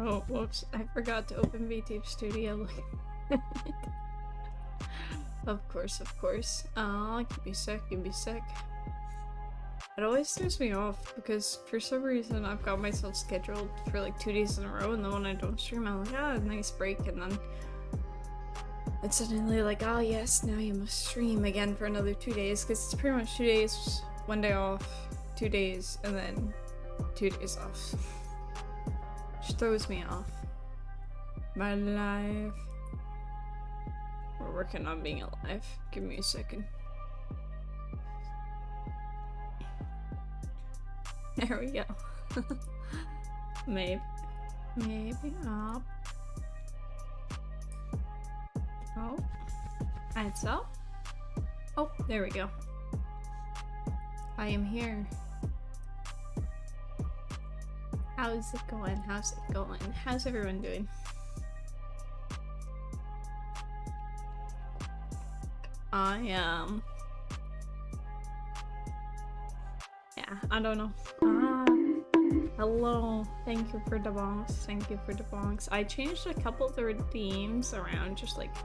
Oh, whoops. I forgot to open VTube Studio. Of course, of course. Give me sec, give me sec. It always throws me off because for some reason I've got myself scheduled for like 2 days in a row, and then when I don't stream, I'm like, ah, nice break, and then it's suddenly like, oh yes, now you must stream again for another 2 days, because it's pretty much 2 days, 1 day off, 2 days, and then 2 days off. Which throws me off. My life. We're working on being alive. Give me a second. There we go. Maybe. Up. Oh. It's up. Oh, there we go. I am here. How's it going? How's it going? How's everyone doing? Yeah, I don't know. Hello. Thank you for the bonks. Thank you for the bonks. I changed a couple of the redeems around just like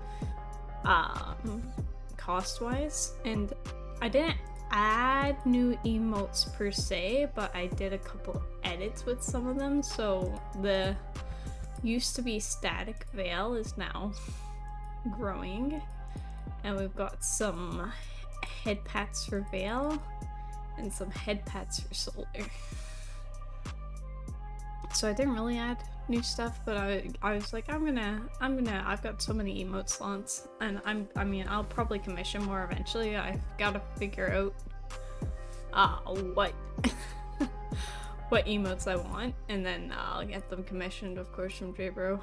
cost-wise, and I didn't add new emotes per se, but I did a couple edits with some of them. So the used to be static veil is now growing, and we've got some head pats for veil and some head pats for solar. So I didn't really add new stuff, but I was like, I've got so many emote slots, and I mean I'll probably commission more eventually. I've got to figure out what what emotes I want, and then I'll get them commissioned, of course, from J-Bro.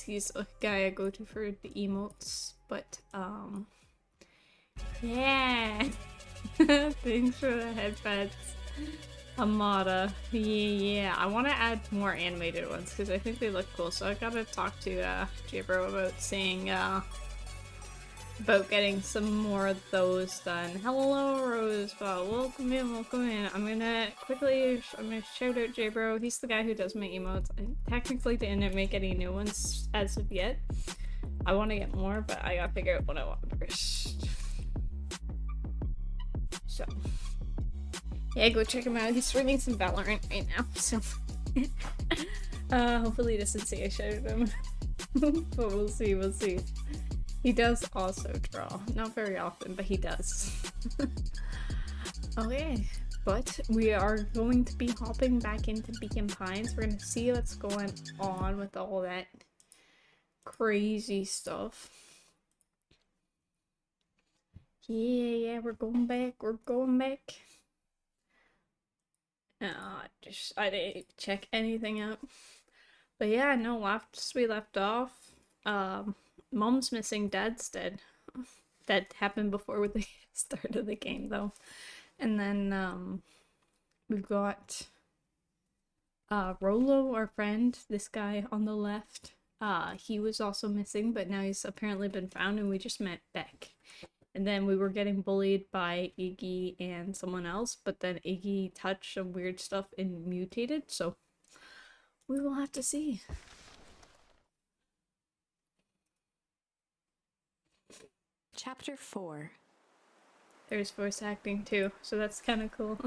He's a guy I go to for the emotes, but yeah. Thanks for the headphones, Amada. Yeah, I want to add more animated ones because I think they look cool. So I gotta talk to J-Bro about saying about getting some more of those done. Hello, Rosebud. Welcome in, welcome in. I'm gonna shout out J-Bro. He's the guy who does my emotes. I technically didn't make any new ones as of yet. I want to get more, but I gotta figure out what I want first. So yeah, go check him out. He's streaming some Valorant right now, so hopefully he doesn't say I shouted him. But we'll see, we'll see. He does also draw. Not very often, but he does. Okay, but we are going to be hopping back into Beacon Pines. We're gonna see what's going on with all that crazy stuff. Yeah, we're going back. I didn't check anything out. But yeah, no, we left off. Mom's missing, Dad's dead. That happened before with the start of the game, though. And then, we've got, Rolo, our friend, this guy on the left. He was also missing, but now he's apparently been found, and we just met Beck. And then we were getting bullied by Iggy and someone else, but then Iggy touched some weird stuff and mutated, so we will have to see. Chapter 4. There's voice acting too, so that's kind of cool.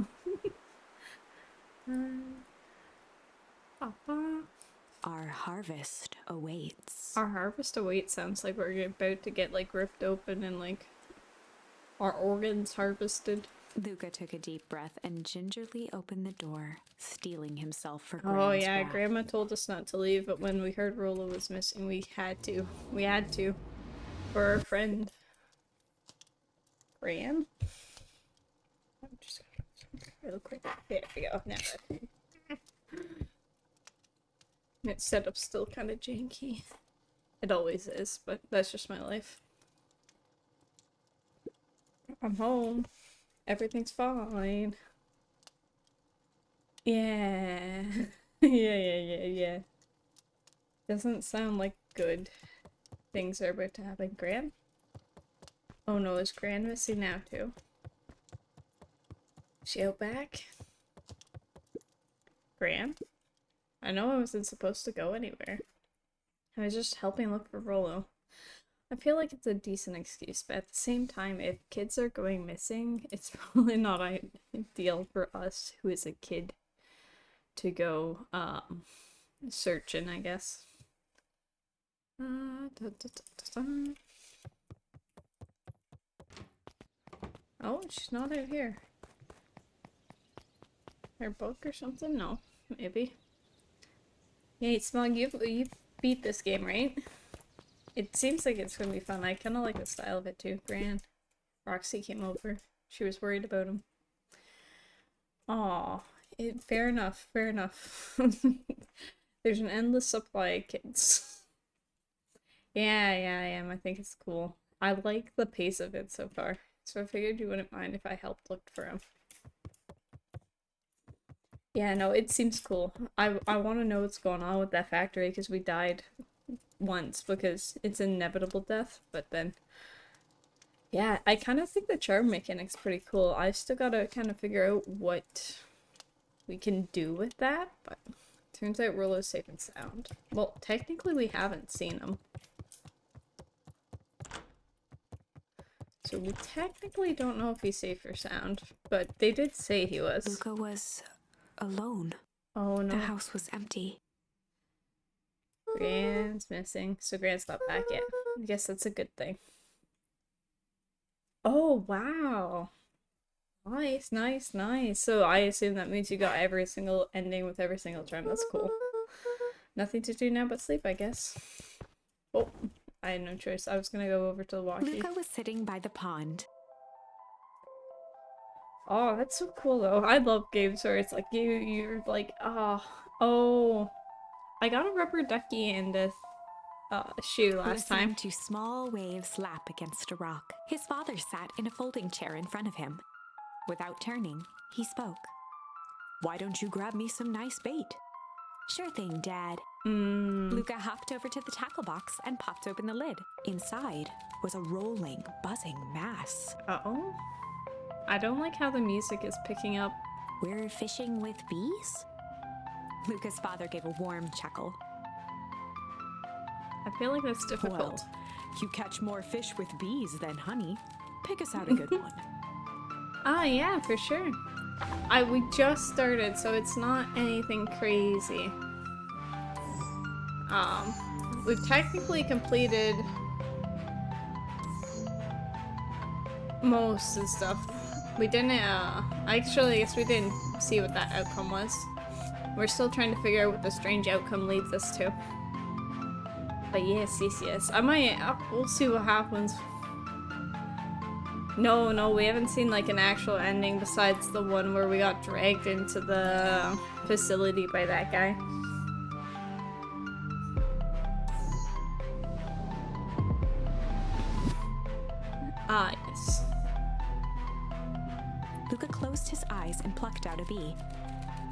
Our harvest awaits. Our harvest awaits sounds like we're about to get like ripped open and like our organs harvested. Luca took a deep breath and gingerly opened the door, steeling himself for Oh Gram's yeah, wrath. Grandma told us not to leave, but when we heard Rolo was missing, we had to. For our friend. Gram? I'm just gonna real quick. There we go. Now its setup's still kind of janky. It always is, but that's just my life. I'm home. Everything's fine. Yeah. Yeah. Doesn't sound like good things are about to happen. Gran? Oh no, is Gran missing now too? Is she out back? Gran? I know I wasn't supposed to go anywhere. I was just helping look for Rolo. I feel like it's a decent excuse, but at the same time, if kids are going missing, it's probably not ideal for us, who is a kid, to go searching, I guess. Oh, she's not out here. Her book or something? No, maybe. Hey, Smug, you've beat this game, right? It seems like it's gonna be fun. I kind of like the style of it too. Grand. Roxy came over. She was worried about him. Aw, fair enough, fair enough. There's an endless supply of kids. Yeah, I am. I think it's cool. I like the pace of it so far. So I figured you wouldn't mind if I helped look for him. Yeah, no, it seems cool. I want to know what's going on with that factory because we died once because it's inevitable death, but then yeah, I kind of think the charm mechanic's pretty cool. I still gotta kind of figure out what we can do with that, but turns out Rolo's safe and sound. Well, technically we haven't seen him. So we technically don't know if he's safe or sound, but they did say he was. Luca was alone. Oh no. The house was empty. Grant's missing, so Grant's not back yet. I guess that's a good thing. Oh, wow. Nice, nice, nice. So I assume that means you got every single ending with every single charm. That's cool. Nothing to do now but sleep, I guess. Oh, I had no choice. I was gonna go over to the walkie. Luca was sitting by the pond. Oh, that's so cool though. I love games where it's like you're like, oh. I got a rubber ducky and a shoe last time. Listening to small waves lap against a rock, his father sat in a folding chair in front of him. Without turning, he spoke. "Why don't you grab me some nice bait?" "Sure thing, Dad." Luca hopped over to the tackle box and popped open the lid. Inside was a rolling, buzzing mass. Uh-oh. I don't like how the music is picking up. "We're fishing with bees?" Luca's father gave a warm chuckle. I feel like that's difficult. "Well, you catch more fish with bees than honey. Pick us out a good one." Ah, yeah, for sure. We just started, so it's not anything crazy. We've technically completed most of the stuff. We didn't, actually, I guess we didn't see what that outcome was. We're still trying to figure out what the strange outcome leads us to. But yes. I might, we'll see what happens. No, we haven't seen like an actual ending besides the one where we got dragged into the facility by that guy. Ah, yes. Luca closed his eyes and plucked out a bee.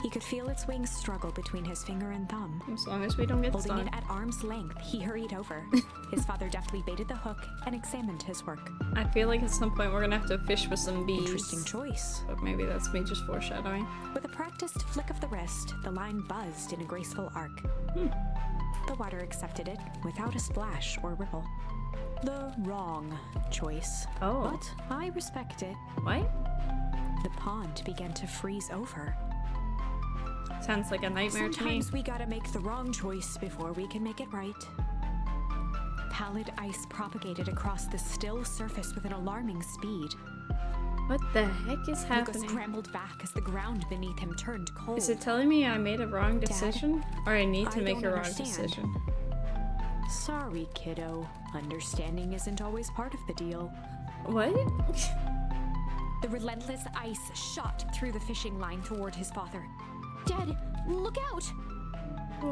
He could feel its wings struggle between his finger and thumb. As long as we don't get Holding stung. it at arm's length, he hurried over. His father deftly baited the hook and examined his work. I feel like at some point we're gonna have to fish with some bees. Interesting choice. But maybe that's me just foreshadowing. With a practiced flick of the wrist, the line buzzed in a graceful arc. The water accepted it without a splash or ripple. The wrong choice. Oh. But I respect it. What? The pond began to freeze over. Sounds like a nightmare to me. Sometimes we gotta make the wrong choice before we can make it right. Pallid ice propagated across the still surface with an alarming speed. What the heck is Luca happening? scrambled back as the ground beneath him turned cold. Is it telling me I made a wrong decision? Or I need to I make don't a wrong understand. decision? Sorry, kiddo. Understanding isn't always part of the deal. What? The relentless ice shot through the fishing line toward his father. "Dad, look out!"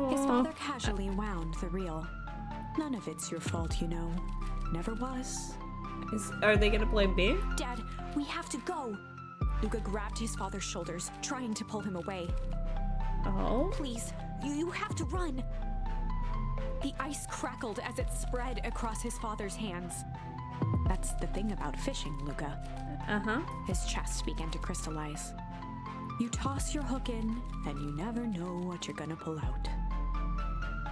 His father casually wound the reel. "None of it's your fault, you know. Never was." Are they gonna play B? "Dad, we have to go!" Luca grabbed his father's shoulders, trying to pull him away. Oh? "Please, you have to run!" The ice crackled as it spread across his father's hands. "That's the thing about fishing, Luca." Uh-huh. His chest began to crystallize. "You toss your hook in, and you never know what you're gonna pull out."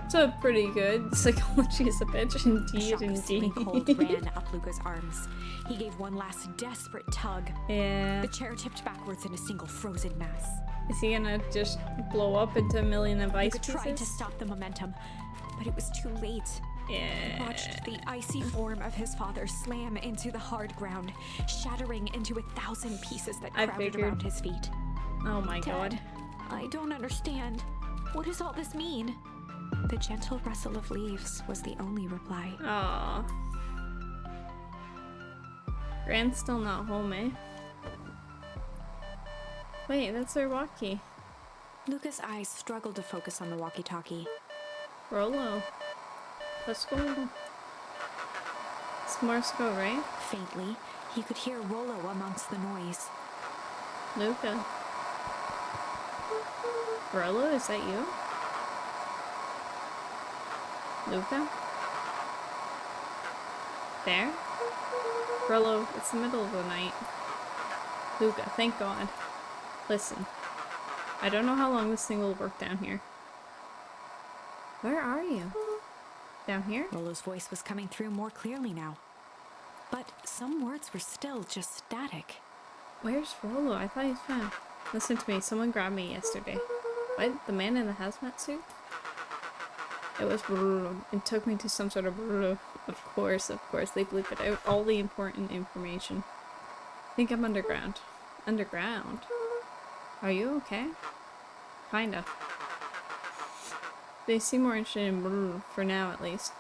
So pretty good. Psychology is a bitch, A indeed, shock of steaming cold indeed. ran up Luca's arms. He gave one last desperate tug. Yeah. The chair tipped backwards in a single frozen mass. Is he gonna just blow up into a million of ice Luca tried to pieces? stop the momentum, but it was too late. He Yeah. watched the icy form of his father slam into the hard ground, shattering into 1,000 pieces that I crowded figured. around his feet. Oh my god. Dad, I don't understand. What does all this mean? The gentle rustle of leaves was the only reply. Aw. Grant's still not home, eh? Wait, that's our walkie. Luca's eyes struggled to focus on the walkie-talkie. Rolo. Let's go. It's Morse code, right? Faintly, he could hear Rollo amongst the noise. Luca. Rolo, is that you? Luca? There? Rolo, it's the middle of the night. Luca, thank God. Listen. I don't know how long this thing will work down here. Where are you? Down here? Rollo's voice was coming through more clearly now. But some words were still just static. Where's Rolo? I thought he's found. Listen to me, someone grabbed me yesterday. What? The man in the hazmat suit? It was and took me to some sort of Of course, they bleeped it out. All the important information. I think I'm underground. Underground? Are you okay? Kinda. They seem more interested in for now, at least.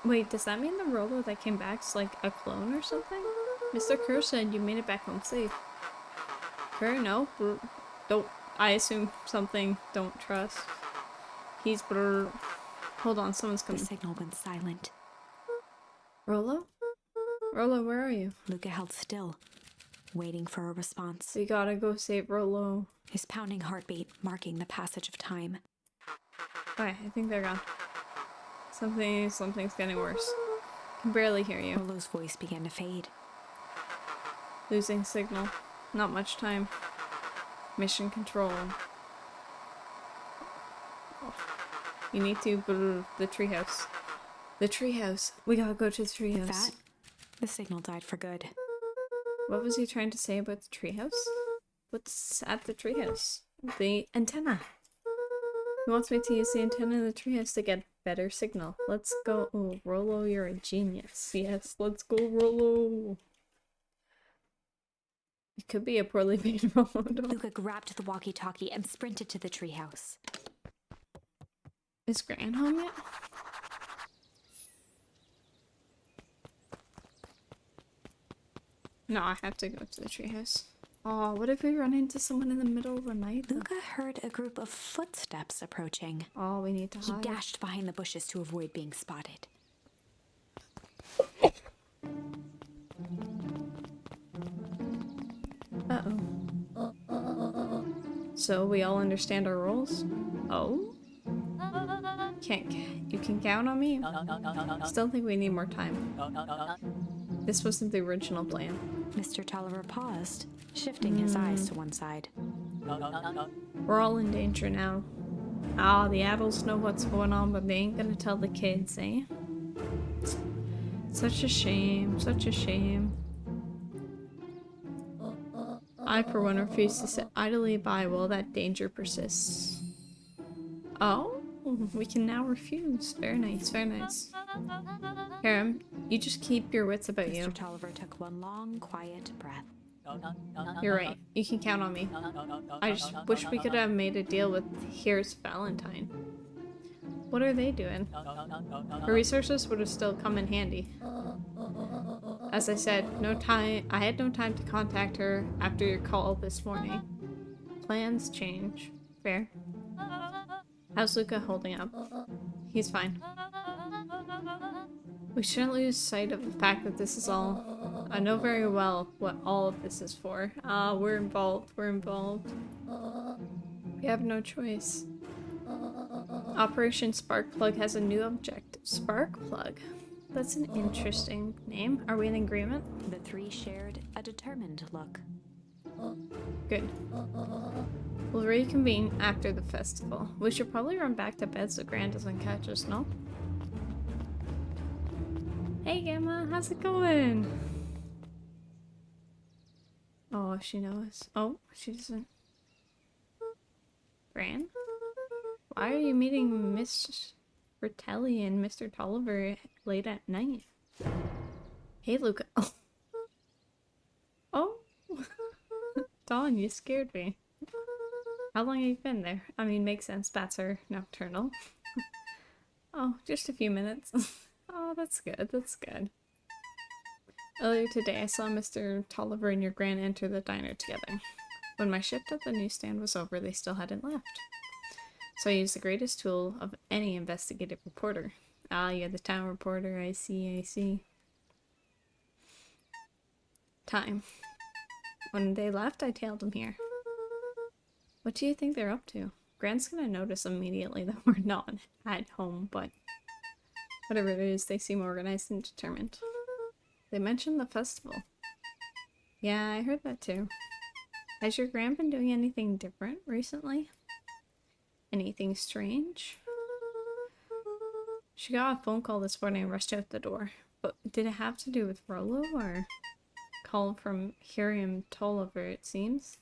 Wait, does that mean the Rolo that came back's like a clone or something? Mr. Kerr said you made it back home safe. Kerr, no. Don't. I assume something. Don't trust. He's Hold on, someone's The coming. signal went silent. Rolo? Rolo, where are you? Luca held still, waiting for a response. We gotta go save Rolo. His pounding heartbeat marking the passage of time. Alright, I think they're gone. Something's getting worse. Can barely hear you. Rolo's voice began to fade. Losing signal. Not much time. Mission control. You need to the treehouse. The treehouse. We gotta go to the treehouse. With that, the signal died for good. What was he trying to say about the treehouse? What's at the treehouse? The antenna. He wants me to use the antenna in the treehouse to get better signal. Let's go. Oh, Rolo, you're a genius. Yes, let's go, Rolo. It could be a poorly made Rolo. Luca grabbed the walkie-talkie and sprinted to the treehouse. Is Gran home yet? No, I have to go to the treehouse. Oh, what if we run into someone in the middle of the night? Luca heard a group of footsteps approaching. Oh, we need to He hide. dashed behind the bushes to avoid being spotted. Uh-oh. So we all understand our roles? Oh? You can count on me? Still think we need more time. This wasn't the original plan. Mr. Tolliver paused, shifting his eyes to one side. We're all in danger now. Ah, the adults know what's going on, but they ain't gonna tell the kids, eh? Such a shame, such a shame. I, for one, refuse to sit idly by while that danger persists. Oh, we can now refuse. Very nice, very nice. Harem, you just keep your wits about you. Mr. Tolliver took one long, quiet breath. You're right. You can count on me. I just wish we could have made a deal with Here's Valentine. What are they doing? Her resources would have still come in handy. As I said, I had no time to contact her after your call this morning. Plans change. Fair. How's Luca holding up? He's fine. We shouldn't lose sight of the fact that this is all... I know very well what all of this is for. We're involved. We're involved. We have no choice. Operation Sparkplug has a new objective. Sparkplug? That's an interesting name. Are we in agreement? The three shared a determined look. Good. We'll reconvene after the festival. We should probably run back to bed so Gran doesn't catch us, no? Hey Gamma, how's it going? Oh, she knows. Oh, she doesn't. Gran? Why are you meeting Miss Fratelli and Mr. Tolliver late at night? Hey Luca. Oh. Oh. Dawn, you scared me. How long have you been there? I mean, makes sense. Bats are nocturnal. Oh, just a few minutes. Oh, that's good. That's good. Earlier today, I saw Mr. Tolliver and your Gran enter the diner together. When my shift at the newsstand was over, they still hadn't left. So I used the greatest tool of any investigative reporter. Ah, you're the town reporter. I see, I see. Time. When they left, I tailed them here. What do you think they're up to? Grant's gonna notice immediately that we're not at home, but whatever it is, they seem organized and determined. They mentioned the festival. Yeah, I heard that too. Has your Gran been doing anything different recently? Anything strange? She got a phone call this morning and rushed out the door. But did it have to do with Rollo or call from Hiriam Tolliver, it seems?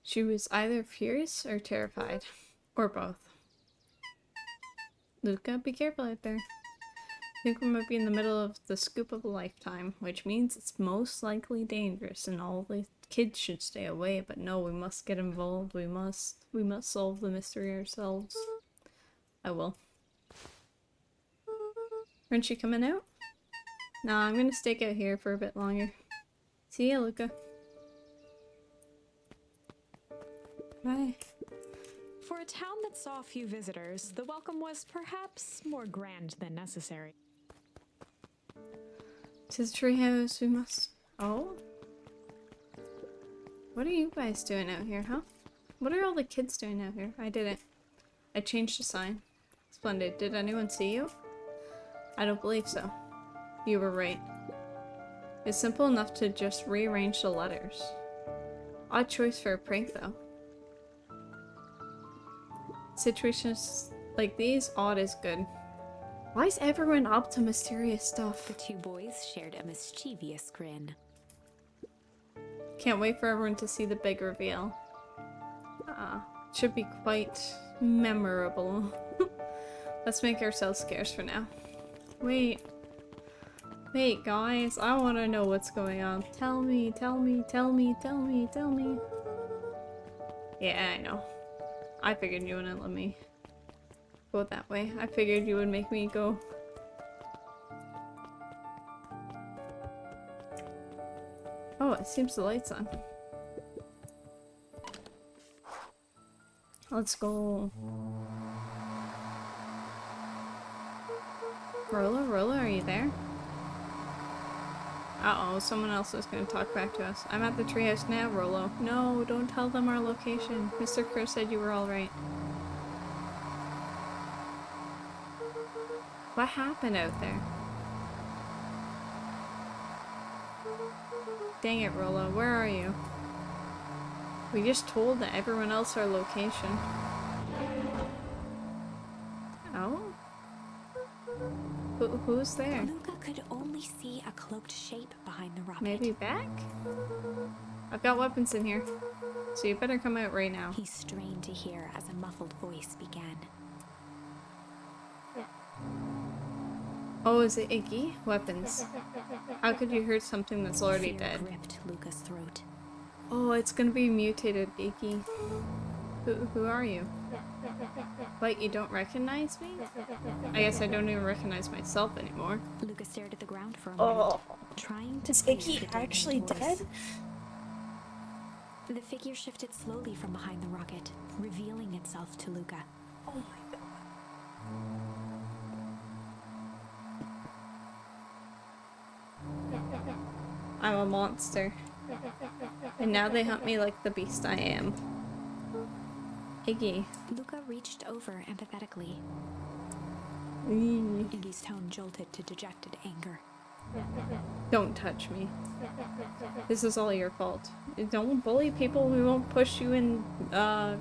She was either furious or terrified. Or both. Luca, be careful out there. I think we might be in the middle of the scoop of a lifetime, which means it's most likely dangerous and all the kids should stay away, but no, we must get involved. We must solve the mystery ourselves. I will. Aren't you coming out? Nah, I'm gonna stake out here for a bit longer. See ya, Luca. Bye. For a town that saw a few visitors, the welcome was perhaps more grand than necessary. To the treehouse, we must... Oh? What are you guys doing out here, huh? What are all the kids doing out here? I didn't. I changed the sign. Splendid. Did anyone see you? I don't believe so. You were right. It's simple enough to just rearrange the letters. Odd choice for a prank, though. Situations like these, odd is good. Why is everyone up to mysterious stuff? The two boys shared a mischievous grin. Can't wait for everyone to see the big reveal. Should be quite memorable. Let's make ourselves scarce for now. Wait, guys, I want to know what's going on. Tell me. Yeah, I know. I figured you wouldn't let me go that way. I figured you would make me go. Oh, it seems the light's on. Let's go. Rollo, are you there? Uh-oh, someone else is gonna talk back to us. I'm at the treehouse now, Rollo. No, don't tell them our location. Mr. Kerr said you were alright. What happened out there? Dang it, Rollo, where are you? We just told everyone else our location. Oh? Who's there? Luca could only see a cloaked shape behind the rocket. Maybe back? I've got weapons in here, so you better come out right now. He strained to hear as a muffled voice began. Oh, is it Iggy? Weapons. How could you hurt something that's already Fear dead? gripped Luca's throat. Oh, it's gonna be mutated, Iggy. Who are you? What, you don't recognize me? I guess I don't even recognize myself anymore. Luca stared at the ground for a moment, trying to Is place Iggy the dead actually man's voice. dead? The figure shifted slowly from behind the rocket, revealing itself to Luca. Oh my god. I'm a monster. And now they hunt me like the beast I am. Iggy. Luca reached over empathetically. Iggy's tone jolted to dejected anger. Don't touch me. This is all your fault. Don't bully people. We won't push you in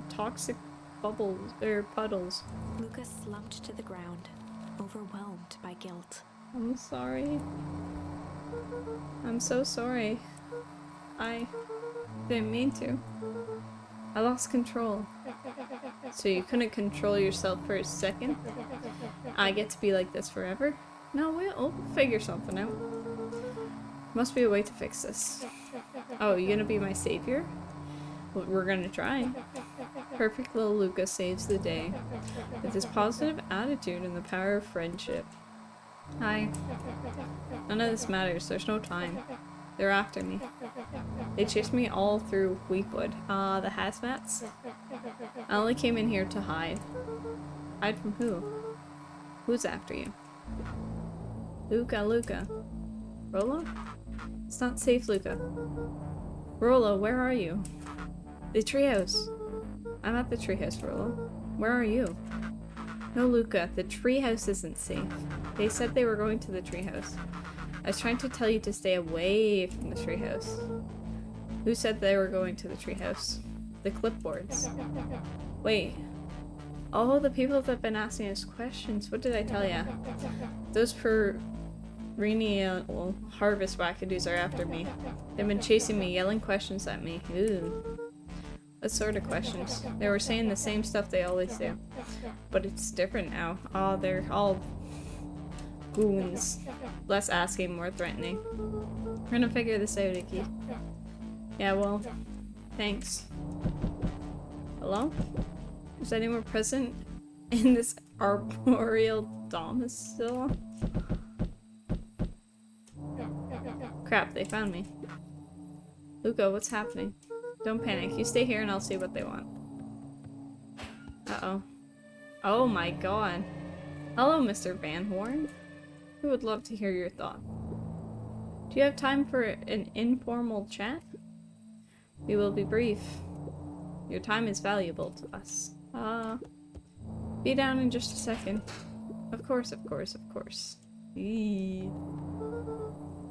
toxic bubbles or puddles. Luca slumped to the ground, overwhelmed by guilt. I'm sorry. I'm so sorry. I didn't mean to. I lost control. So you couldn't control yourself for a second? I get to be like this forever? No, we'll figure something out. Must be a way to fix this. Oh, you gonna be my savior? Well, we're gonna try. Perfect little Luca saves the day. With his positive attitude and the power of friendship. Hi. None of this matters, there's no time. They're after me. They chased me all through Weekwood. The hazmats? I only came in here to hide. Hide from who? Who's after you? Luca. Rolo? It's not safe, Luca. Rolo, where are you? The treehouse. I'm at the treehouse, Rolo. Where are you? No, Luca, the treehouse isn't safe. They said they were going to the treehouse. I was trying to tell you to stay away from the treehouse. Who said they were going to the treehouse? The clipboards. Wait. Oh, the people that have been asking us questions. What did I tell ya? Those perennial harvest wackadoos are after me. They've been chasing me, yelling questions at me. Ooh. What sort of questions? They were saying the same stuff they always do. But it's different now. Oh, they're all goons. Less asking, more threatening. We're gonna figure this out, Icky. Yeah, well, thanks. Hello? Is anyone present in this arboreal domicile? Crap, they found me. Luca, what's happening? Don't panic. You stay here and I'll see what they want. Uh-oh. Oh my god. Hello, Mr. Van Horn. We would love to hear your thought. Do you have time for an informal chat? We will be brief. Your time is valuable to us. Be down in just a second. Of course. Eee.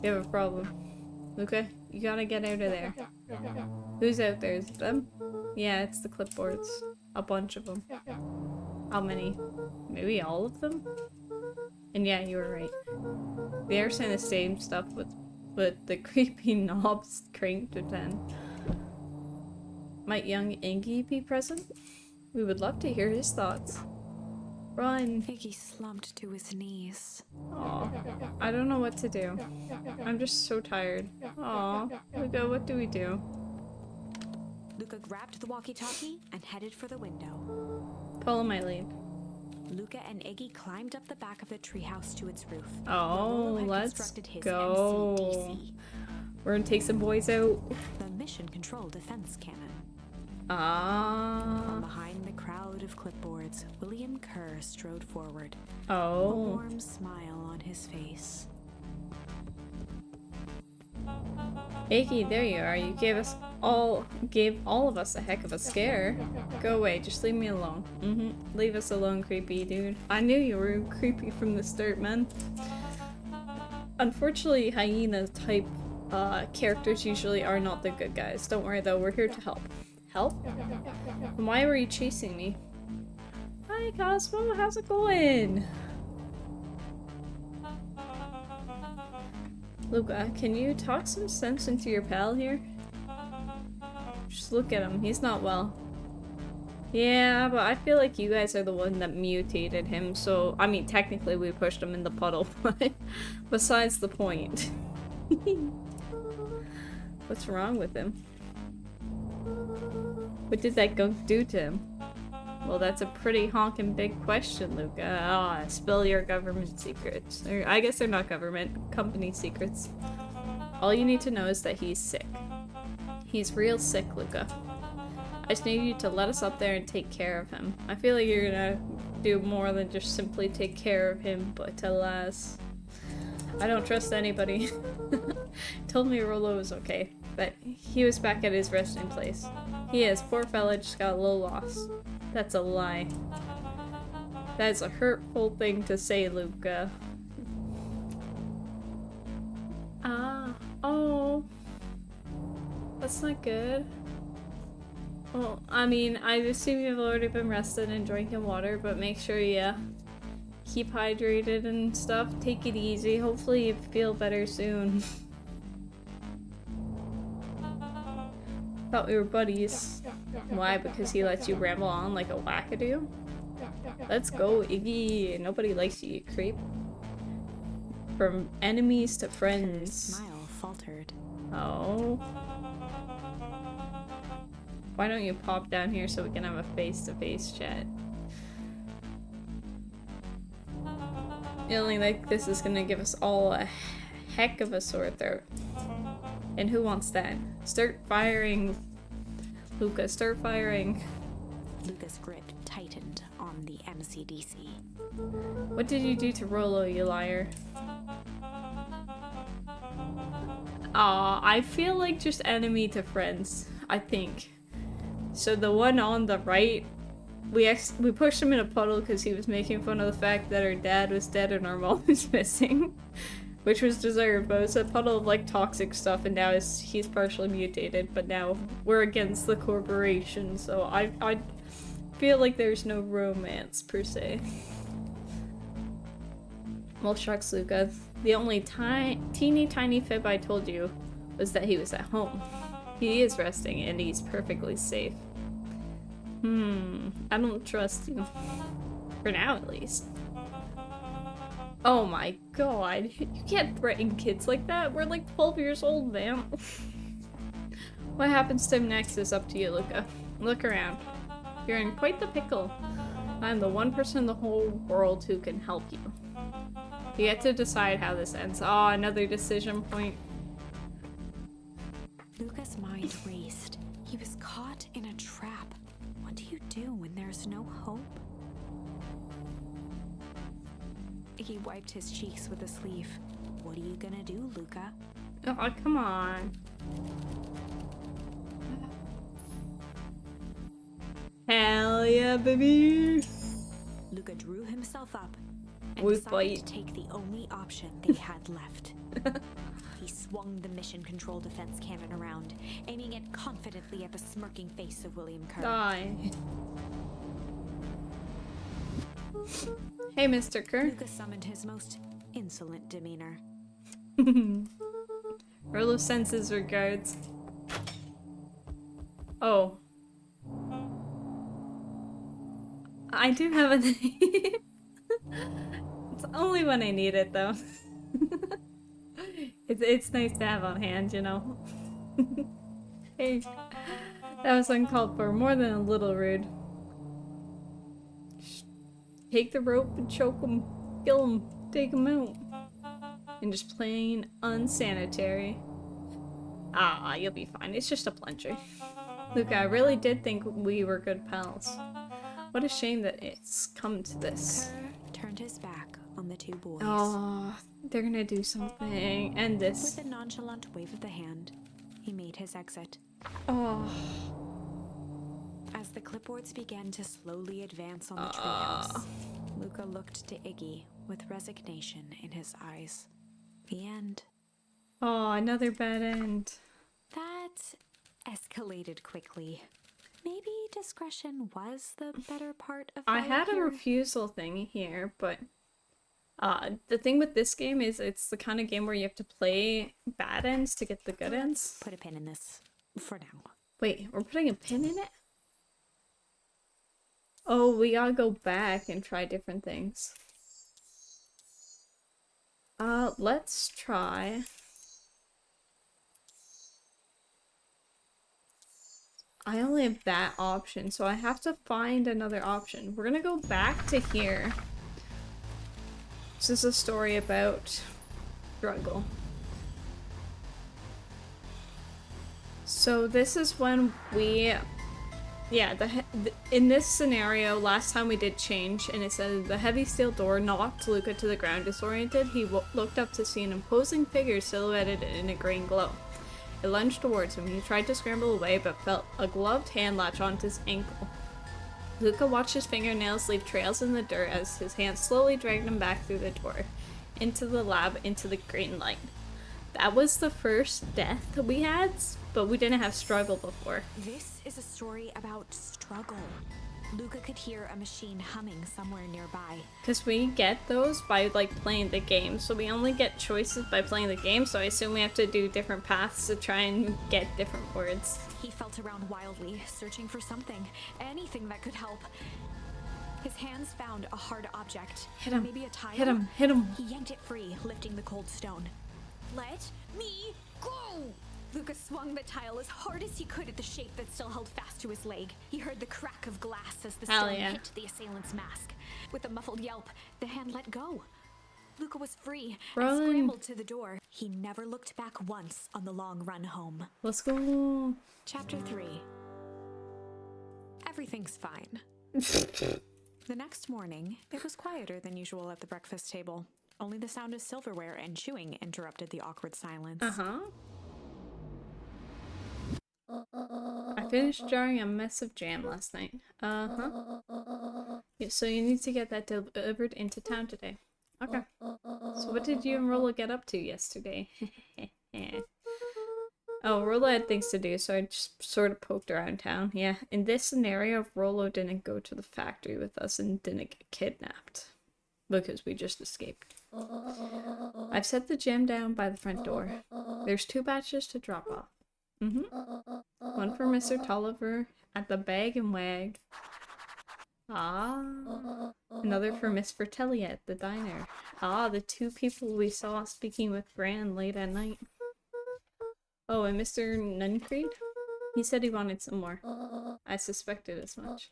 You have a problem. Luca, you gotta get out of there. Who's out there? Is it them? Yeah, it's the clipboards. A bunch of them. How many? Maybe all of them? And yeah, you were right. They are saying the same stuff with the creepy knobs cranked to 10. Might young Iggy be present? We would love to hear his thoughts. Run! Iggy slumped to his knees. Aw, I don't know what to do. I'm just so tired. Aw, Luca, what do we do? Luca grabbed the walkie-talkie and headed for the window. Follow my lead. Luca and Iggy climbed up the back of the treehouse to its roof. Oh, Rolo had let's constructed his go. MCDC, We're gonna take some boys out. the mission control defense cannon. From Ah. behind the crowd of clipboards, William Kerr strode forward, a Oh. warm smile on his face. Iggy, there you are. You gave all of us a heck of a scare. Go away, just leave me alone. Leave us alone, creepy dude. I knew you were creepy from the start, man. Unfortunately, hyena type characters usually are not the good guys. Don't worry though, we're here to help. Help? And why were you chasing me? Hi Cosmo, how's it going? Luca, can you talk some sense into your pal here? Just look at him, he's not well. Yeah, but I feel like you guys are the one that mutated him, so I mean technically we pushed him in the puddle, but besides the point. What's wrong with him? What did that gunk do to him? Well, that's a pretty honkin' big question, Luca. Ah, spill your government secrets. Or, I guess they're not government, company secrets. All you need to know is that he's sick. He's real sick, Luca. I just need you to let us up there and take care of him. I feel like you're gonna do more than just simply take care of him, but alas. I don't trust anybody. Told me Rolo was okay, but he was back at his resting place. He is, poor fella, just got a little lost. That's a lie. That is a hurtful thing to say, Luca. Ah. that's not good. Well, I mean, I assume you've already been rested and drinking water, but make sure you keep hydrated and stuff. Take it easy. Hopefully you feel better soon. Thought we were buddies. Why? Because he lets you ramble on like a wackadoo? Let's go, Iggy. Nobody likes you, you creep. From enemies to Her friends. smile faltered. Oh. Why don't you pop down here so we can have a face-to-face chat? Feeling like this is gonna give us all a heck of a sore throat. And who wants that? Start firing, Luca, start firing. Luca's grip tightened on the MCDC. What did you do to Rolo, you liar? I feel like just enemy to friends, I think. So the one on the right, we pushed him in a puddle because he was making fun of the fact that our dad was dead and our mom was missing. Which was deserved, but it's a puddle of like toxic stuff, and now he's partially mutated, but now we're against the corporation, so I feel like there's no romance per se. Well, shucks, Luca. The only teeny tiny fib I told you was that he was at home. He is resting and he's perfectly safe. I don't trust you. For now, at least. Oh my god, you can't threaten kids like that. We're like 12 years old, man. What happens to him next is up to you, Luca. Look around. You're in quite the pickle. I'm the one person in the whole world who can help you. You get to decide how this ends. Oh, another decision point. Luca's mind raced. He was caught in a trap. What do you do when there's no hope? He wiped his cheeks with a sleeve. What are you gonna do, Luca? Oh, come on. Hell yeah, baby! Luca drew himself up and We decided fight. to take the only option they had left. He swung the mission control defense cannon around, aiming it confidently at the smirking face of William Kerr. Die. Hey, Mr. Kerr. Luca summoned his most insolent demeanor. Rolo sends his regards. Oh. I do have a name. It's only when I need it, though. It's nice to have on hand, you know? Hey. That was uncalled for. More than a little rude. Take the rope and choke him. Kill him. Take him out. And just plain unsanitary. Ah, you'll be fine. It's just a plunger. Luca, I really did think we were good pals. What a shame that it's come to this. Kerr turned his back on the two boys. Oh, they're gonna do something. End this. With a nonchalant wave of the hand, he made his exit. Oh. As the clipboards began to slowly advance on the treehouse, Luca looked to Iggy with resignation in his eyes. The end. Oh, another bad end. That escalated quickly. Maybe discretion was the better part of I valor had a here. refusal thing here, but the thing with this game is it's the kind of game where you have to play bad ends to get the good ends. Put a pin in this for now. Wait, we're putting a pin in it? Oh, we gotta go back and try different things. Let's try. I only have that option, so I have to find another option. We're gonna go back to here. This is a story about struggle. So this is when we, yeah, in this scenario, last time we did change, and it said the heavy steel door knocked Luca to the ground. Disoriented, he looked up to see an imposing figure silhouetted in a green glow. It lunged towards him. He tried to scramble away, but felt a gloved hand latch onto his ankle. Luca watched his fingernails leave trails in the dirt as his hand slowly dragged him back through the door, into the lab, into the green light. that was the first death we had, but we didn't have struggle before. This is a story about struggle. Luca could hear a machine humming somewhere nearby. Because we get those by, like, playing the game. So we only get choices by playing the game, so I assume we have to do different paths to try and get different words. He felt around wildly, searching for something, anything that could help. His hands found a hard object. Hit him. Maybe a tile? Hit him. Hit him. He yanked it free, lifting the cold stone. Let me go! Luca swung the tile as hard as he could at the shape that still held fast to his leg. He heard the crack of glass as the Hell stone yeah. hit the assailant's mask. With a muffled yelp, the hand let go. Luca was free Run. and scrambled to the door. He never looked back once on the long run home. Let's go. Chapter 3. Everything's fine. The next morning, it was quieter than usual at the breakfast table. Only the sound of silverware and chewing interrupted the awkward silence. I finished jarring a mess of jam last night. Yeah, so you need to get that delivered into town today. Okay. So what did you and Rolla get up to yesterday? Oh, Rolla had things to do, so I just sort of poked around town. Yeah, in this scenario, Rollo didn't go to the factory with us and didn't get kidnapped. Because we just escaped. I've set the gem down by the front door. There's 2 batches to drop off. One for Mr. Tolliver at the Bag and Wag. Another for Miss Fratelli at the diner. The 2 people we saw speaking with Bran late at night. Oh, and Mr. Nuncreed? He said he wanted some more. I suspected as much.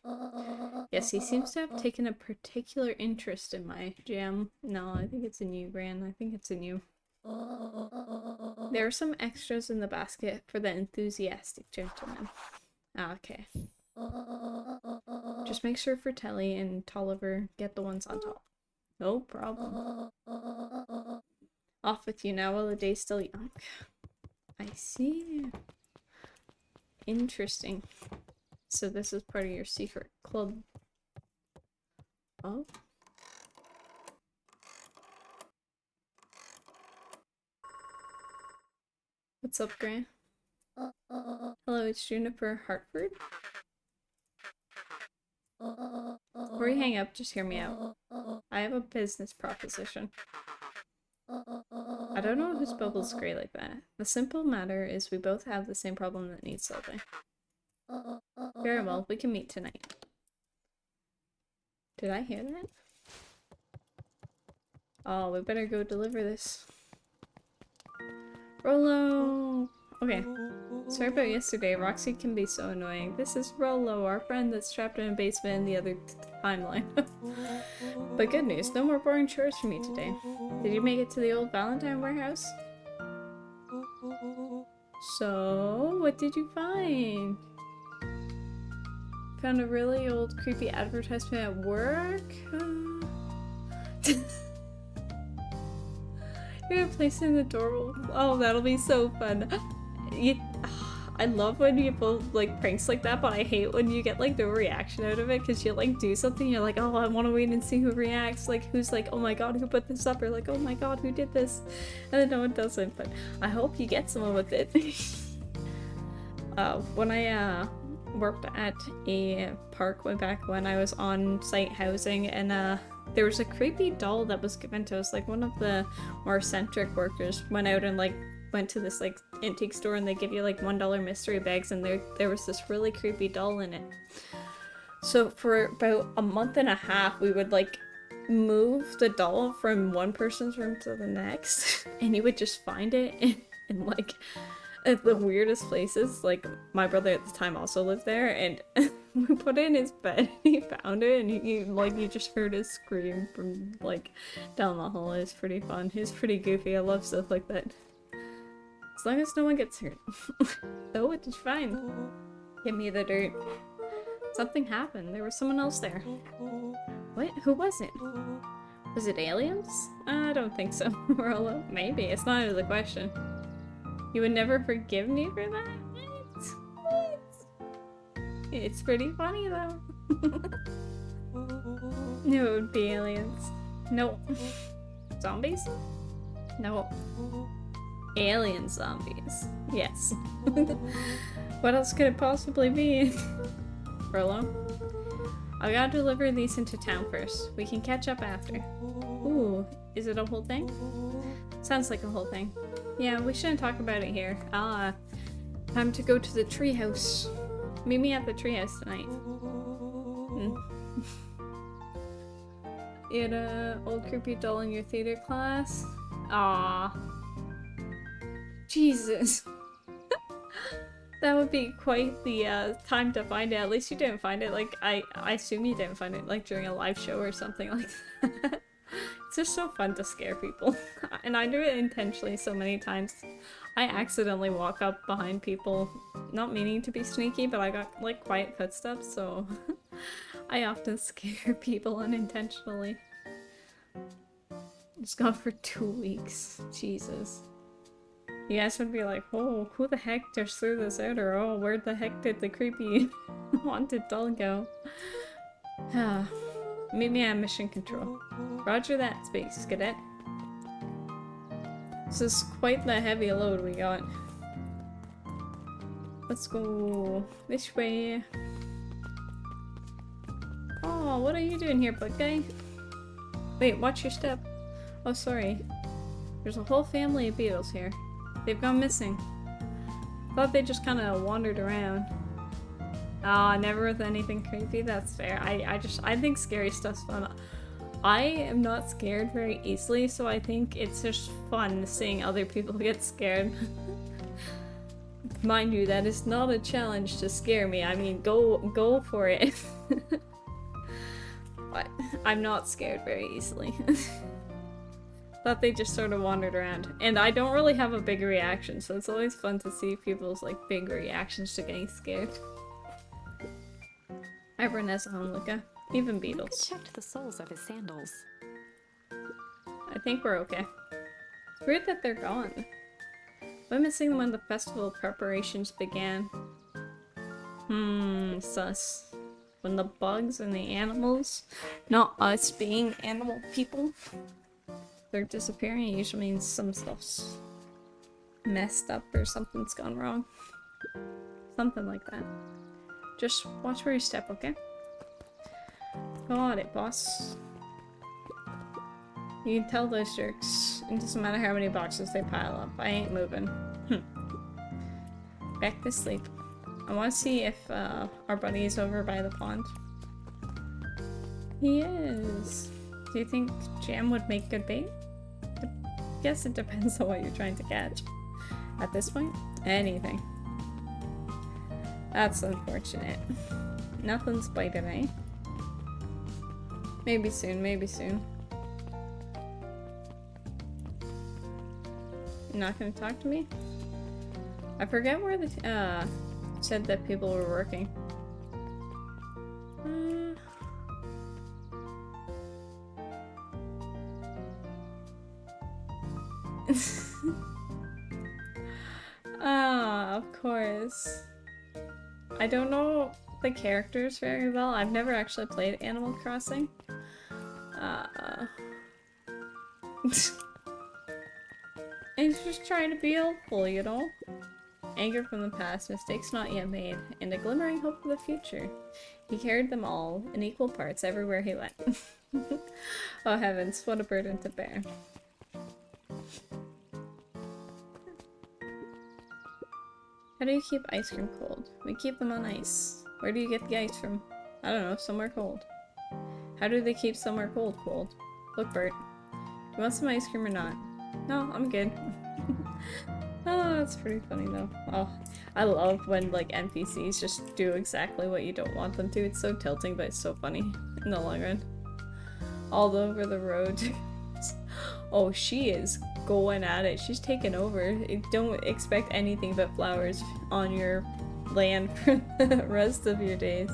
Yes, he seems to have taken a particular interest in my jam. No, I think it's in you, Gran. I think it's in you. There are some extras in the basket for the enthusiastic gentleman. Okay. Just make sure Fratelli and Tolliver get the ones on top. No problem. Off with you now while the day's still young. I see. Interesting. So this is part of your secret club. Oh. What's up, Grant? Hello, it's Juniper Hartford. Before you hang up, just hear me out. I have a business proposition. I don't know whose bubble's gray like that. The simple matter is we both have the same problem that needs solving. Very well, we can meet tonight. Did I hear that? Oh, we better go deliver this. Rollo! Okay, sorry about yesterday. Roxy can be so annoying. This is Rollo, our friend that's trapped in a basement in the other timeline. But good news, no more boring chores for me today. Did you make it to the old Valentine warehouse? So, what did you find? Found a really old creepy advertisement at work? You're gonna place it in the door. Oh, that'll be so fun. I love when you pull like pranks like that, but I hate when you get like no reaction out of it because you like do something, you're like, oh, I want to wait and see who reacts, like who's like, oh my god, who put this up, or like, oh my god, who did this, and then no one does it. But I hope you get someone with it. When I worked at a park way back when I was on site housing, and there was a creepy doll that was given to us. Like one of the more eccentric workers went out and like went to this like antique store, and they give you like $1 mystery bags, and there was this really creepy doll in it. So for about a month and a half we would like move the doll from one person's room to the next, and you would just find it in like at the weirdest places. Like my brother at the time also lived there, and we put it in his bed and he found it, and you just heard his scream from like down the hall. It was pretty fun. It was pretty goofy. I love stuff like that. As long as no one gets hurt. Oh, what did you find? Give me the dirt. Something happened. There was someone else there. What? Who was it? Was it aliens? I don't think so. Rollo. Maybe. It's not out of the question. You would never forgive me for that? What? It's pretty funny though. No, it would be aliens. No. Zombies? No. Alien zombies. Yes. What else could it possibly be? Frollo? I gotta deliver these into town first. We can catch up after. Ooh, is it a whole thing? Sounds like a whole thing. Yeah, we shouldn't talk about it here. Time to go to the treehouse. Meet me at the treehouse tonight. You had a old creepy doll in your theater class? Aww. Jesus. That would be quite the time to find it. At least you didn't find it. Like, I assume you didn't find it like during a live show or something like that. It's just so fun to scare people. And I do it intentionally so many times. I accidentally walk up behind people, not meaning to be sneaky, but I got like quiet footsteps, so I often scare people unintentionally. It's gone for 2 weeks. Jesus. You guys would be like, oh, who the heck just threw this out? Or, oh, where the heck did the creepy haunted doll go? Meet me at mission control. Roger that, Space Cadet. This is quite the heavy load we got. Let's go this way. Oh, what are you doing here, bug guy? Wait, watch your step. Oh, sorry. There's a whole family of beetles here. They've gone missing. Thought they just kind of wandered around. Ah, never with anything creepy. That's fair. I think scary stuff's fun. I am not scared very easily, so I think it's just fun seeing other people get scared. Mind you, that is not a challenge to scare me. I mean, go for it. But I'm not scared very easily. Thought they just sort of wandered around. And I don't really have a big reaction, so it's always fun to see people's like big reactions to getting scared. Everyone has a home, Luca. Even beetles. Luca checked the soles of his sandals. I think we're okay. It's weird that they're gone. Went missing when the festival preparations began. Sus. When the bugs and the animals, not us being animal people, they're disappearing, it usually means some stuff's messed up or something's gone wrong. Something like that. Just watch where you step, okay? Got it, boss. You can tell those jerks. It doesn't matter how many boxes they pile up. I ain't moving. Back to sleep. I want to see if our buddy is over by the pond. He is. Do you think jam would make good bait? I guess it depends on what you're trying to catch. At this point, anything. That's unfortunate. Nothing's biting, eh? Maybe soon, maybe soon. You're not gonna talk to me? I forget where the said that people were working. Ah, of course. I don't know the characters very well. I've never actually played Animal Crossing. He's just trying to be helpful, you know? Anger from the past, mistakes not yet made, and a glimmering hope for the future. He carried them all, in equal parts, everywhere he went. Oh heavens, what a burden to bear. How do you keep ice cream cold? We keep them on ice. Where do you get the ice from? I don't know, somewhere cold. How do they keep somewhere cold? Look, Bert. Do you want some ice cream or not? No, I'm good. Oh, that's pretty funny though. Oh, I love when like NPCs just do exactly what you don't want them to. It's so tilting, but it's so funny in the long run. All over the road. Oh, she is going at it. She's taking over. Don't expect anything but flowers on your land for the rest of your days.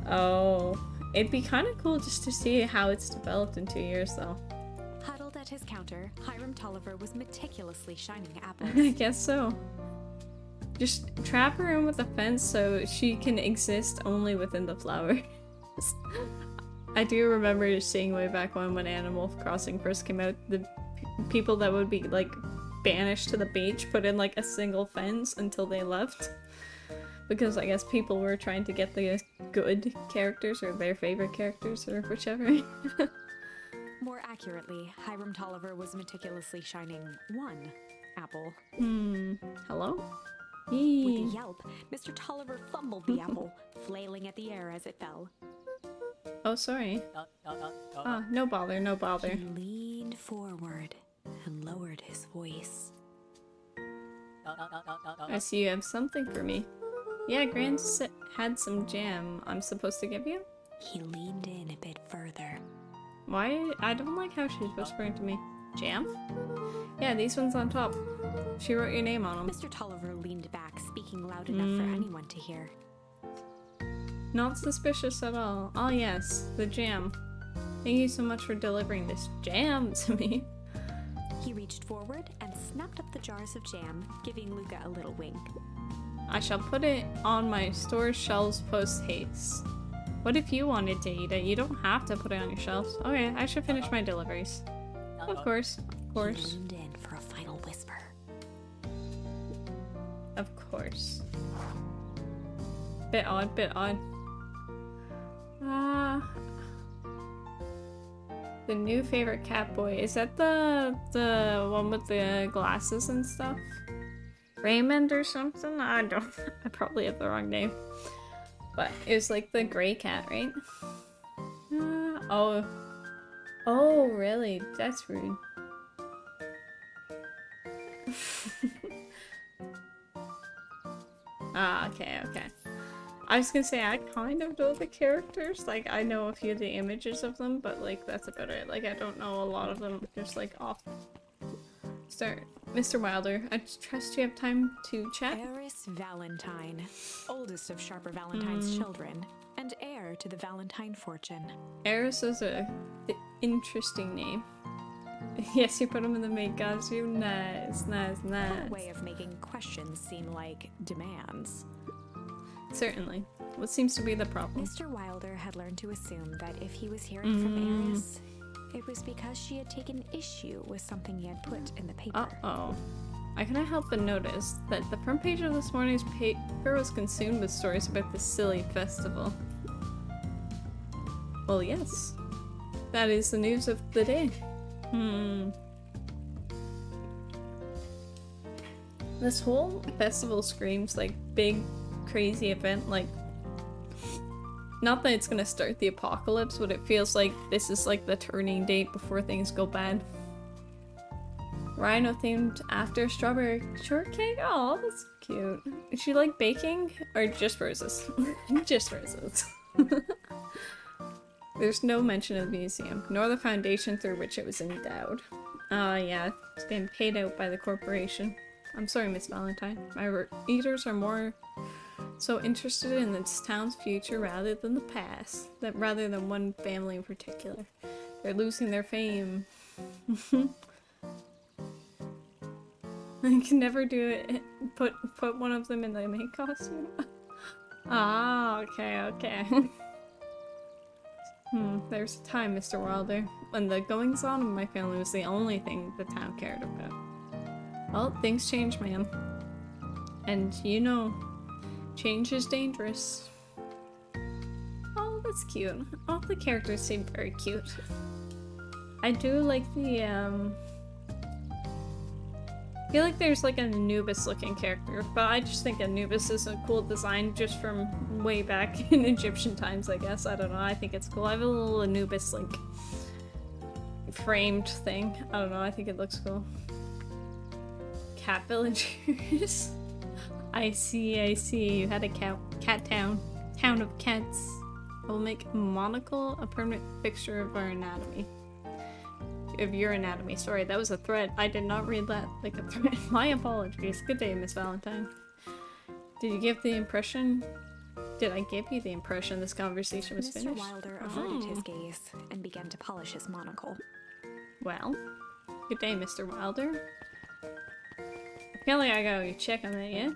Oh, it'd be kind of cool just to see how it's developed in 2 years though. Huddled at his counter, Hiram Tolliver was meticulously shining apples. I guess so. Just trap her in with a fence so she can exist only within the flowers. I do remember seeing way back when Animal Crossing first came out, the people that would be like banished to the beach, put in like a single fence until they left. Because I guess people were trying to get the good characters or their favorite characters or whichever. More accurately, Hiram Tolliver was meticulously shining one apple. Hello? With Yee. a yelp, Mr. Tolliver fumbled the apple, flailing at the air as it fell. Oh, sorry. Ah, no bother, no bother. He leaned forward and lowered his voice. I see you have something for me. Yeah, Gran had some jam I'm supposed to give you? He leaned in a bit further. Why? I don't like how she's whispering to me. Jam? Yeah, these ones on top. She wrote your name on them. Mr. Tolliver leaned back, speaking loud enough for anyone to hear. Not suspicious at all. Oh yes, the jam. Thank you so much for delivering this jam to me. He reached forward and snapped up the jars of jam, giving Luca a little wink. I shall put it on my store shelves post haste. What if you wanted to eat it? You don't have to put it on your shelves. Okay, I should finish my deliveries. Of course, of course. He leaned in for a final whisper. Of course. Bit odd, bit odd. The new favorite cat boy. Is that the one with the glasses and stuff? Raymond or something? I don't. I probably have the wrong name. But it was like the gray cat, right? Oh. Oh, really? That's rude. Okay, okay. I was gonna say, I kind of know the characters. Like, I know a few of the images of them, but like, that's about it. Like, I don't know a lot of them just like off. Start. Mr. Wilder, I trust you have time to chat? Eris Valentine, oldest of Sharper Valentine's children, and heir to the Valentine fortune. Eris is a interesting name. Yes, you put him in the main costume. Nice, nice, nice. A way of making questions seem like demands. Certainly. What seems to be the problem? Mr. Wilder had learned to assume that if he was hearing from Eris, it was because she had taken issue with something he had put in the paper. Uh-oh. I couldn't help but notice that the front page of this morning's paper was consumed with stories about this silly festival. Well, yes. That is the news of the day. This whole festival screams like big, crazy event, like... Not that it's gonna start the apocalypse, but it feels like this is like the turning date before things go bad. Rhino themed after strawberry shortcake? Oh, that's cute. Is she like baking? Or just roses? Just roses. There's no mention of the museum, nor the foundation through which it was endowed. Yeah, it's being paid out by the corporation. I'm sorry, Miss Valentine. My readers are more so interested in this town's future rather than the past, rather than one family in particular. They're losing their fame. I can never do it. Put one of them in the main costume. Okay, okay. There's a time, Mr. Wilder, when the goings-on of my family was the only thing the town cared about. Well, things change, ma'am. And you know, change is dangerous. Oh, that's cute. All the characters seem very cute. I do like the, I feel like there's like an Anubis looking character, but I just think Anubis is a cool design just from way back in Egyptian times, I guess. I don't know, I think it's cool. I have a little Anubis like framed thing. I don't know, I think it looks cool. Cat villagers. I see, I see. You had a cat town. Town of cats. I will make monocle a permanent fixture of our anatomy. Of your anatomy. Sorry, that was a threat. I did not read that like a threat. My apologies. Good day, Miss Valentine. Did you give the impression? Did I give you the impression this conversation was finished? Mr. Wilder averted his gaze and began to polish his monocle. Well, good day, Mr. Wilder. I feel like I gotta check on that, yeah?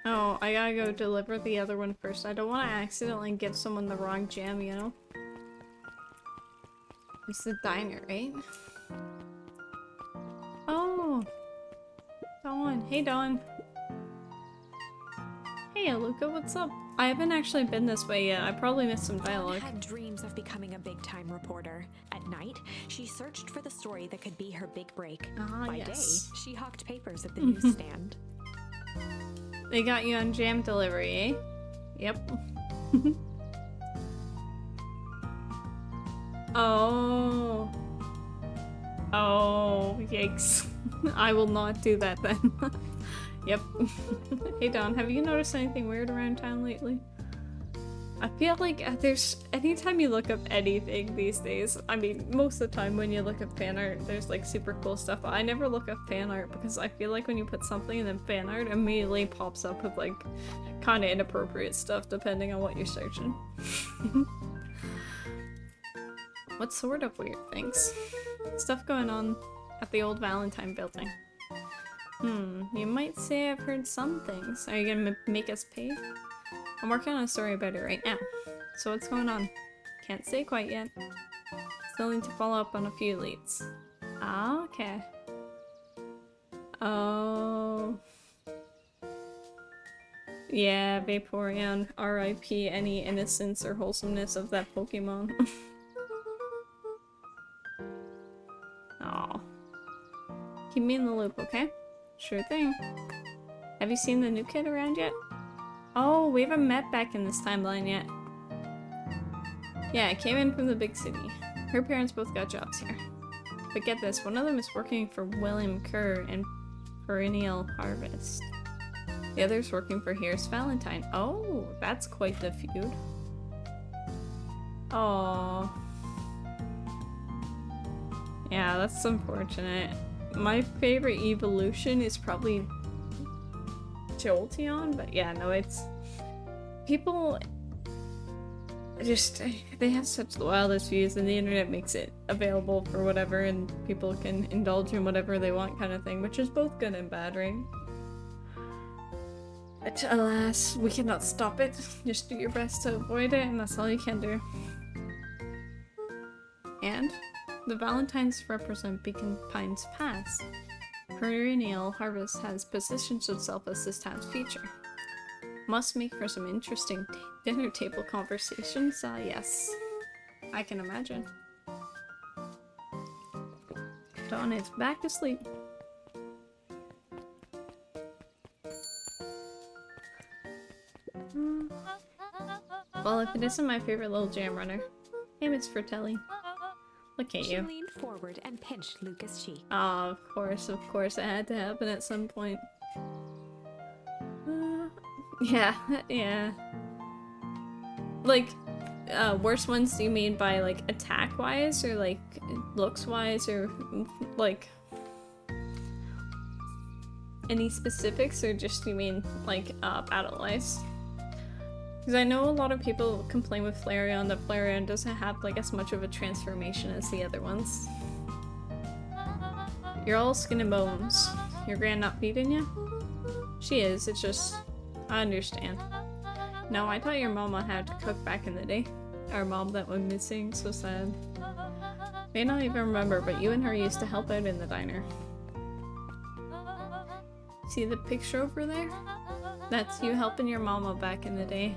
Oh, I gotta go deliver the other one first. I don't want to accidentally give someone the wrong jam, you know? It's the diner, right? Oh! Dawn. Hey, Dawn. Hey, Luca, what's up? I haven't actually been this way yet. I probably missed some Dawn dialogue. had dreams of becoming a big-time reporter. At night, she searched for the story that could be her big break. Ah, By yes. day, she hawked papers at the newsstand. They got you on jam delivery, eh? Yep. Oh. Oh, yikes. I will not do that then. Yep. Hey Don, have you noticed anything weird around town lately? I feel like there's anytime you look up anything these days, I mean, most of the time when you look up fan art, there's like super cool stuff. I never look up fan art because I feel like when you put something and then fan art immediately pops up with like kind of inappropriate stuff depending on what you're searching. What sort of weird things? Stuff going on at the old Valentine building. You might say I've heard some things. Are you gonna make us pay? I'm working on a story about it right now. So what's going on? Can't say quite yet. Still need to follow up on a few leads. Ah, okay. Oh. Yeah, Vaporeon, RIP any innocence or wholesomeness of that Pokemon. Aw. Keep me in the loop, okay? Sure thing. Have you seen the new kid around yet? Oh, we haven't met back in this timeline yet. Yeah, I came in from the big city. Her parents both got jobs here. But get this, one of them is working for William Kerr in Perennial Harvest. The other's working for Here's Valentine. Oh, that's quite the feud. Oh. Yeah, that's unfortunate. My favorite evolution is probably Jolteon, but yeah, no, it's... People... just... they have such the wildest views, and the internet makes it available for whatever, and people can indulge in whatever they want kind of thing, which is both good and bad, right? But alas, we cannot stop it. Just do your best to avoid it, and that's all you can do. And the Valentines represent Beacon Pines Pass. Perennial Harvest has positioned itself as this town's feature. Must make for some interesting dinner table conversations. Yes. I can imagine. Dawn is back asleep. Well, if it isn't my favorite little jam runner. Hey, Miss Fratelli. Look at She you. leaned forward and pinched Luca's cheek. Oh, of course, it had to happen at some point. Yeah, yeah. Like, worst ones do you mean by, like, attack-wise, or, like, looks-wise, or, like, any specifics, or just you mean, like, battle-wise? Because I know a lot of people complain with Flareon that Flareon doesn't have, like, as much of a transformation as the other ones. You're all skin and bones. Your grand not feeding you? She is, it's just... I understand. No, I taught your mama how to cook back in the day. Our mom that went missing, so sad. May not even remember, but you and her used to help out in the diner. See the picture over there? That's you helping your mama back in the day.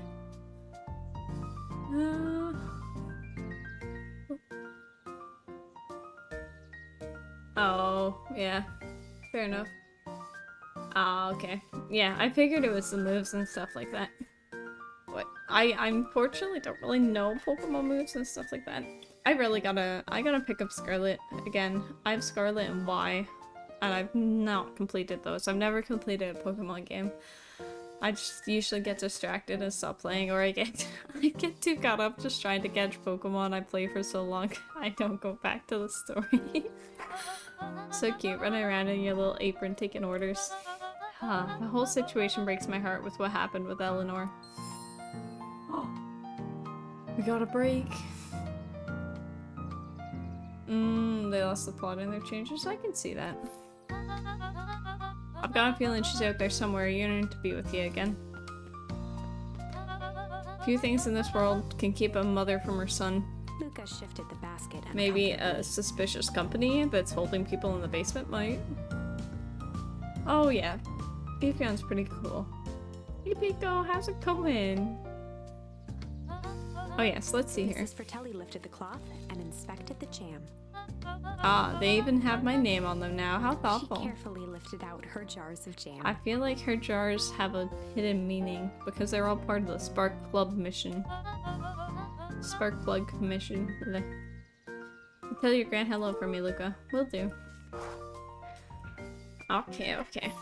Oh, yeah. Fair enough. Ah, okay. Yeah, I figured it was the moves and stuff like that. What? I unfortunately don't really know Pokemon moves and stuff like that. I gotta pick up Scarlet again. I have Scarlet and Y, and I've not completed those. I've never completed a Pokemon game. I just usually get distracted and stop playing, or I get too caught up just trying to catch Pokemon I play for so long I don't go back to the story. So cute, running around in your little apron taking orders. The whole situation breaks my heart with what happened with Eleanor. We got a break. They lost the plot in their changes. I can see that. I've got a feeling she's out there somewhere yearning to be with you again. Few things in this world can keep a mother from her son. Luca shifted the basket Maybe uncomfortably. a suspicious company that's holding people in the basement might. Oh yeah, Beefion's pretty cool. Hey Pico, how's it going? Oh yes, let's see here. Mrs. Fratelli lifted the cloth and inspected the jam. Ah, they even have my name on them now. How She thoughtful. carefully lifted out her jars of jam. I feel like her jars have a hidden meaning because they're all part of the Spark Club mission. Spark Plug mission. Blech. Tell your grand hello for me, Luca. Will do. Okay, okay.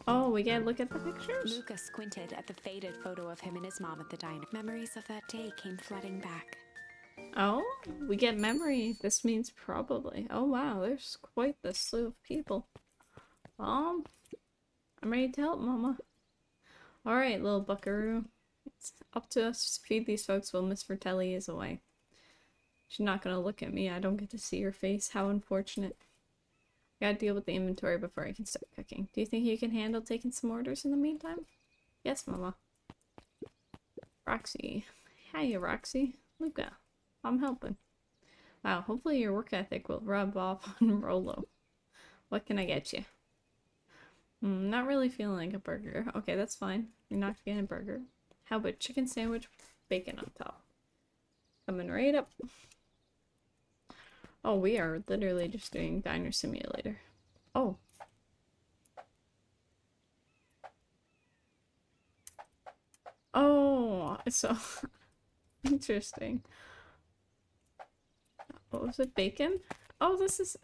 Oh, we gotta look at the pictures? Luca squinted at the faded photo of him and his mom at the diner. Memories of that day came flooding back. Oh, we get memory. This means probably. Oh wow, there's quite the slew of people. I'm ready to help, Mama. Alright, little buckaroo. It's up to us to feed these folks while Miss Fratelli is away. She's not gonna look at me. I don't get to see her face. How unfortunate. Gotta deal with the inventory before I can start cooking. Do you think you can handle taking some orders in the meantime? Yes, Mama. Roxy. Hiya, Roxy. Luca. I'm helping. Wow, hopefully your work ethic will rub off on Rolo. What can I get you? Not really feeling like a burger. Okay, that's fine. You're not getting a burger. How about chicken sandwich with bacon on top? Coming right up. Oh, we are literally just doing Diner Simulator. Oh. Oh, so interesting. What was it? Bacon? Oh, this is...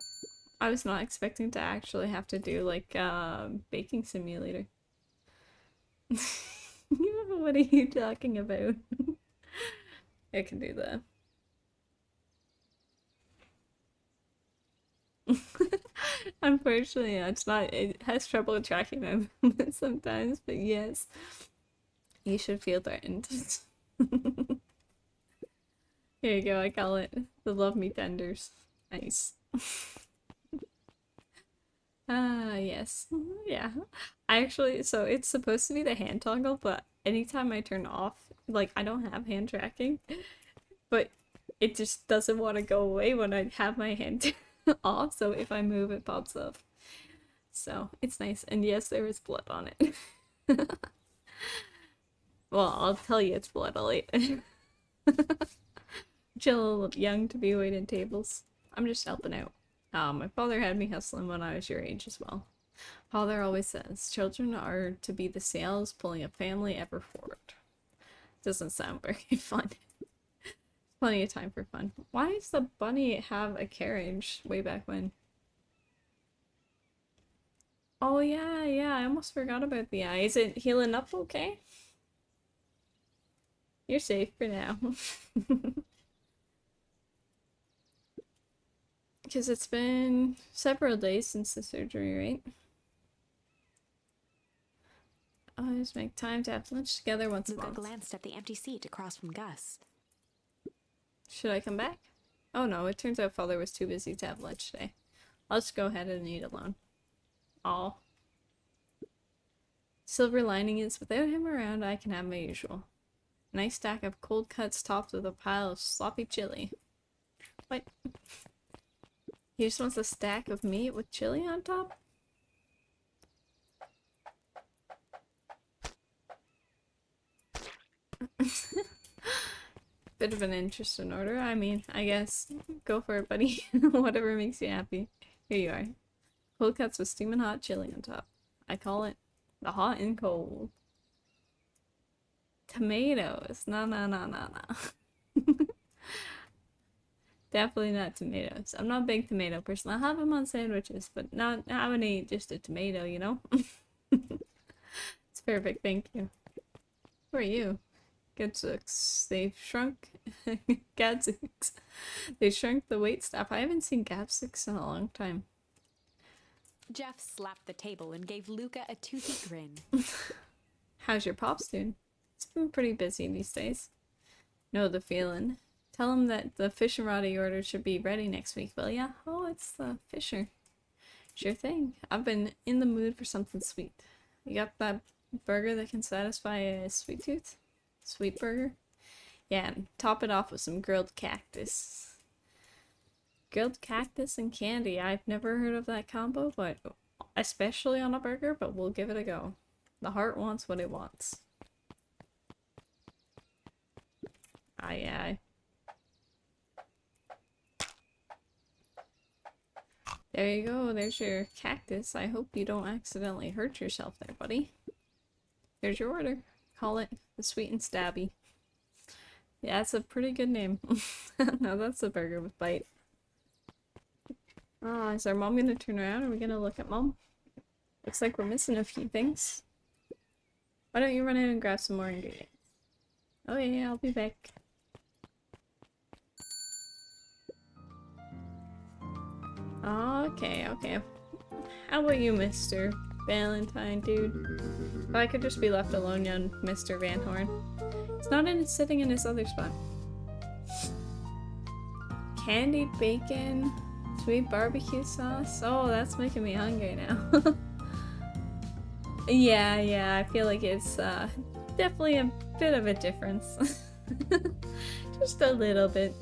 I was not expecting to actually have to do, like, baking simulator. What are you talking about? I can do that. Unfortunately, it's not. It has trouble tracking my movements sometimes, but yes, you should feel threatened. Here you go. I call it the Love Me Tenders. Nice. Ah, yes. Yeah. I actually, so it's supposed to be the hand toggle, but anytime I turn off, like, I don't have hand tracking, but it just doesn't want to go away when I have my hand off, so if I move, it pops up. So, it's nice. And yes, there is blood on it. Well, I'll tell you it's blood, I'll eat it. Jill, young to be waiting tables. I'm just helping out. My father had me hustling when I was your age as well. Father always says, children are to be the sails pulling a family ever forward. Doesn't sound very fun. Plenty of time for fun. Why does the bunny have a carriage way back when? Oh yeah, yeah, I almost forgot about the eye. Is it healing up okay? You're safe for now. Because it's been several days since the surgery, right? Always make time to have lunch together once a Luca month. glanced at the empty seat across from Gus. Should I come back? Oh no, it turns out Father was too busy to have lunch today. I'll just go ahead and eat alone. Aw. Silver lining is, without him around, I can have my usual. Nice stack of cold cuts topped with a pile of sloppy chili. What? He just wants a stack of meat with chili on top? Bit of an interesting order. I mean, I guess go for it, buddy. Whatever makes you happy. Here you are. Cold cuts with steaming hot chili on top. I call it the hot and cold. Tomatoes. No, no, no, no, no. Definitely not tomatoes. I'm not a big tomato person. I'll have them on sandwiches, but not having to eat just a tomato, you know? It's perfect, thank you. Who are you? Gadzooks. They've shrunk. Gadzooks. They shrunk the wait staff. I haven't seen Gadzooks in a long time. Jeff slapped the table and gave Luca a toothy grin. How's your pops doing? It's been pretty busy these days. Know the feeling. Tell him that the fish and rod he ordered should be ready next week, will ya? Oh, it's the fisher. Sure thing. I've been in the mood for something sweet. You got that burger that can satisfy a sweet tooth? Sweet burger? Yeah, and top it off with some grilled cactus. Grilled cactus and candy. I've never heard of that combo, but especially on a burger, but we'll give it a go. The heart wants what it wants. Aye, aye. There you go, there's your cactus. I hope you don't accidentally hurt yourself there, buddy. There's your order. Call it the Sweet and Stabby. Yeah, that's a pretty good name. No, that's a burger with bite. Oh, is our mom gonna turn around? Are we gonna look at mom? Looks like we're missing a few things. Why don't you run in and grab some more ingredients? Oh yeah, I'll be back. Okay, okay. How about you, Mr. Valentine, dude? If I could just be left alone, young Mr. Van Horn. It's not in sitting in his other spot. Candied bacon, sweet barbecue sauce. Oh, that's making me hungry now. Yeah, I feel like it's definitely a bit of a difference. Just a little bit.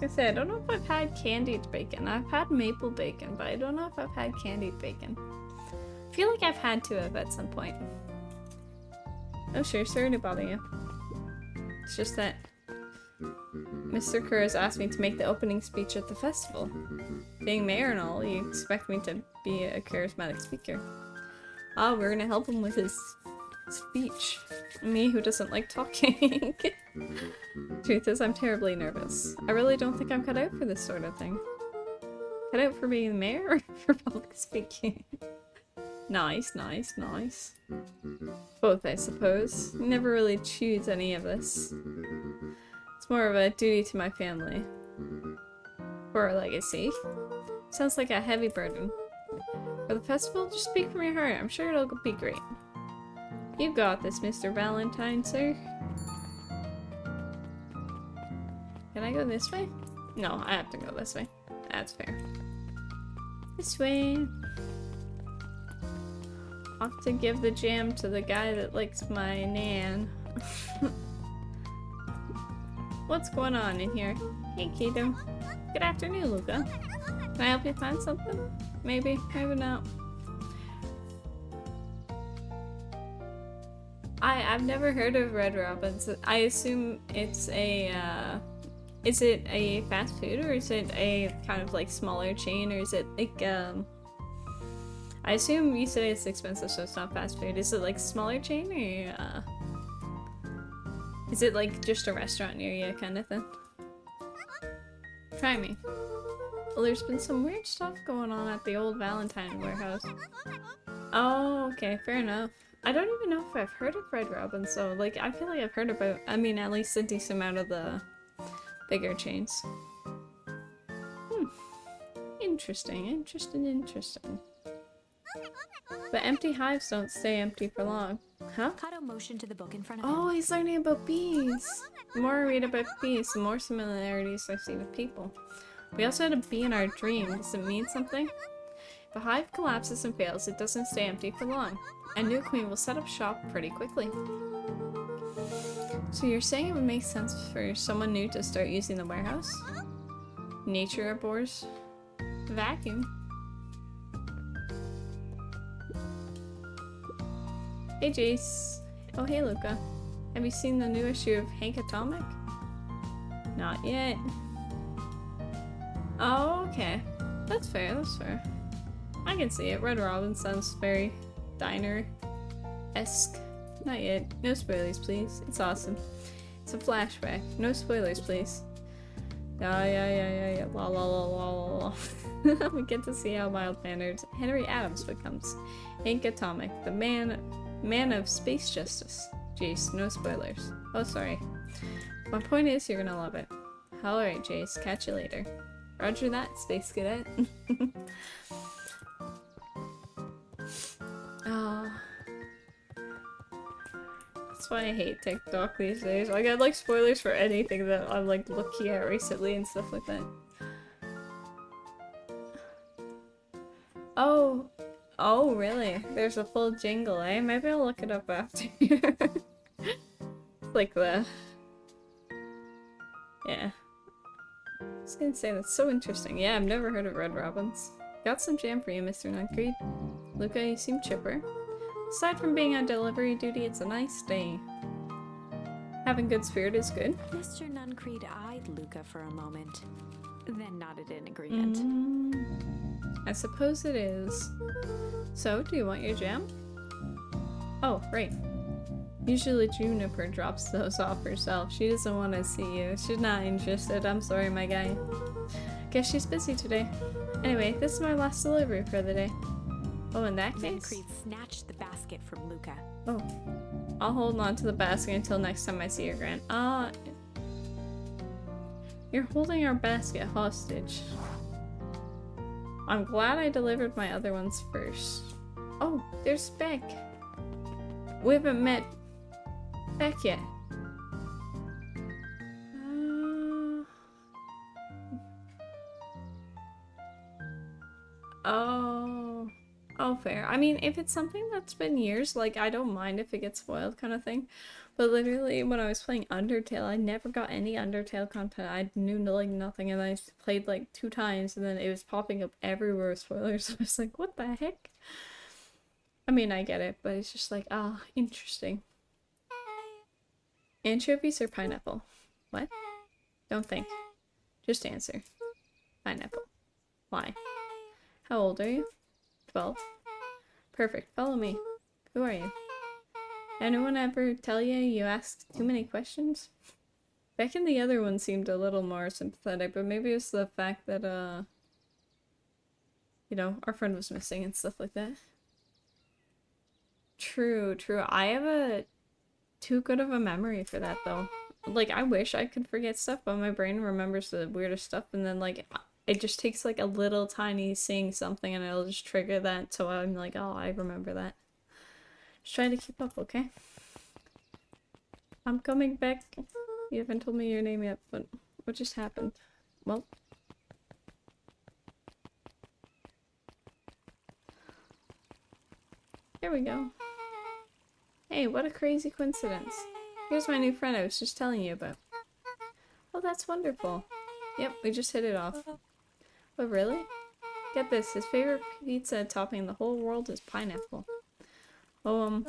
I say, I don't know if I've had candied bacon. I've had maple bacon, but I don't know if I've had candied bacon. I feel like I've had to have at some point. Oh sure, sorry to bother you. It's just that Mr. Kerr has asked me to make the opening speech at the festival. Being mayor and all, you expect me to be a charismatic speaker. Oh, we're gonna help him with his speech. Me who doesn't like talking. Truth is, I'm terribly nervous. I really don't think I'm cut out for this sort of thing. Cut out for being the mayor or for public speaking? Nice. Both, I suppose. Never really choose any of this. It's more of a duty to my family. For a legacy. Sounds like a heavy burden. For the festival, just speak from your heart. I'm sure it'll be great. You got this, Mr. Valentine, sir. Can I go this way? No, I have to go this way. That's fair. This way. Off to give the jam to the guy that likes my nan. What's going on in here? Hey, Keto. Good afternoon, Luca. Can I help you find something? Maybe, maybe not. I've never heard of Red Robin's. I assume it's a, is it a fast food or is it a kind of like smaller chain or is it like, I assume you said it's expensive so it's not fast food. Is it like smaller chain or, is it like just a restaurant near you kind of thing? Try me. Well, there's been some weird stuff going on at the old Valentine warehouse. Oh, okay, fair enough. I don't even know if I've heard of Red Robin, so like I feel like I've heard about, I mean, at least a decent amount of the bigger chains. Interesting. But empty hives don't stay empty for long. Huh? Kato motioned to the book in front of him. Oh, he's learning about bees. The more I read about bees, the more similarities I see with people. We also had a bee in our dream. Does it mean something? If a hive collapses and fails, it doesn't stay empty for long. A new queen will set up shop pretty quickly. So you're saying it would make sense for someone new to start using the warehouse? Nature abhors vacuum. Hey Jace. Oh hey Luca. Have you seen the new issue of Hank Atomic? Not yet. Oh, okay. That's fair. I can see it. Red Robin sounds very diner-esque. Not yet. No spoilers, please. It's awesome. It's a flashback. No spoilers, please. Yeah. La la la la la. We get to see how mild-mannered Henry Adams becomes. Hank Atomic, the man of space justice. Jace, no spoilers. Oh, sorry. My point is, you're gonna love it. Alright, Jace. Catch you later. Roger that, Space Cadet. That's why I hate TikTok these days. Like, I like spoilers for anything that I'm like looking at recently and stuff like that. Oh, oh, really? There's a full jingle, eh? Maybe I'll look it up after. Like the, yeah. I was gonna say, that's so interesting. Yeah, I've never heard of Red Robins. Got some jam for you, Mr. Nuncreed. Luca, you seem chipper. Aside from being on delivery duty, it's a nice day. Having good spirit is good. Mr. Nuncreed eyed Luca for a moment, then nodded in agreement. I suppose it is. So, do you want your jam? Oh, right. Usually Juniper drops those off herself. She doesn't want to see you. She's not interested. I'm sorry, my guy. Guess she's busy today. Anyway, this is my last delivery for the day. Oh, in that case? Nuncreed snatched the basket from Luca. Oh. I'll hold on to the basket until next time I see you, Grant. You're holding our basket hostage. I'm glad I delivered my other ones first. Oh, there's Beck. We haven't met Beck yet. Oh. Oh, fair. I mean, if it's something that's been years, like, I don't mind if it gets spoiled kind of thing. But literally, when I was playing Undertale, I never got any Undertale content. I knew, like, nothing, and I played, like, 2 times, and then it was popping up everywhere with spoilers. So I was like, what the heck? I mean, I get it, but it's just like, interesting. Anchovies or pineapple? What? Don't think. Just answer. Pineapple. Why? How old are you? 12. Perfect. Follow me. Who are you? Anyone ever tell you you asked too many questions? Beck and the other one seemed a little more sympathetic, but maybe it's the fact that, you know, our friend was missing and stuff like that. True, true. I have too good of a memory for that, though. Like, I wish I could forget stuff, but my brain remembers the weirdest stuff, and then, like, it just takes, like, a little tiny seeing something, and it'll just trigger that, so I'm like, oh, I remember that. Just trying to keep up, okay? I'm coming back. You haven't told me your name yet, but what just happened? Well. Here we go. Hey, what a crazy coincidence. Here's my new friend I was just telling you about. Oh, that's wonderful. Yep, we just hit it off. But really? Get this, his favorite pizza topping in the whole world is pineapple. Oh,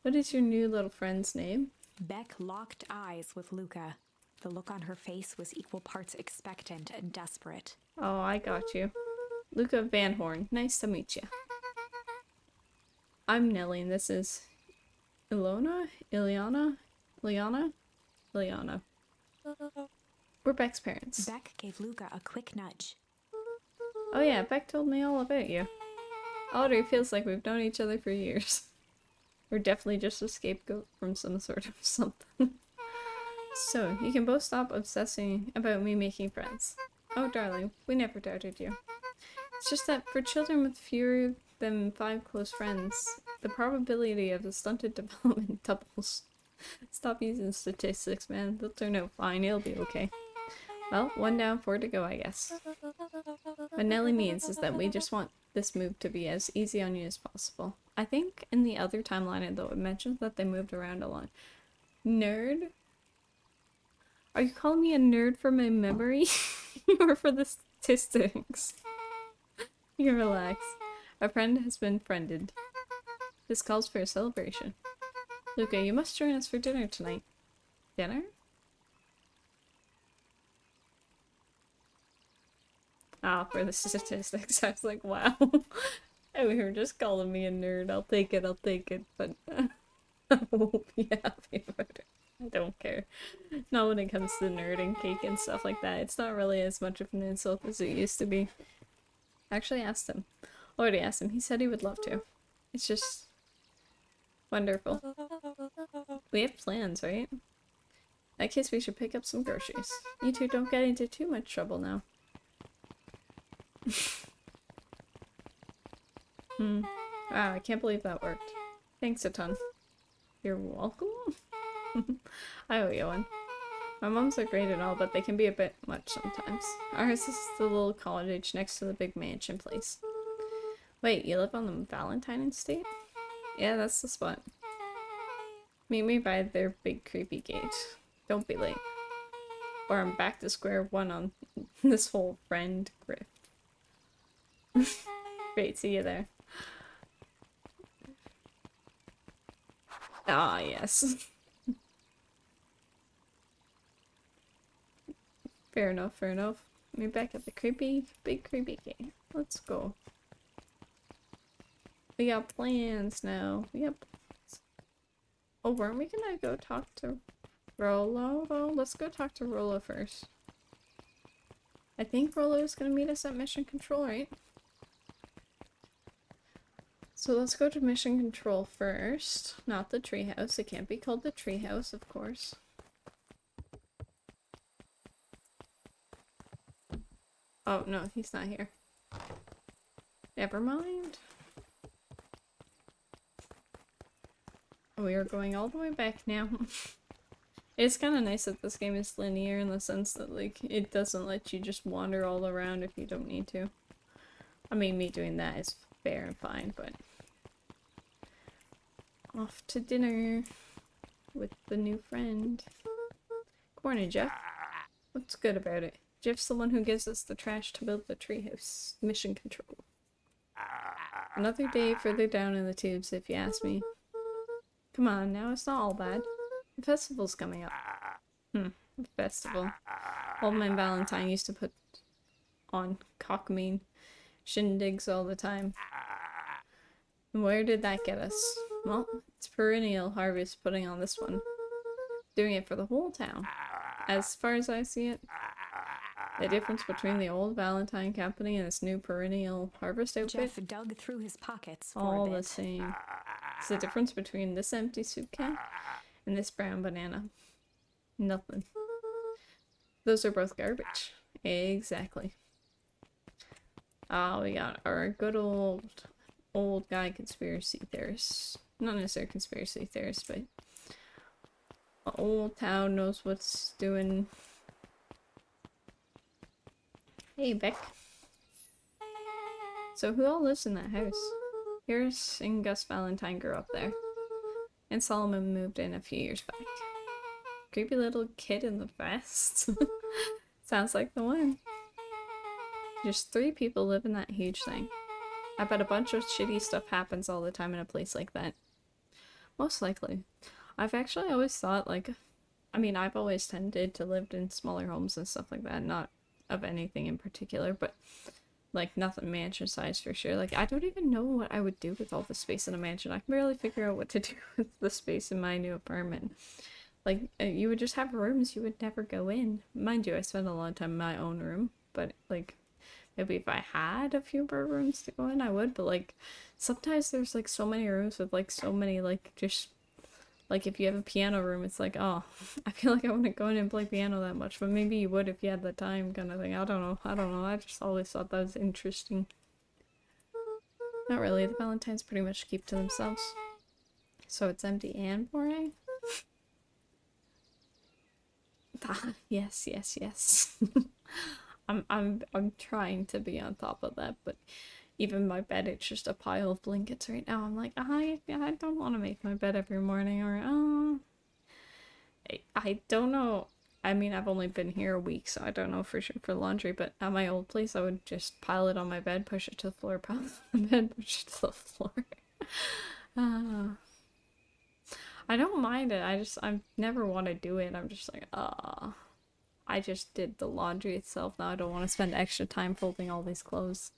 what is your new little friend's name? Beck locked eyes with Luca. The look on her face was equal parts expectant and desperate. Oh, I got you. Luca Van Horn. Nice to meet you. I'm Nellie, and this is Ilona? Ileana? Liana? Liana. We're Beck's parents. Beck gave Luca a quick nudge. Oh yeah, Beck told me all about you. Already feels like we've known each other for years. We're definitely just a scapegoat from some sort of something. So, you can both stop obsessing about me making friends. Oh darling, we never doubted you. It's just that for children with fewer than 5 close friends, the probability of a stunted development doubles. Stop using statistics, man. They'll turn out fine. It'll be okay. Well, 1 down, 4 to go, I guess. What Nelly means is that we just want this move to be as easy on you as possible. I think in the other timeline, though, it mentions that they moved around a lot. Nerd? Are you calling me a nerd for my memory? Or for the statistics? You can relax. A friend has been friended. This calls for a celebration. Luca, you must join us for dinner tonight. Dinner? Ah, for the statistics. I was like, wow. Oh, you were just calling me a nerd. I'll take it, but I won't be happy about it. I don't care. Not when it comes to nerding cake and stuff like that. It's not really as much of an insult as it used to be. I actually asked him. Already asked him. He said he would love to. It's just wonderful. We have plans, right? In that case, we should pick up some groceries. You two don't get into too much trouble now. Wow, I can't believe that worked. Thanks a ton. You're welcome? I owe you one. My moms are great and all, but they can be a bit much sometimes. Ours is the little cottage next to the big mansion place. Wait, you live on the Valentine estate? Yeah, that's the spot. Meet me by their big creepy gate. Don't be late. Or I'm back to square one on this whole friend grift. Great, see you there. Ah, yes. Fair enough, fair enough. We're back at the big creepy gate. Let's go. We got plans now. We got plans. Oh, weren't we gonna go talk to Rolo? Oh, let's go talk to Rolo first. I think Rolo is gonna meet us at Mission Control, right? So let's go to Mission Control first. Not the treehouse. It can't be called the treehouse, of course. Oh, no, he's not here. Never mind. We are going all the way back now. It's kind of nice that this game is linear in the sense that, like, it doesn't let you just wander all around if you don't need to. I mean, me doing that is fair and fine, but... Off to dinner with the new friend. Good morning, Jeff. What's good about it? Jeff's the one who gives us the trash to build the treehouse. Mission Control. Another day further down in the tubes, if you ask me. Come on, now it's not all bad. The festival's coming up. The festival. Old Man Valentine used to put on cockmean shindigs all the time. And where did that get us? Well, it's perennial harvest putting on this one. Doing it for the whole town. As far as I see it, the difference between the old Valentine company and this new perennial harvest outfit, Jeff dug through his pockets for all a bit. the same. It's the difference between this empty soup can and this brown banana. Nothing. Those are both garbage. Exactly. We got our good old guy conspiracy theorist. Not necessarily conspiracy theorist, but the old town knows what's doing. Hey, Beck. So who all lives in that house? Harris and Gus Valentine grew up there. And Solomon moved in a few years back. Creepy little kid in the vest. Sounds like the one. Just 3 people live in that huge thing. I bet a bunch of shitty stuff happens all the time in a place like that. Most likely. I've actually always thought, like, I mean, I've always tended to live in smaller homes and stuff like that, not of anything in particular, but, like, nothing mansion size for sure. Like, I don't even know what I would do with all the space in a mansion. I can barely figure out what to do with the space in my new apartment. Like, you would just have rooms you would never go in. Mind you, I spend a lot of time in my own room, but, like, maybe if I had a few more rooms to go in, I would, but, like, sometimes there's, like, so many rooms with, like, so many, like, just, like, if you have a piano room, it's like, oh, I feel like I wouldn't go in and play piano that much, but maybe you would if you had the time, kind of thing. I don't know, I just always thought that was interesting. Not really, the Valentines pretty much keep to themselves. So it's empty and boring? Yes, yes, yes. I'm trying to be on top of that, but even my bed, it's just a pile of blankets right now. I'm like, I don't want to make my bed every morning, or I don't know. I mean, I've only been here a week, so I don't know for sure for laundry, but at my old place, I would just pile it on my bed, push it to the floor, pile it on the bed, push it to the floor. I don't mind it. I've never want to do it. I'm just like, I just did the laundry itself. Now I don't want to spend extra time folding all these clothes.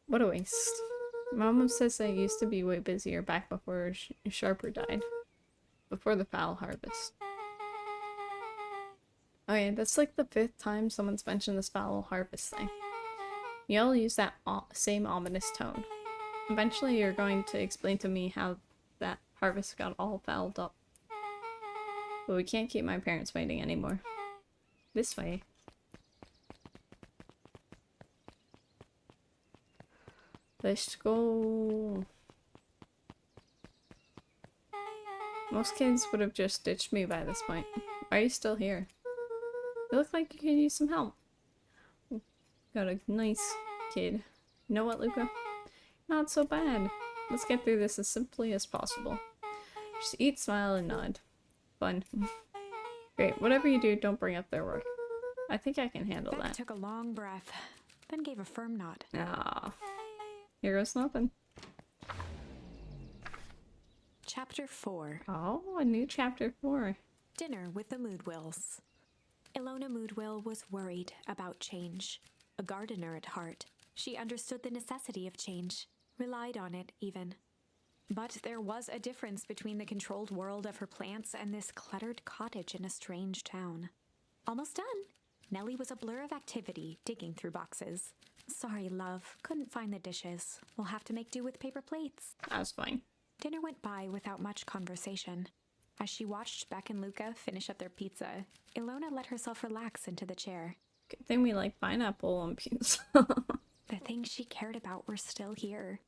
What a waste. Mama says I used to be way busier back before Sharper died. Before the fowl harvest. Okay, that's like the 5th time someone's mentioned this fowl harvest thing. You all use that same ominous tone. Eventually you're going to explain to me how that harvest got all fouled up. But we can't keep my parents waiting anymore. This way. Let's go. Most kids would have just ditched me by this point. Why are you still here? You look like you could use some help. Got a nice kid. You know what, Luca? Not so bad. Let's get through this as simply as possible. Just eat, smile, and nod. Fun. Great. Whatever you do, don't bring up their work. I think I can handle Beck that. took a long breath, then gave a firm nod. Ah. Here goes nothing. Chapter 4. Oh, a new chapter 4. Dinner with the Moodwills. Ilona Moodwill was worried about change. A gardener at heart, she understood the necessity of change, relied on it even. But there was a difference between the controlled world of her plants and this cluttered cottage in a strange town. Almost done. Nellie was a blur of activity, digging through boxes. Sorry, love, couldn't find the dishes. We'll have to make do with paper plates. That's fine. Dinner went by without much conversation. As she watched Beck and Luca finish up their pizza, Ilona let herself relax into the chair. Good thing we like pineapple on pizza. The things she cared about were still here.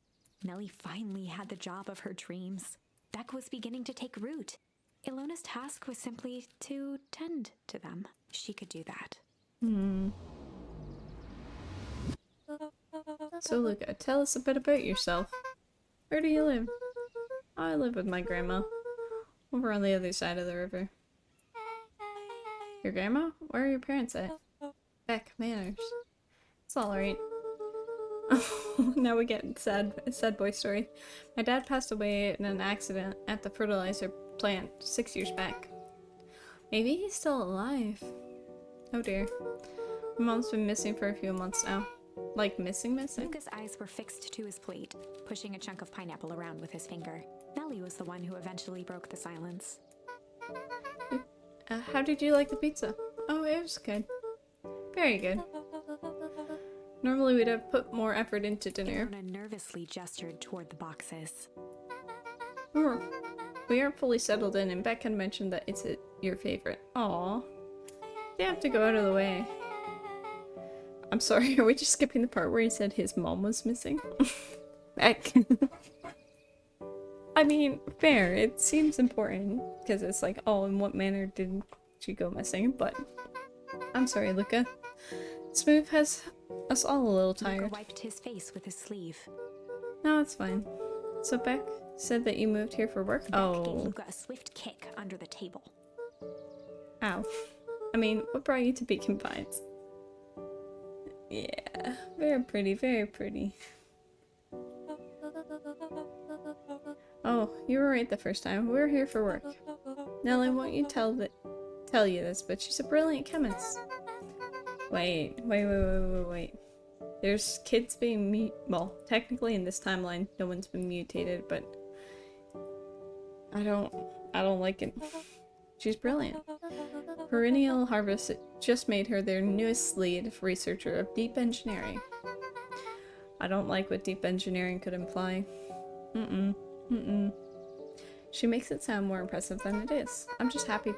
Nellie finally had the job of her dreams. Beck was beginning to take root. Ilona's task was simply to tend to them. She could do that. So Luca, tell us a bit about yourself. Where do you live? I live with my grandma. Over on the other side of the river. Your grandma? Where are your parents at? Beck, manners. It's alright. Now we get a sad boy story. My dad passed away in an accident at the fertilizer plant 6 years back. Maybe he's still alive. Oh dear. My mom's been missing for a few months now. Like missing? Luca's eyes were fixed to his plate, pushing a chunk of pineapple around with his finger. Nellie was the one who eventually broke the silence. How did you like the pizza? Oh, it was good. Very good. Normally we'd have put more effort into dinner. Ilona nervously gestured toward the boxes. We aren't fully settled in, and Beck had mentioned that it's your favorite. Aww. They have to go out of the way. I'm sorry, are we just skipping the part where he said his mom was missing? Beck. I mean, fair. It seems important, because it's like, oh, in what manner did she go missing? But I'm sorry, Luca. This move has us all a little tired. Luca wiped his face with his sleeve. No, it's fine. So Beck said that you moved here for work? Beck gave Luca a swift kick under the table. Ow. I mean, what brought you to Beacon Pines? Yeah, very pretty, very pretty. Oh, you were right the first time. We were here for work. Nellie, won't you tell you this, but she's a brilliant chemist. Wait. There's kids being well, technically in this timeline, no one's been mutated, but I don't like it. She's brilliant. Perennial Harvest just made her their newest lead researcher of deep engineering. I don't like what deep engineering could imply. She makes it sound more impressive than it is. I'm just happy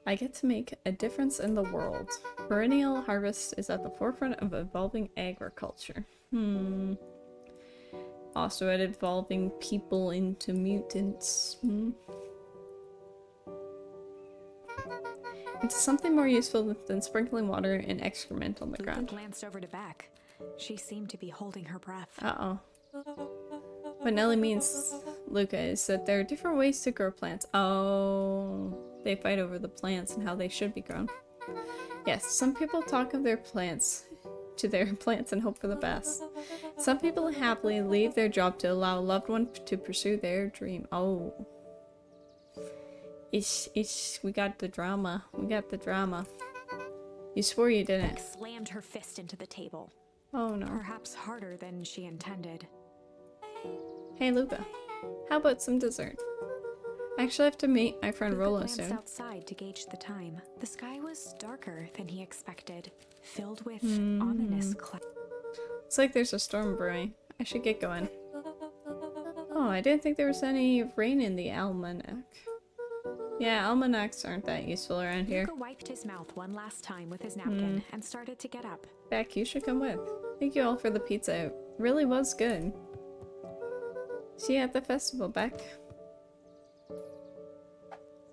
I get to make a difference in the world. Perennial Harvest is at the forefront of evolving agriculture. Also at evolving people into mutants. It's something more useful than sprinkling water and excrement on the ground. Luca glanced over to Beck. She seemed to be holding her breath. Uh-oh. What Nellie means, Luca, is that there are different ways to grow plants. Oh, they fight over the plants and how they should be grown. Yes, some people talk of their plants and hope for the best. Some people happily leave their job to allow a loved one to pursue their dream. Oh. We got the drama. You swore you didn't. Beck slammed her fist into the table. Oh no. Perhaps harder than she intended. Hey Luca, how about some dessert? I actually have to meet my friend Luca Rolo glanced soon. outside to gauge the time. The sky was darker than he expected, filled with ominous clouds. Looks like there's a storm brewing. I should get going. Oh, I didn't think there was any rain in the almanac. Yeah, almanacs aren't that useful around here. Luca wiped his mouth one last time with his napkin and started to get up. Beck, you should come with. Thank you all for the pizza. It really was good. See you at the festival, Beck.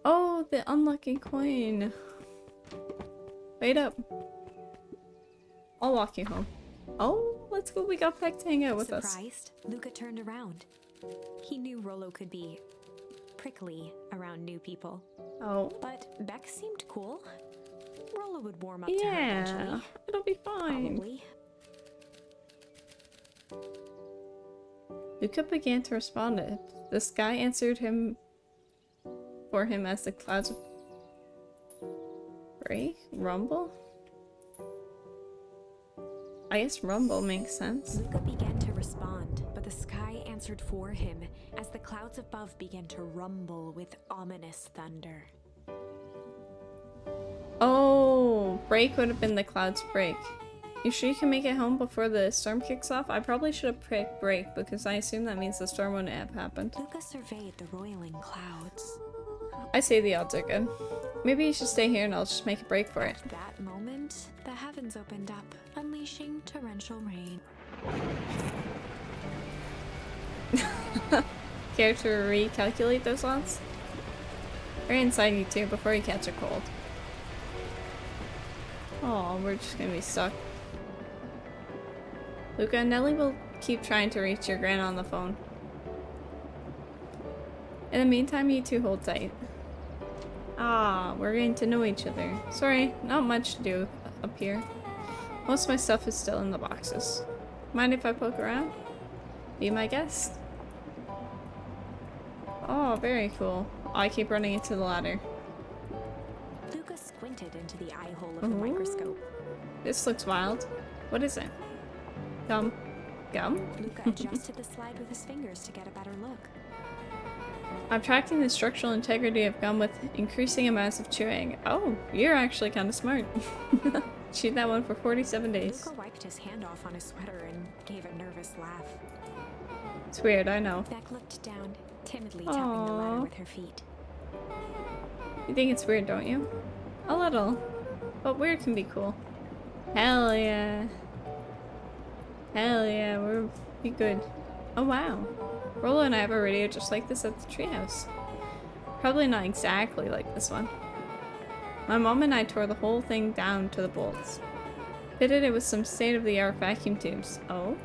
Oh, the unlucky coin. Wait up. I'll walk you home. Oh, let's go. We got Beck to hang out with us. Surprised, Luca turned around. He knew Rollo could be prickly around new people, Oh. but Beck seemed cool. Rollo would warm up to her Yeah, eventually. it'll be fine. Probably. Luca began to respond. The sky answered him for him as the clouds break? Rumble? I guess rumble makes sense. Luca began to respond, but the sky answered for him as the clouds above began to rumble with ominous thunder. Oh, break would have been the clouds break. You sure you can make it home before the storm kicks off? I probably should have picked break because I assume that means the storm wouldn't have happened. Luca surveyed the roiling clouds. I say the odds are good. Maybe you should stay here and I'll just make a break for it. At that moment, the heavens opened up, unleashing torrential rain. Care to recalculate those odds? Right inside you too before you catch a cold. Oh, we're just gonna be stuck. Luca and Nellie will keep trying to reach your gran on the phone. In the meantime, you two hold tight. Ah, we're getting to know each other. Sorry, not much to do up here. Most of my stuff is still in the boxes. Mind if I poke around? Be my guest. Oh, very cool. Oh, I keep running into the ladder. Luca squinted into the eye hole of the microscope. This looks wild. What is it? Gum. Gum? Luca adjusted the slide with his fingers to get a better look. I'm tracking the structural integrity of gum with increasing amounts of chewing. Oh, you're actually kind of smart. Chewed that one for 47 days. Luca wiped his hand off on his sweater and gave a nervous laugh. It's weird, I know. Beck looked down, timidly tapping the ladder with her feet. You think it's weird, don't you? A little. But weird can be cool. Hell yeah. Hell yeah, we'll be good. Oh wow. Rollo and I have a radio just like this at the treehouse. Probably not exactly like this one. My mom and I tore the whole thing down to the bolts. Fitted it with some state-of-the-art vacuum tubes. Oh?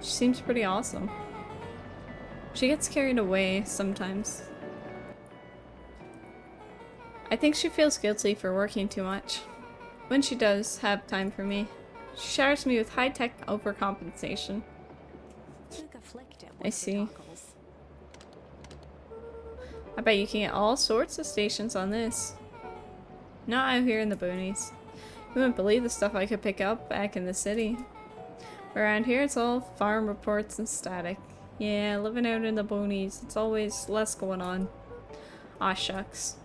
She seems pretty awesome. She gets carried away sometimes. I think she feels guilty for working too much. When she does have time for me, she showers me with high-tech overcompensation. Luca flicked at one I of the see. toggles. I bet you can get all sorts of stations on this. Not out here in the boonies. You wouldn't believe the stuff I could pick up back in the city. Around here it's all farm reports and static. Yeah, living out in the boonies, it's always less going on. Aw shucks.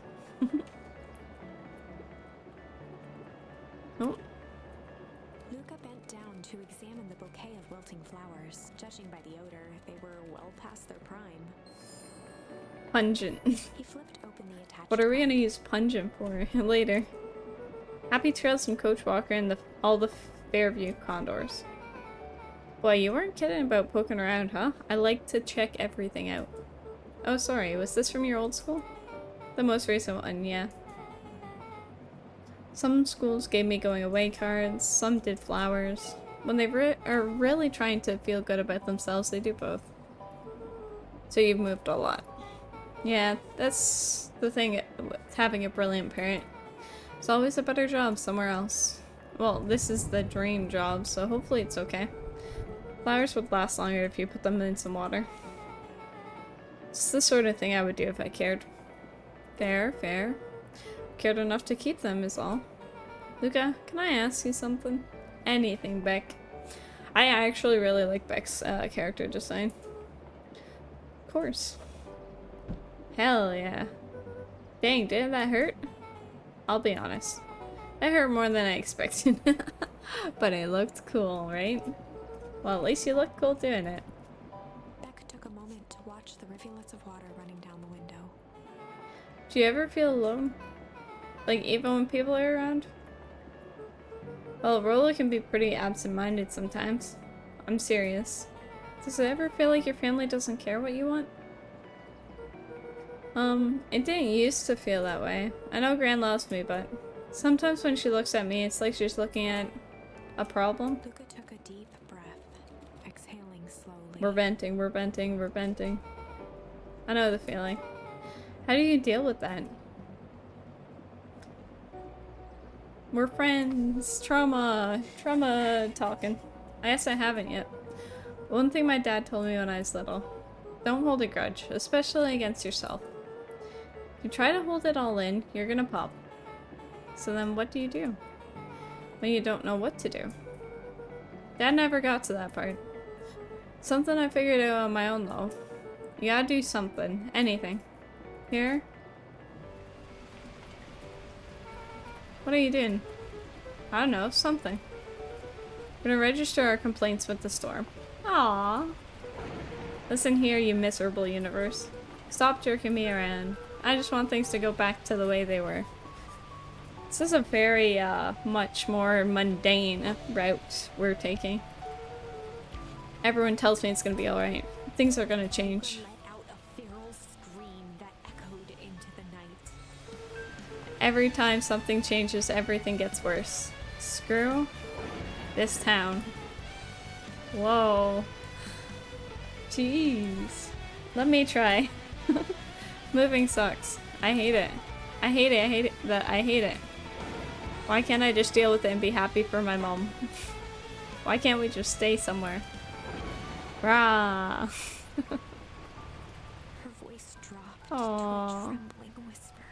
Oh. Luca bent down to examine the bouquet of wilting flowers. Judging by the odor, they were well past their prime. Pungent. He flipped open the attached What are we cup. gonna use pungent for later? Happy trails from Coach Walker and all the Fairview condors. Boy, you weren't kidding about poking around, huh? I like to check everything out. Oh, sorry. Was this from your old school? The most recent one, yeah. Some schools gave me going away cards, some did flowers. When they are really trying to feel good about themselves, they do both. So you've moved a lot. Yeah, that's the thing with having a brilliant parent. It's always a better job somewhere else. Well, this is the dream job, so hopefully it's okay. Flowers would last longer if you put them in some water. It's the sort of thing I would do if I cared. Fair, fair. Cared enough to keep them is all. Luca, can I ask you something? Anything, Beck. I actually really like Beck's character design. Of course. Hell yeah. Dang, didn't that hurt? I'll be honest. That hurt more than I expected. But it looked cool, right? Well, at least you look cool doing it. Beck took a moment to watch the rivulets of water running down the window. Do you ever feel alone? Like, even when people are around? Well, Rollo can be pretty absent-minded sometimes. I'm serious. Does it ever feel like your family doesn't care what you want? It didn't used to feel that way. I know Gran loves me, but sometimes when she looks at me, it's like she's looking at a problem. Luca took a deep breath. We're venting, we're venting, we're venting. I know the feeling. How do you deal with that? We're friends. Trauma. Trauma talking. I guess I haven't yet. One thing my dad told me when I was little. Don't hold a grudge, especially against yourself. If you try to hold it all in, you're gonna pop. So then what do you do? When you don't know what to do? Dad never got to that part. Something I figured out on my own though. You gotta do something. Anything. Here? What are you doing? I don't know, something. We're gonna register our complaints with the storm. Aww. Listen here, you miserable universe. Stop jerking me around. I just want things to go back to the way they were. This is a very, much more mundane route we're taking. Everyone tells me it's gonna be alright. Things are gonna change. Let out a feral scream that echoed into the night. Every time something changes, everything gets worse. Screw this town. Whoa. Jeez. Let me try. Moving sucks. I hate it. I hate it. I hate it. I hate it. Why can't I just deal with it and be happy for my mom? Why can't we just stay somewhere? Rah. Her voice dropped to Aww. a trembling whisper.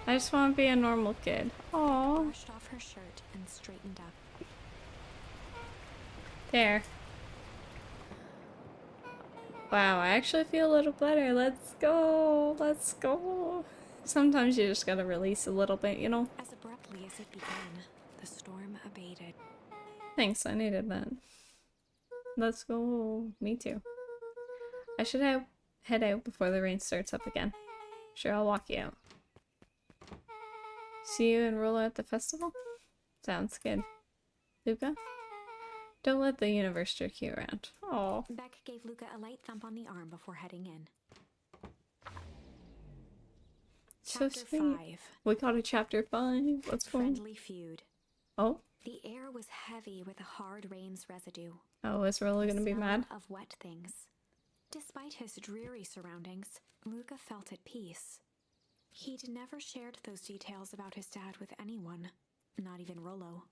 I just want to be a normal kid. Aww. Brushed off her shirt and straightened up. There. Wow, I actually feel a little better. Let's go. Let's go. Sometimes you just gotta release a little bit, you know? As abruptly as it began, the storm abated. Thanks, I needed that. Let's go. Me too. I should head out before the rain starts up again. Sure, I'll walk you out. See you and Rolo at the festival? Sounds good. Luca? Don't let the universe jerk you around. Oh. Beck gave Luca a light thump on the arm before heading in. So Chapter sweet. 5. We got a chapter 5. Let's go. Friendly feud. Oh? The air was heavy with a hard rain's residue. Oh, is Rolo gonna be Smell mad? of wet things. Despite his dreary surroundings, Luca felt at peace. He'd never shared those details about his dad with anyone, not even Rollo.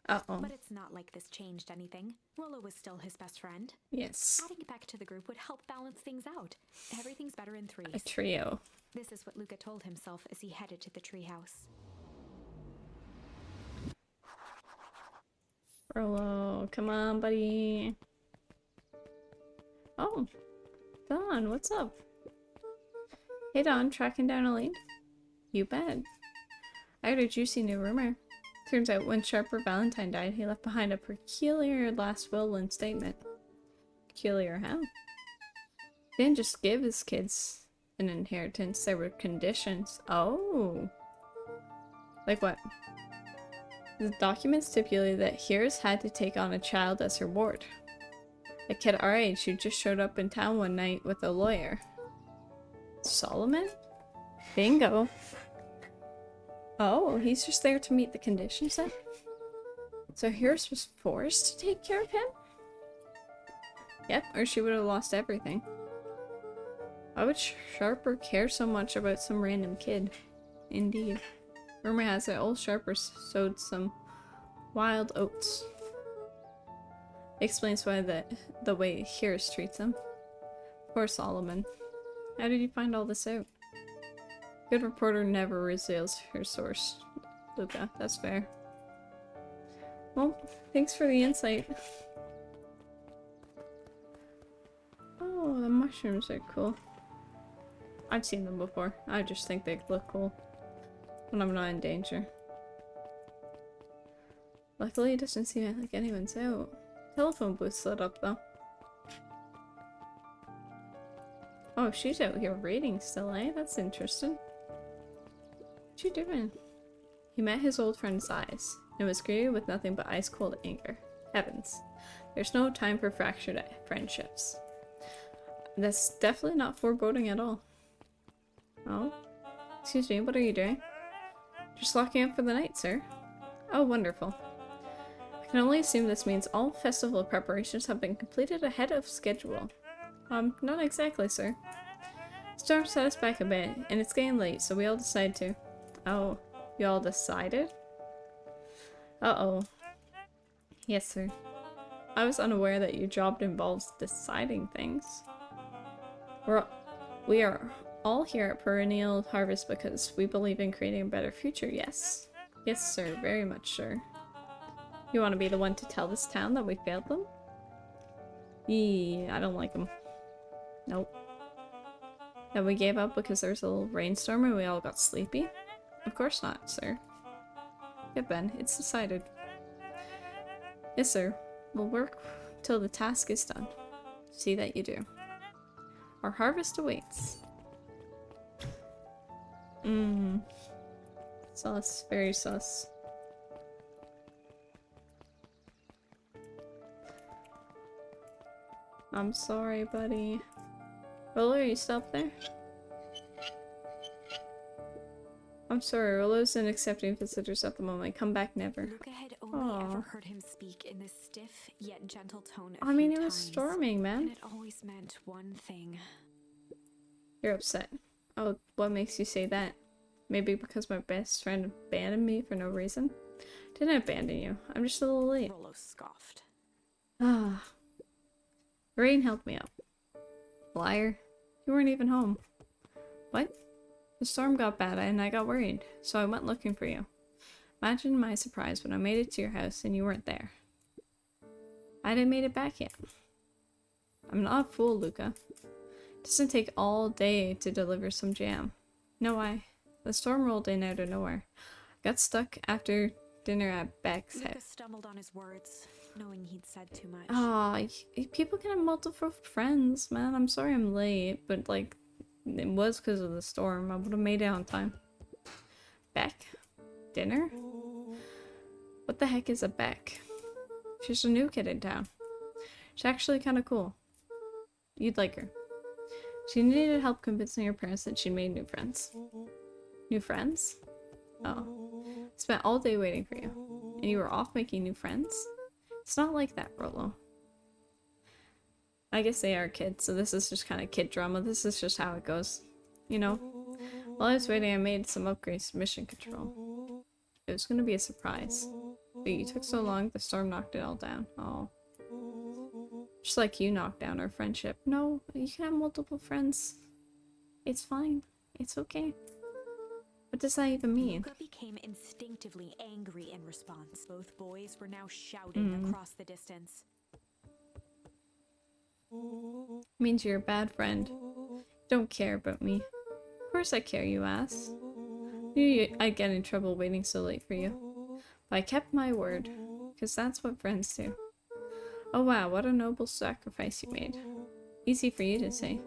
Uh-oh. But it's not like this changed anything. Rollo was still his best friend. Yes. Adding Beck to the group would help balance things out. Everything's better in A threes. trio. This is what Luca told himself as he headed to the treehouse. Rolo, come on, buddy. Oh, Don, what's up? Hey Don, tracking down a lead? You bet. I heard a juicy new rumor. Turns out when Sharper Valentine died, he left behind a peculiar last will and statement. Peculiar how? He didn't just give his kids an inheritance, there were conditions. Oh. Like what? The document stipulated that Hears had to take on a child as her ward. A kid our age who just showed up in town one night with a lawyer. Solomon? Bingo. Oh, he's just there to meet the conditions then? So Hears was forced to take care of him? Yep, or she would have lost everything. Why would Sharper care so much about some random kid? Indeed. Rumor has it old Sharper sowed some wild oats. Explains why the way Hears treats him. Poor Solomon. How did you find all this out? Good reporter never reveals her source. Luca, that's fair. Well, thanks for the insight. Oh, the mushrooms are cool. I've seen them before. I just think they look cool. When I'm not in danger. Luckily, it doesn't seem like anyone's out. Telephone booth's lit up, though. Oh, she's out here reading still, eh? That's interesting. What you doing? He met his old friend's eyes, and was greeted with nothing but ice-cold anger. Heavens. There's no time for fractured friendships. That's definitely not foreboding at all. Oh? Excuse me, what are you doing? Just locking up for the night, sir. Oh, wonderful. I can only assume this means all festival preparations have been completed ahead of schedule. Not exactly, sir. Storm set us back a bit, and it's getting late, so we all decided to. Oh, you all decided? Uh-oh. Yes, sir. I was unaware that your job involves deciding things. We are all here at Perennial Harvest because we believe in creating a better future, yes. Yes, sir, very much, sir. You want to be the one to tell this town that we failed them? I don't like them. Nope. That we gave up because there was a little rainstorm and we all got sleepy? Of course not, sir. Good then, it's decided. Yes, sir. We'll work till the task is done. See that you do. Our harvest awaits. Sus. Very sus. I'm sorry, buddy. Rolo, are you still up there? I'm sorry, Rolo isn't accepting visitors at the moment. Come back never. Luca had only ever heard him speak in this stiff yet gentle tone I mean, it was storming, man. And it always meant one thing. You're upset. Oh, what makes you say that? Maybe because my best friend abandoned me for no reason? Didn't abandon you. I'm just a little late. Rolo scoffed. Ah. Rain helped me up. Liar. You weren't even home. What? The storm got bad and I got worried, so I went looking for you. Imagine my surprise when I made it to your house and you weren't there. I hadn't made it back yet. I'm not a fool, Luca. It doesn't take all day to deliver some jam. No, the storm rolled in out of nowhere. I got stuck after dinner at Beck's house. Luca stumbled on his words, knowing he'd said too much. People can have multiple friends, man. I'm sorry I'm late, but like, it was because of the storm. I would have made it on time. Beck? Dinner? What the heck is a Beck? She's a new kid in town. She's actually kind of cool. You'd like her. She needed help convincing her parents that she'd made new friends. New friends? Oh. Spent all day waiting for you. And you were off making new friends? It's not like that, Rolo. I guess they are kids, so this is just kind of kid drama. This is just how it goes. You know? While I was waiting, I made some upgrades to mission control. It was going to be a surprise. But you took so long, the storm knocked it all down. Oh. Just like you knocked down our friendship. No, you can have multiple friends. It's fine. It's okay. What does that even mean? Luca became instinctively angry in response. Both boys were now shouting across the distance. Means you're a bad friend. You don't care about me. Of course I care, you ass. Knew I'd get in trouble waiting so late for you. But I kept my word. Because that's what friends do. Oh wow, what a noble sacrifice you made. Easy for you to say.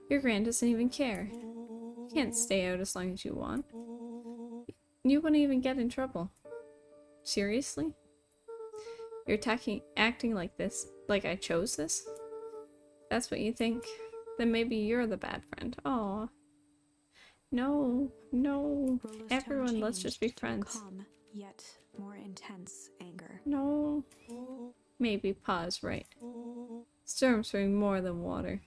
Your grand doesn't even care. You can't stay out as long as you want. You wouldn't even get in trouble. Seriously? You're acting like this? Like I chose this? That's what you think? Then maybe you're the bad friend. Aw. No. Rolo's Everyone, tone let's just changed be to a friends. calm, yet more intense anger. No. Maybe Pa's right. Storms bring more than water.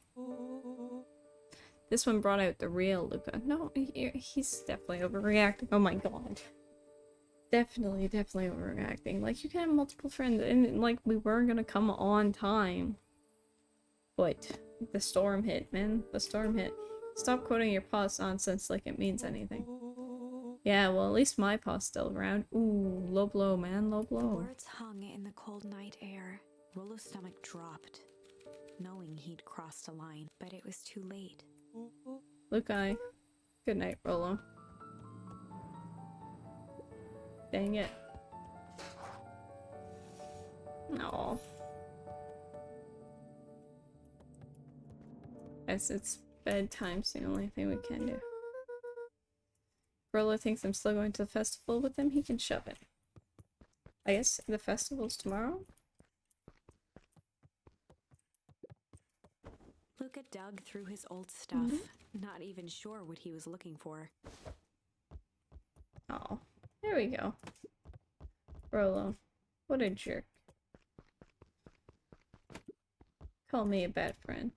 This one brought out the real Luca. No, he's definitely overreacting. Oh my god. Definitely overreacting. Like, you can have multiple friends, and like, we were gonna come on time. But the storm hit, man. The storm hit. Stop quoting your Pa's nonsense like it means anything. Yeah, well, at least my Pa's still around. Ooh, low blow, man, low The blow. words hung in the cold night air. Rolo's stomach dropped, knowing he'd crossed a line, but it was too late. Luke-I. Good night, Rolo. Dang it. No. As it's bedtime's the only thing we can do. Rolo thinks I'm still going to the festival with him, he can shove it. I guess the festival's tomorrow? Luca dug through his old stuff, not even sure what he was looking for. Oh, there we go. Rolo. What a jerk. Call me a bad friend.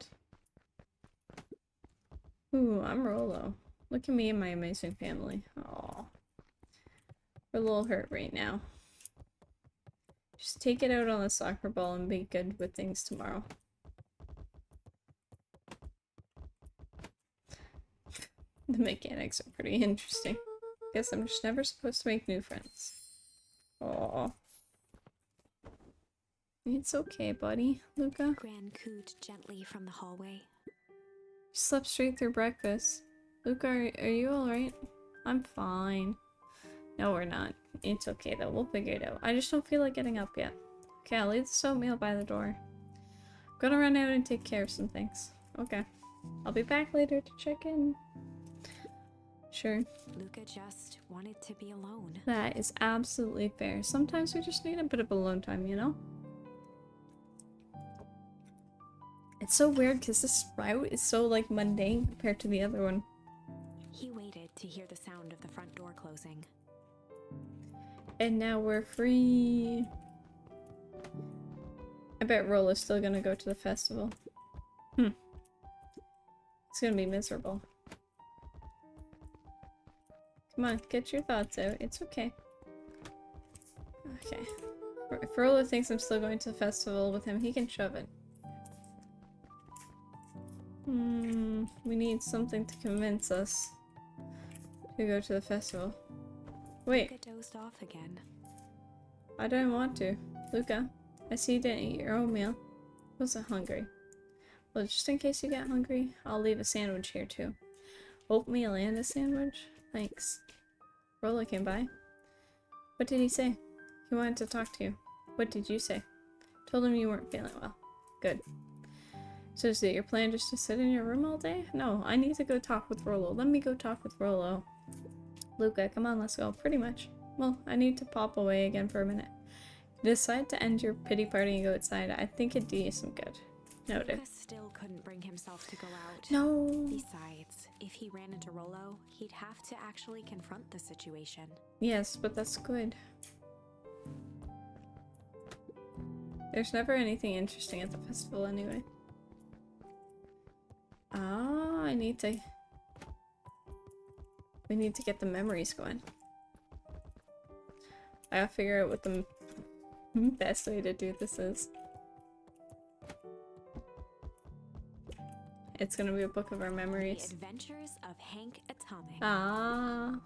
Ooh, I'm Rolo. Look at me and my amazing family. Aw. We're a little hurt right now. Just take it out on the soccer ball and be good with things tomorrow. The mechanics are pretty interesting. Guess I'm just never supposed to make new friends. Aw. It's okay, buddy. Luca. Gran cooed gently from the hallway. You slept straight through breakfast. Luca, are you alright? I'm fine. No, we're not. It's okay though. We'll figure it out. I just don't feel like getting up yet. Okay, I'll leave the oatmeal by the door. I'm gonna run out and take care of some things. Okay. I'll be back later to check in. Sure. Luca just wanted to be alone. That is absolutely fair. Sometimes we just need a bit of alone time, you know? It's so weird because this route is so like mundane compared to the other one. He waited to hear the sound of the front door closing. And now we're free. I bet Rolo's still gonna go to the festival. It's gonna be miserable. Come on, get your thoughts out. It's okay. Okay. If Rolo thinks I'm still going to the festival with him, he can shove it. We need something to convince us to go to the festival. Wait. Luca dozed off again. I don't want to. Luca, I see you didn't eat your oatmeal. Wasn't hungry. Well, just in case you get hungry, I'll leave a sandwich here too. Oatmeal and a sandwich? Thanks. Rolo came by. What did he say? He wanted to talk to you. What did you say? Told him you weren't feeling well. Good. So is it your plan just to sit in your room all day? No, I need to go talk with Rolo. Let me go talk with Rolo. Luca, come on, let's go. Pretty much. Well, I need to pop away again for a minute. Decide to end your pity party and go outside. I think it'd do you some good. Noted. Luca still couldn't bring himself to go out. No. Besides, if he ran into Rolo, he'd have to actually confront the situation. Yes, but that's good. There's never anything interesting at the festival anyway. Ah, we need to get the memories going. I gotta figure out what the best way to do this is. It's gonna be a book of our memories. The Adventures of Hank Atomic. Ah,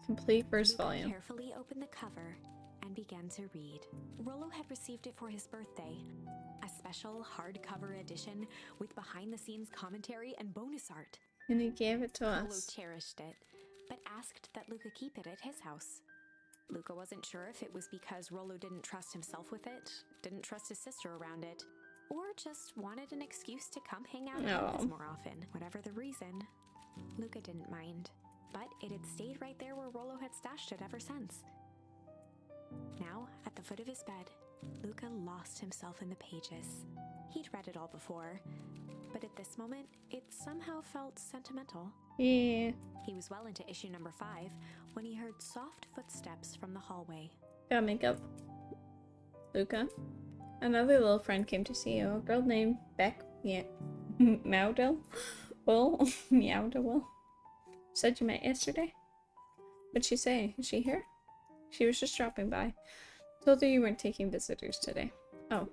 complete first Luca volume. carefully opened the cover and began to read. Rolo had received it for his birthday. A special hardcover edition with behind-the-scenes commentary and bonus art. And he gave it to Rolo us. cherished it, but asked that Luca keep it at his house. Luca wasn't sure if it was because Rolo didn't trust himself with it, didn't trust his sister around it, or just wanted an excuse to come hang out at his more often. Whatever the reason, Luca didn't mind, but it had stayed right there where Rolo had stashed it ever since. Now, at the foot of his bed, Luca lost himself in the pages. He'd read it all before, but at this moment, it somehow felt sentimental. Yeah. He was well into issue number 5 when he heard soft footsteps from the hallway. Got makeup. Luca. Another little friend came to see you. A girl named Beck. Yeah. Mowdell. Well, Meowdell. Said you met yesterday. What'd she say? Is she here? She was just dropping by. Told her you weren't taking visitors today. Oh.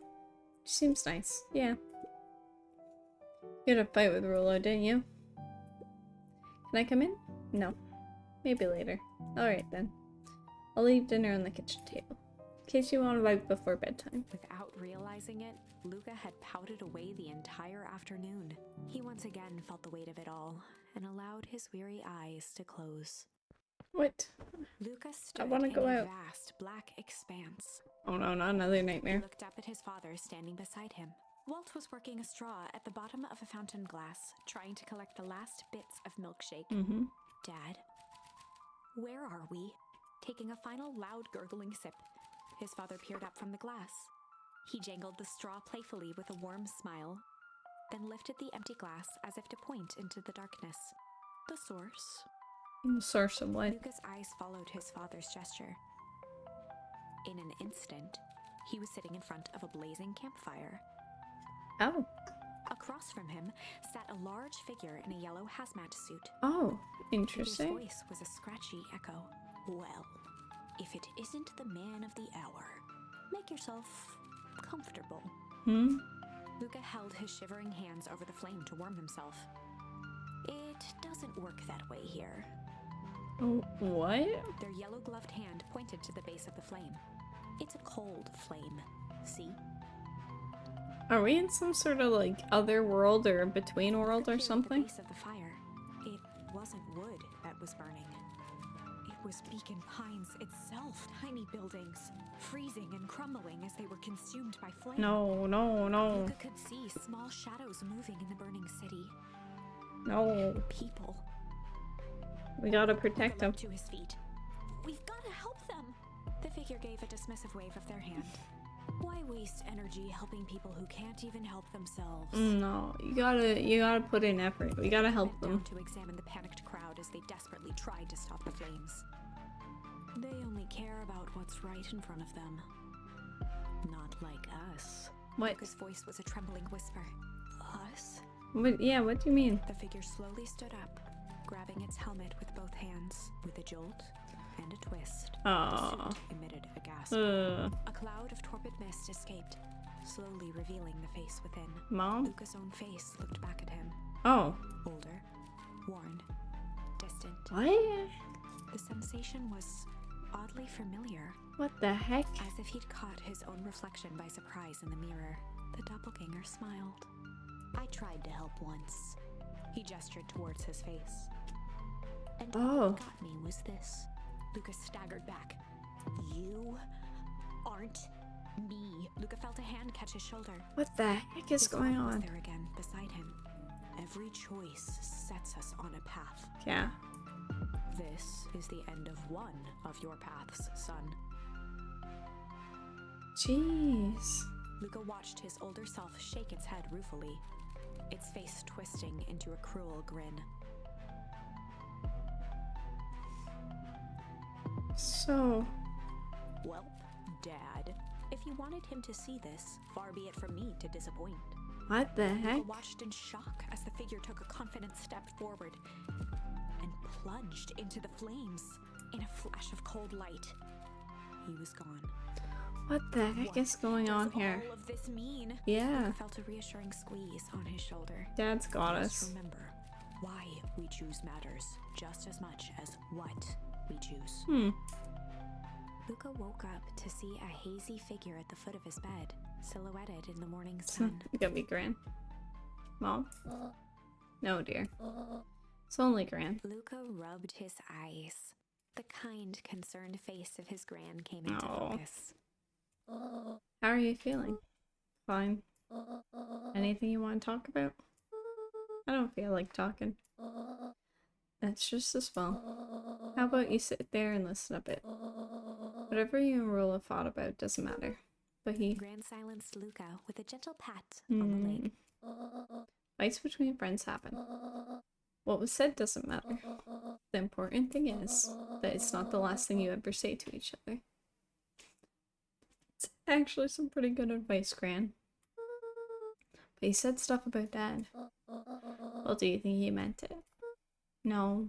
She seems nice. Yeah. You had a fight with Rolo, didn't you? Can I come in? No. Maybe later. Alright then. I'll leave dinner on the kitchen table. In case you want to bite before bedtime. Without realizing it, Luca had pouted away the entire afternoon. He once again felt the weight of it all and allowed his weary eyes to close. What? Luca stood wanna in go a out. vast black expanse. Oh no, not another He nightmare. looked up at his father standing beside him. Walt was working a straw at the bottom of a fountain glass, trying to collect the last bits of milkshake. Dad, where are we? Taking a final loud gurgling sip, his father peered up from the glass. He jangled the straw playfully with a warm smile, then lifted the empty glass as if to point into the darkness. The source? The source of what? Luca's eyes followed his father's gesture. In an instant, he was sitting in front of a blazing campfire. Oh. Across from him sat a large figure in a yellow hazmat suit. Oh, The interesting. figure's voice was a scratchy echo. Well, if it isn't the man of the hour, make yourself comfortable. Hmm? Luca held his shivering hands over the flame to warm himself. It doesn't work that way here. Oh, what? Their yellow-gloved hand pointed to the base of the flame. It's a cold flame. See? Are we in some sort of like other world or between world Luca or peered at something? the base of the fire. It wasn't wood that was burning. It was Beacon Pines itself. Tiny buildings, freezing and crumbling as they were consumed by flame. No, no, no, Luca could see small shadows moving in the burning city. no. People. We gotta protect Luca them. leapt to his feet. We've got to help them. The figure gave a dismissive wave of their hand. Why waste energy helping people who can't even help themselves? No, you gotta put in effort. We gotta help Bent them. down to examine the panicked crowd as they desperately tried to stop the flames. They only care about what's right in front of them. Not like us. What? Luca's voice was a trembling whisper. Us? What? Yeah, what do you mean? The figure slowly stood up, grabbing its helmet with both hands. With a jolt and a twist, the Aw. suit emitted a gasp. A cloud of torpid mist escaped, slowly revealing the face within. Mom? Luca's own face looked back at him. Oh. Older, worn, distant. What? The sensation was oddly familiar, What the heck? as if he'd caught his own reflection by surprise in the mirror. The doppelganger smiled. I tried to help once. He gestured towards his face. And Oh. what got me was this. Luca staggered back. You aren't me. Luca felt a hand catch his shoulder. What the heck is His going father was on? there again, beside him. Every choice sets us on a path. Yeah. This is the end of one of your paths, son. Jeez. Luca watched his older self shake its head ruefully, its face twisting into a cruel grin. So, Well, Dad, if you wanted him to see this, far be it from me to disappoint. what the heck? Luca watched in shock as the figure took a confident step forward and plunged into the flames. In a flash of cold light, he was gone. What the heck is going Does on here? all of this mean? Yeah. Luca felt a reassuring squeeze on his shoulder. Dad's got Just us. remember, why we choose matters just as much as what we choose. Luca woke up to see a hazy figure at the foot of his bed, silhouetted in the morning sun. You gotta be Gran. Mom? No, dear. It's only Gran. Luca rubbed his eyes. The kind, concerned face of his gran came into Aw. focus. How are you feeling? Fine. Anything you want to talk about? I don't feel like talking. That's just as well. How about you sit there and listen a bit? Whatever you and Rula thought about doesn't matter. But he... Gran silenced Luca with a gentle pat on the leg. Fights between friends happen. What was said doesn't matter. The important thing is that it's not the last thing you ever say to each other. It's actually some pretty good advice, Gran. But he said stuff about Dad. Well, do you think he meant it? No.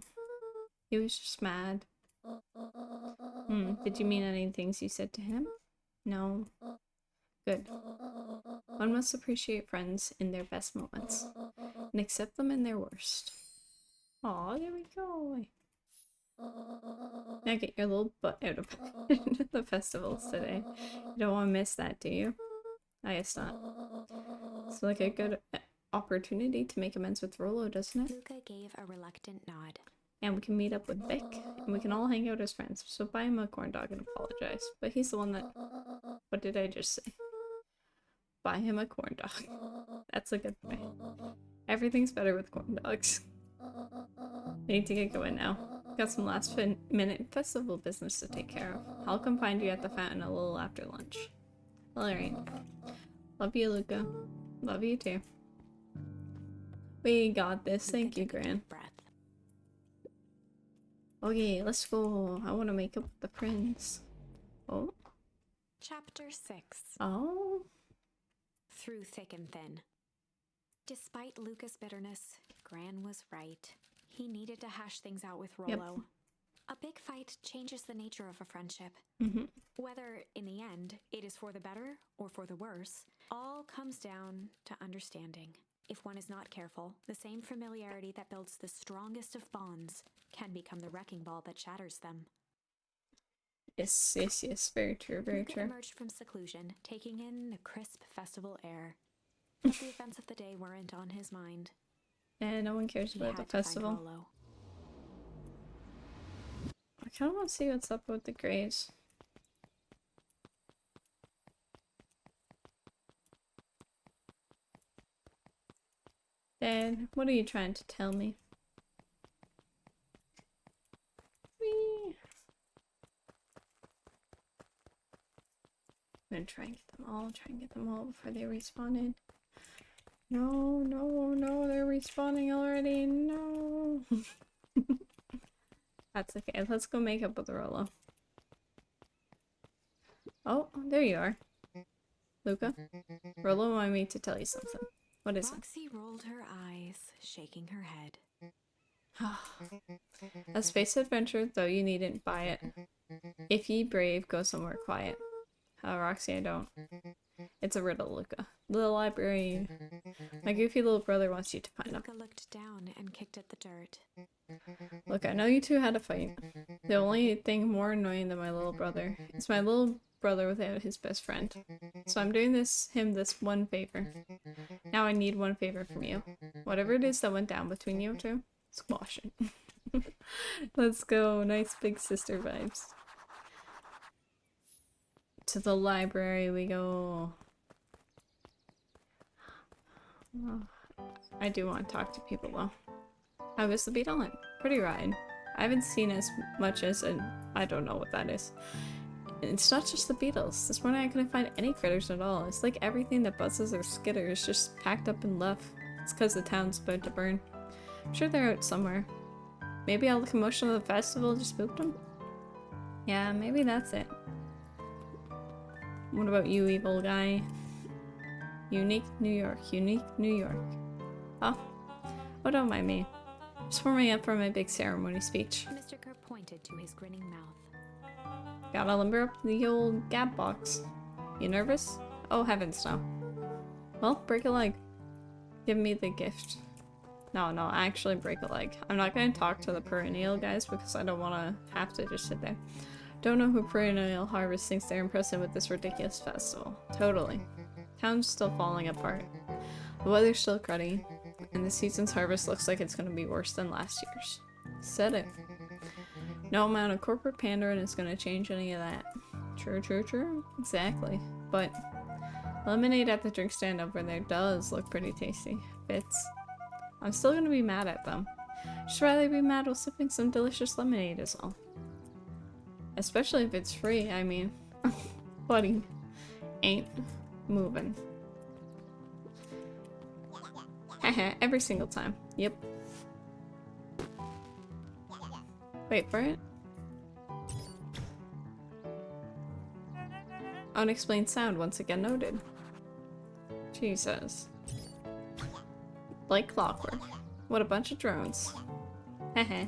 He was just mad. Did you mean any things you said to him? No. Good. One must appreciate friends in their best moments and accept them in their worst. Aw, there we go. Now get your little butt out of the festivals today. You don't want to miss that, do you? I guess not. It's like a good opportunity to make amends with Rolo, doesn't it? Luca gave a reluctant nod. And we can meet up with Vic, and we can all hang out as friends. So buy him a corn dog and apologize. But he's the one that... What did I just say? Buy him a corn dog. That's a good point. Everything's better with corn dogs. I need to get going now. Got some last minute festival business to take care of. I'll come find you at the fountain a little after lunch. Alright. Love you, Luca. Love you too. We got this. Thank you, Gran. Breath. Okay, let's go. I want to make up with the friends. Oh. Chapter 6. Oh. Through thick and thin. Despite Luca's bitterness, Gran was right. He needed to hash things out with Yep. Rollo. A big fight changes the nature of a friendship. Mm-hmm. Whether, in the end, it is for the better or for the worse, all comes down to understanding. If one is not careful, the same familiarity that builds the strongest of bonds can become the wrecking ball that shatters them. Yes, yes, yes. Very true, very Luca true. emerged from seclusion, taking in the crisp festival air. But the events of the day weren't on his mind. And no one cares He about the had to find festival. Rollo. I kind of want to see what's up with the Greys. Dad, what are you trying to tell me? Whee! I'm gonna try and get them all before they respawn in. No, no, no, they're respawning already. No. That's okay. Let's go make up with Rollo. Oh, there you are. Luca? Rollo wanted me to tell you something. What is it? Roxy rolled her eyes, shaking her head. A space adventure, though you needn't buy it. If ye brave, go somewhere quiet. Roxy, I don't. It's a riddle, Luca. The library. My goofy little brother wants you to find out. Luca looked down and kicked at the dirt. Look, I know you two had a fight. The only thing more annoying than my little brother is my little brother without his best friend. So I'm doing him this one favor. Now I need one favor from you. Whatever it is that went down between you two, squash it. Let's go. Nice big sister vibes. To the library we go. Oh, I do want to talk to people though. How was the Beetle Hunt? Pretty ride. I haven't seen as much as I don't know what that is. It's not just the beetles. This morning I couldn't find any critters at all. It's like everything that buzzes or skitters just packed up and left. It's because the town's about to burn. I'm sure they're out somewhere. Maybe all the commotion of the festival just spooked them? Yeah, maybe that's it. What about you, evil guy? Unique New York. Unique New York. Oh, don't mind me. Just warming up for my big ceremony speech. Mr. Kerr pointed to his grinning mouth. Gotta limber up the old gab box. You nervous? Oh heavens no. Well, break a leg. Give me the gift. No, actually break a leg. I'm not gonna talk to the perennial guys because I don't wanna have to just sit there. Don't know who Perennial Harvest thinks they're impressing with this ridiculous festival. Totally. Town's still falling apart. The weather's still cruddy, and the season's harvest looks like it's gonna be worse than last year's. Said it. No amount of corporate pandering is gonna change any of that. True. Exactly. But lemonade at the drink stand over there does look pretty tasty. Fits. I'm still gonna be mad at them. Just rather be mad while sipping some delicious lemonade is all. Especially if it's free, I mean. Buddy. Ain't moving. Haha, every single time. Yep. Wait for it. Unexplained sound once again noted. Jesus. Like clockwork. What a bunch of drones. Heh.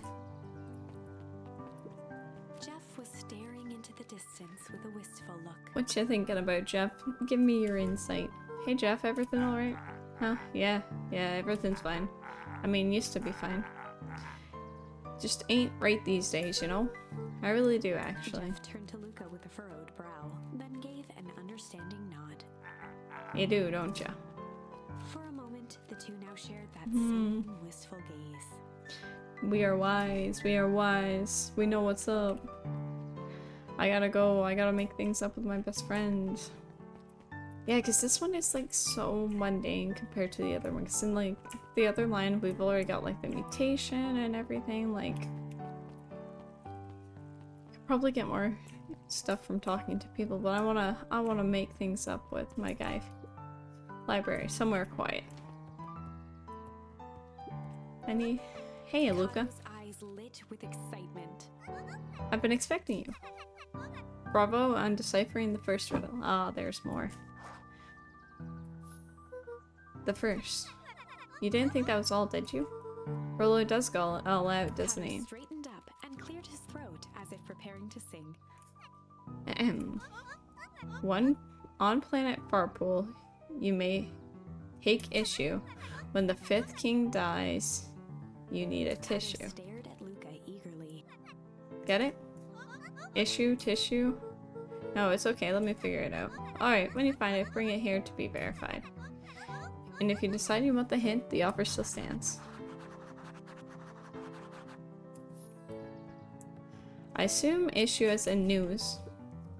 Jeff was staring into the distance with a wistful look. What you thinking about, Jeff? Give me your insight. Hey Jeff, everything alright? Huh? Yeah, everything's fine. I mean, used to be fine. Just ain't right these days, you know? I really do, actually. Jeff turned to Luca with a furrowed brow, then gave an understanding nod. You do, don't ya? For a moment, the two now shared that same wistful gaze. We are wise, we know what's up. I gotta go, I gotta make things up with my best friend. Yeah, because this one is like so mundane compared to the other one. Because in like the other line, we've already got like the mutation and everything. Like, could probably get more stuff from talking to people, but I wanna make things up with my guy. Library, somewhere quiet. Hey, Luca. His eyes lit with excitement. I've been expecting you. Bravo on deciphering the first riddle. Ah, there's more. The first. You didn't think that was all, did you? Rollo does go all out, doesn't he? Kato straightened up and cleared his throat as if preparing to sing. Ahem. One on planet Farpool, you may take issue. When the 5th king dies, you need a Kato tissue. stared at Luca eagerly. Get it? Issue, tissue? No, it's okay, let me figure it out. Alright, when you find it, bring it here to be verified. And if you decide you want the hint, the offer still stands. I assume issue as in news.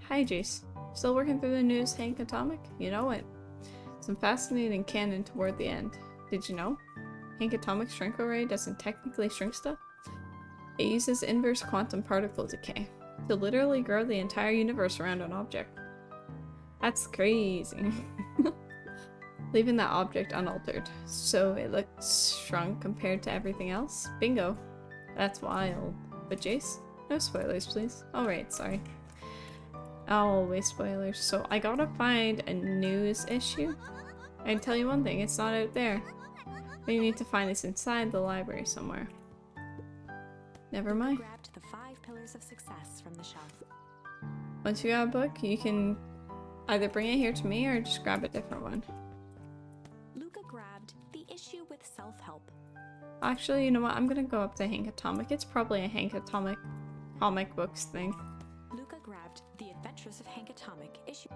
Hi, Jace. Still working through the news, Hank Atomic? You know it. Some fascinating canon toward the end. Did you know? Hank Atomic shrink array doesn't technically shrink stuff. It uses inverse quantum particle decay to literally grow the entire universe around an object. That's crazy. Leaving that object unaltered, so it looks shrunk compared to everything else. Bingo. That's wild. But Jace? No spoilers, please. Alright, sorry. Always spoilers. So I gotta find a news issue. I can tell you one thing, it's not out there. But you need to find this inside the library somewhere. Never mind. Grabbed the 5 pillars of success from the shelf. Once you got a book, you can either bring it here to me or just grab a different one. Luca grabbed the issue with self-help. Actually, you know what? I'm gonna go up to Hank Atomic. It's probably a Hank Atomic comic books thing. Luca grabbed the Adventures of Hank Atomic issue.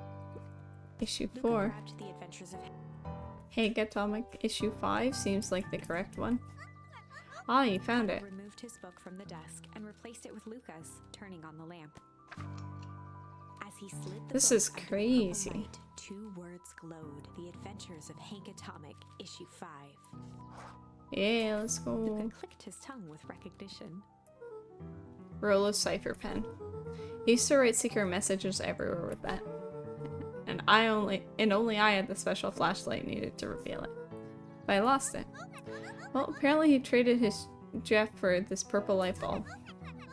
Issue Luca 4. grabbed the Adventures of Hank Atomic issue 5 seems like the correct one. Ah, you found it. removed his book from the desk and replaced it with Luca's, turning on the lamp. As he slid the This book is under the purple crazy. light, 2 words glowed: The Adventures of Hank Atomic, issue 5. Yeah, let's Luca go. clicked his tongue with recognition. Rollo cipher pen. He used to write secret messages everywhere with that. And only I had the special flashlight needed to reveal it. But I lost it. Well, apparently he traded his Jeff for this purple light bulb.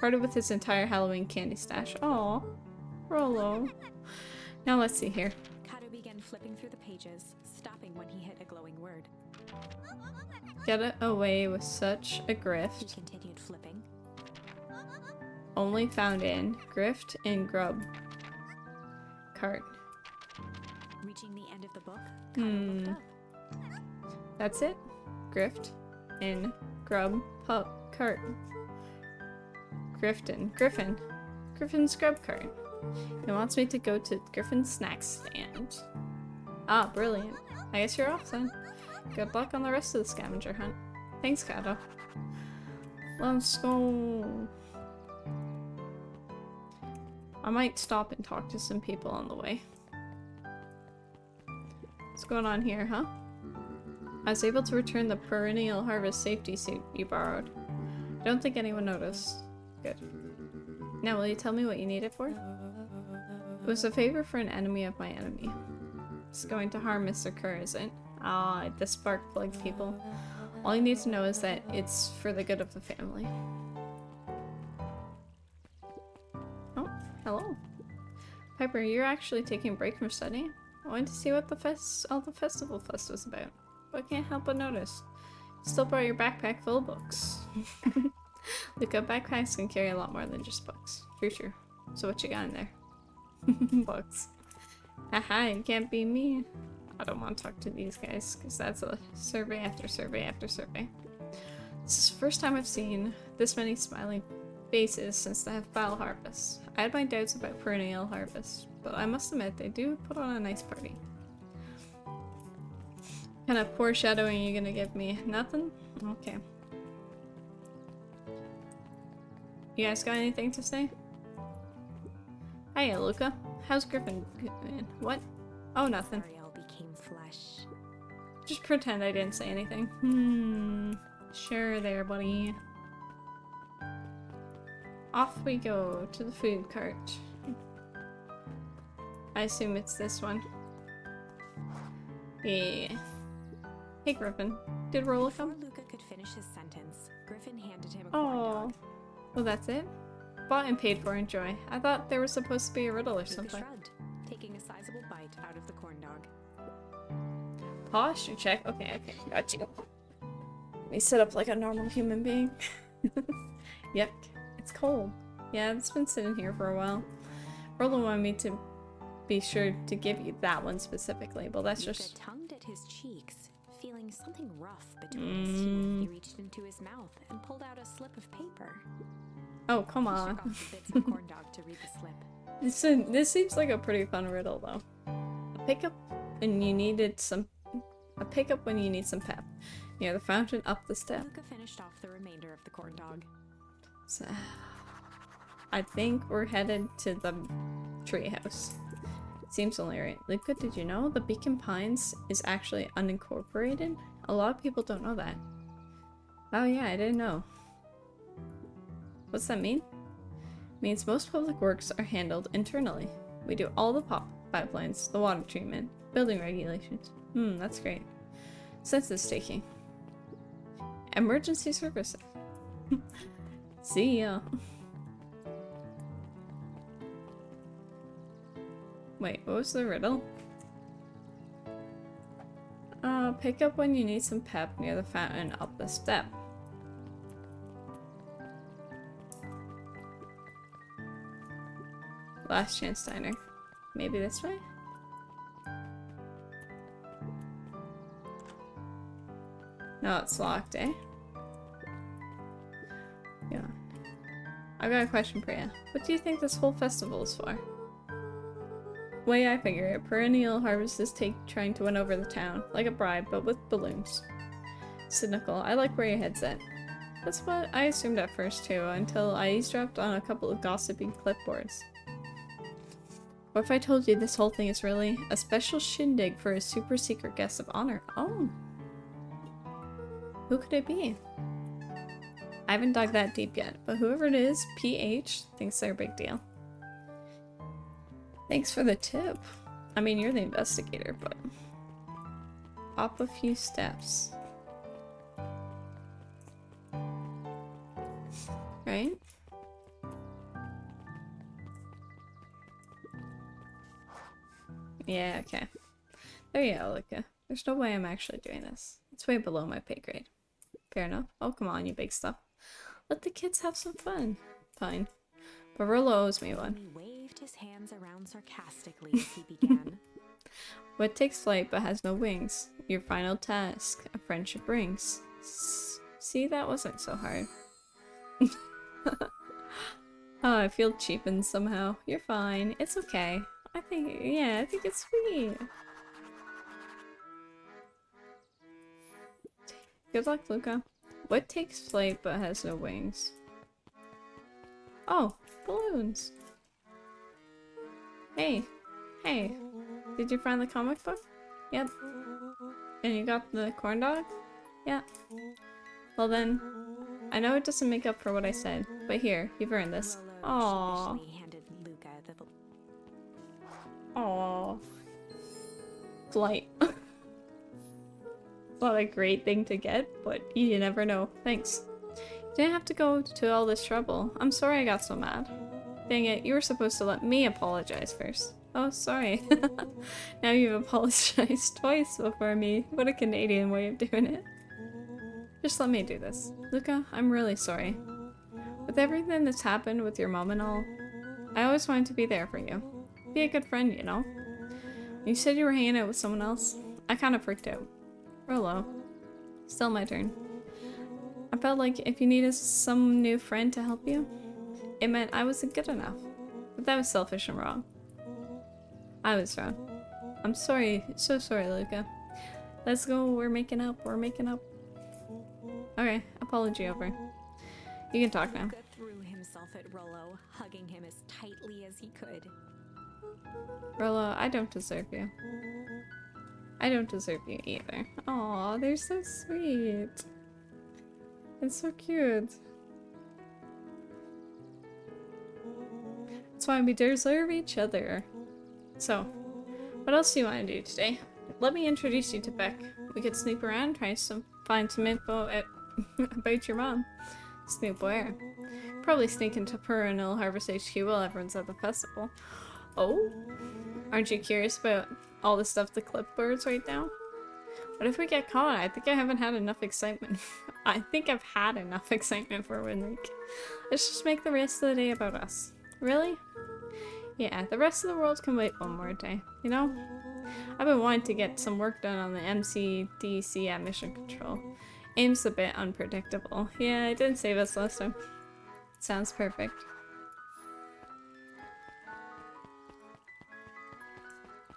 Parted with his entire Halloween candy stash. Aw, Rollo. Now let's see here. Kato began flipping through the pages, stopping when he hit a glowing word. Get it away with such a He grift. continued flipping. Only found in Grift and Grub. Cart. Reaching the end of the book, Kato looked up. That's it? Grift in Grub Pup Cart. Griffin. Griffin's Grub Cart. It wants me to go to Griffin's snack stand. Ah, brilliant. I guess you're off then. Good luck on the rest of the scavenger hunt. Thanks, Kato. Let's go. I might stop and talk to some people on the way. What's going on here, huh? I was able to return the perennial harvest safety suit you borrowed. I don't think anyone noticed. Good. Now, will you tell me what you need it for? It was a favor for an enemy of my enemy. It's going to harm Mr. Kerr, is it? Ah, the spark plug people. All you need to know is that it's for the good of the family. Oh, hello. Piper, you're actually taking a break from studying? I wanted to see what all the festival fuss was about, but I can't help but notice. You still brought your backpack full of books. Luca, backpacks can carry a lot more than just books. True. So what you got in there? Books. Haha, it can't be me. I don't want to talk to these guys, because that's a survey after survey after survey. This is the first time I've seen this many smiling faces since the Fall Harvest. I had my doubts about perennial harvest, but I must admit they do put on a nice party. Kind of foreshadowing you gonna give me? Nothing? Okay. You guys got anything to say? Hiya, Luca. How's Griffin? What? Oh, nothing. Ariel became flesh. Just pretend I didn't say anything. Sure there, buddy. Off we go to the food cart. I assume it's this one. Yeah. Hey, Griffin. Did Rolla Before come? Luca could finish his sentence, Griffin handed him a corn Oh. dog. Well, that's it? Bought and paid for, enjoy. I thought there was supposed to be a riddle or Luca something. shrugged, taking a sizable bite out of the corn dog. Posture check. Okay, got you. me sit up like a normal human being. Yuck. It's cold. Yeah, it's been sitting here for a while. Rolo wanted me to be sure to give you that one specifically, but that's Luca just... tongued at his cheeks, feeling something rough between his teeth. He reached into his mouth and pulled out a slip of paper. Oh, come He on. shook off the bits of corn dog to read the slip. This seems like a pretty fun riddle, though. A pickup when you need some pep. Near the fountain, up the step. Luca finished off the remainder of the corn dog. So, I think we're headed to the treehouse. Seems only right. Luca, did you know the Beacon Pines is actually unincorporated? A lot of people don't know that. Oh yeah, I didn't know. What's that mean? It means most public works are handled internally. We do all the pipelines, the water treatment, building regulations. That's great. Census taking. Emergency services. See ya. Wait, what was the riddle? Pick up when you need some pep near the fountain up the step. Last chance diner. Maybe this way? No, it's locked, eh? Yeah. I've got a question for you. What do you think this whole festival is for? Way I figure it, perennial harvests take trying to win over the town, like a bribe, but with balloons. Cynical. I like where your head's at. That's what I assumed at first too, until I eavesdropped on a couple of gossiping clipboards. What if I told you this whole thing is really a special shindig for a super secret guest of honor? Oh. Who could it be? I haven't dug that deep yet, but whoever it is, PH, thinks they're a big deal. Thanks for the tip. I mean, you're the investigator, but... Up a few steps. Right? Yeah, okay. There you go, Luca. There's no way I'm actually doing this. It's way below my pay grade. Fair enough. Oh, come on, you big stuff. Let the kids have some fun. Fine. But Rolo owes me one. He waved his hands around sarcastically as he began. What takes flight but has no wings? Your final task. A friendship rings. See, that wasn't so hard. Oh, I feel cheapened somehow. You're fine. It's okay. I think it's sweet. Good luck, Luca. What takes flight but has no wings? Oh, balloons. Hey. Did you find the comic book? Yep. And you got the corn dog? Yeah. Well then, I know it doesn't make up for what I said, but here, you've earned this. Aww. Handed Luca the Aww. Flight. Not a great thing to get, but you never know. Thanks. You didn't have to go to all this trouble. I'm sorry I got so mad. Dang it, you were supposed to let me apologize first. Oh, sorry. Now you've apologized twice before me. What a Canadian way of doing it. Just let me do this. Luca, I'm really sorry. With everything that's happened with your mom and all, I always wanted to be there for you. Be a good friend, you know? You said you were hanging out with someone else. I kind of freaked out. Rolo. Still my turn. I felt like if you needed some new friend to help you, it meant I wasn't good enough. But that was selfish and wrong. I was wrong. I'm sorry. So sorry, Luca. Let's go. We're making up. Okay, apology over. You can talk now. Luca threw himself at Rolo, hugging him as tightly as he could. Rolo, I don't deserve you. I don't deserve you either. Aw, they're so sweet. It's so cute. That's why we deserve each other. So, what else do you want to do today? Let me introduce you to Beck. We could snoop around, find some info about your mom. Snoop where? Probably sneak into Perennial Harvest HQ while everyone's at the festival. Oh? Aren't you curious about all the stuff the clipboards right now? What if we get caught? I think I haven't had enough excitement I think I've had enough excitement for one week. Let's just make the rest of the day about us. Really? Yeah, the rest of the world can wait one more day, you know? I've been wanting to get some work done on the MCDC at Mission Control. Aim's a bit unpredictable. Yeah, it didn't save us last time. Sounds perfect.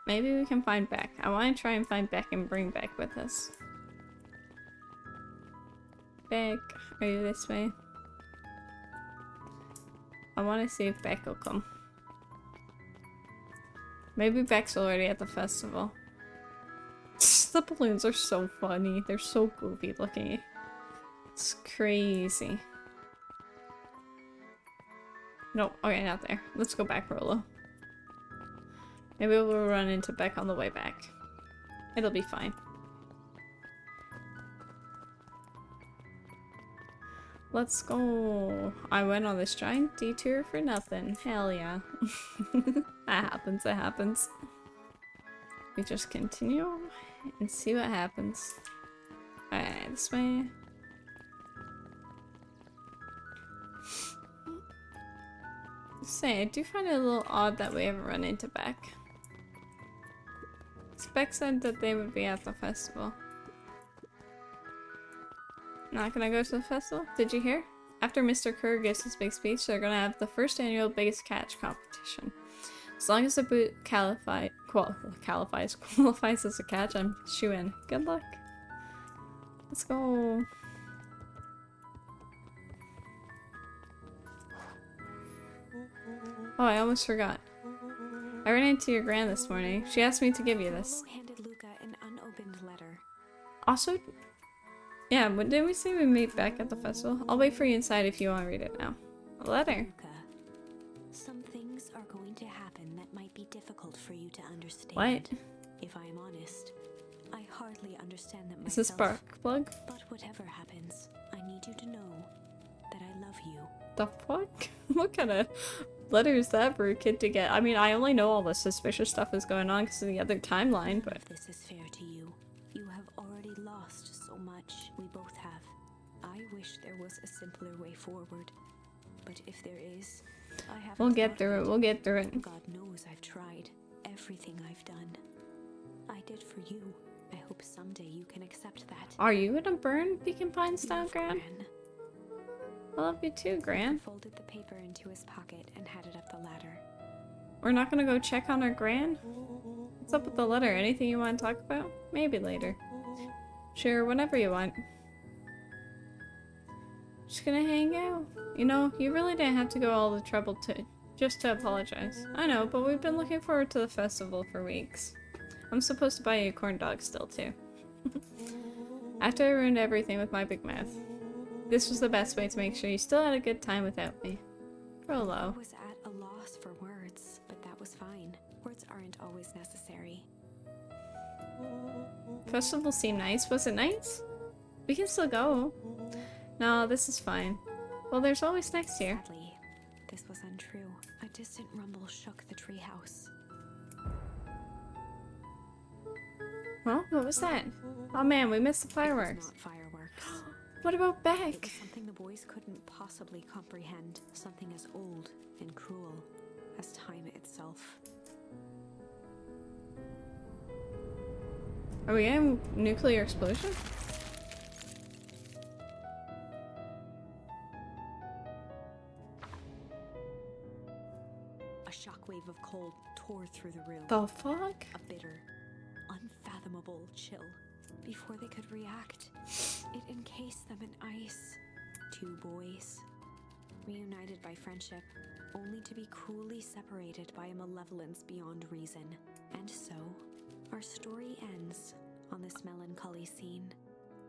Maybe we can find Beck. I want to try and find Beck and bring Beck with us. Beck, are you this way? I want to see if Beck will come. Maybe Beck's already at the festival. The balloons are so funny. They're so goofy looking. It's crazy. Nope, okay, not there. Let's go back, Rolo. Maybe we'll run into Beck on the way back. It'll be fine. Let's go. I went on this giant detour for nothing. Hell yeah. That happens, that happens. We just continue and see what happens. Alright, this way. Say, I do find it a little odd that we haven't run into Beck. Beck said that they would be at the festival. Not gonna go to the festival? Did you hear? After Mr. Kerr gives his big speech, they're gonna have the first annual biggest catch competition. As long as the boot qualifies as a catch, I'm shoo-in. Good luck. Let's go. Oh, I almost forgot. I ran into your gran this morning. She asked me to give you this. Handed Luca an unopened letter. Also, yeah, but didn't we say we meet back at the festival? I'll wait for you inside if you want to read it now. A letter. Luca, some things are going to happen that might be difficult for you to understand. What? If I am honest, I hardly understand them myself. Is this spark plug? But whatever happens, I need you to know that I love you. The fuck? What kind of letter is that for a kid to get? I mean, I only know all the suspicious stuff is going on because of the other timeline, but... If this is fair to you, you have already lost so much. We both have. I wish there was a simpler way forward. But if there is, I haven't. We'll get through it. We'll get through it. God knows I've tried everything I've done. I did for you. I hope someday you can accept that. Are you gonna burn Beacon Pines down, Gran? Gran. I love you too, Gran. Folded the paper into his pocket and headed up the ladder. We're not gonna go check on our Gran? What's up with the letter? Anything you want to talk about? Maybe later. Sure, whenever you want. Just gonna hang out. You know, you really didn't have to go all the trouble just to apologize. I know, but we've been looking forward to the festival for weeks. I'm supposed to buy you a corn dog still, too. After I ruined everything with my big mouth. This was the best way to make sure you still had a good time without me. Rolo. I was at a loss for words, but that was fine. Words aren't always necessary. Festival seemed nice. Was it nice? We can still go. No, this is fine. Well, there's always next year. Sadly, this was untrue. A distant rumble shook the treehouse. Well, what was that? Oh man, we missed the It fireworks. was not fireworks. What about It Beck? was something the boys couldn't possibly comprehend. Something as old and cruel as time itself. Are we getting a nuclear explosion? A shockwave of cold tore through the room. The fuck? A bitter, unfathomable chill. Before they could react, it encased them in ice. Two boys, reunited by friendship, only to be cruelly separated by a malevolence beyond reason. And so, our story ends on this melancholy scene,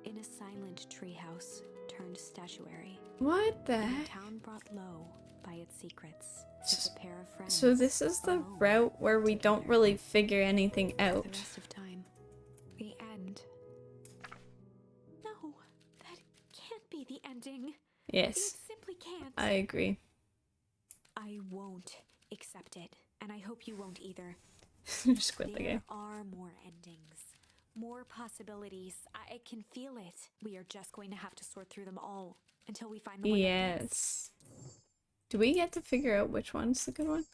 in a silent treehouse turned statuary. What the In a heck? town brought low by its secrets, as a pair of friends. So this is the alone route where we don't together. really figure anything The out. rest of time. The end. No, that can't be the ending. It Yes, simply can't. I agree. I won't accept it, and I hope you won't either. Just quit the There game. are more endings, More possibilities. I can feel it. We are just going to have to sort through them all until we find the one that fits. Yes. Do we get to figure out which one's the good one?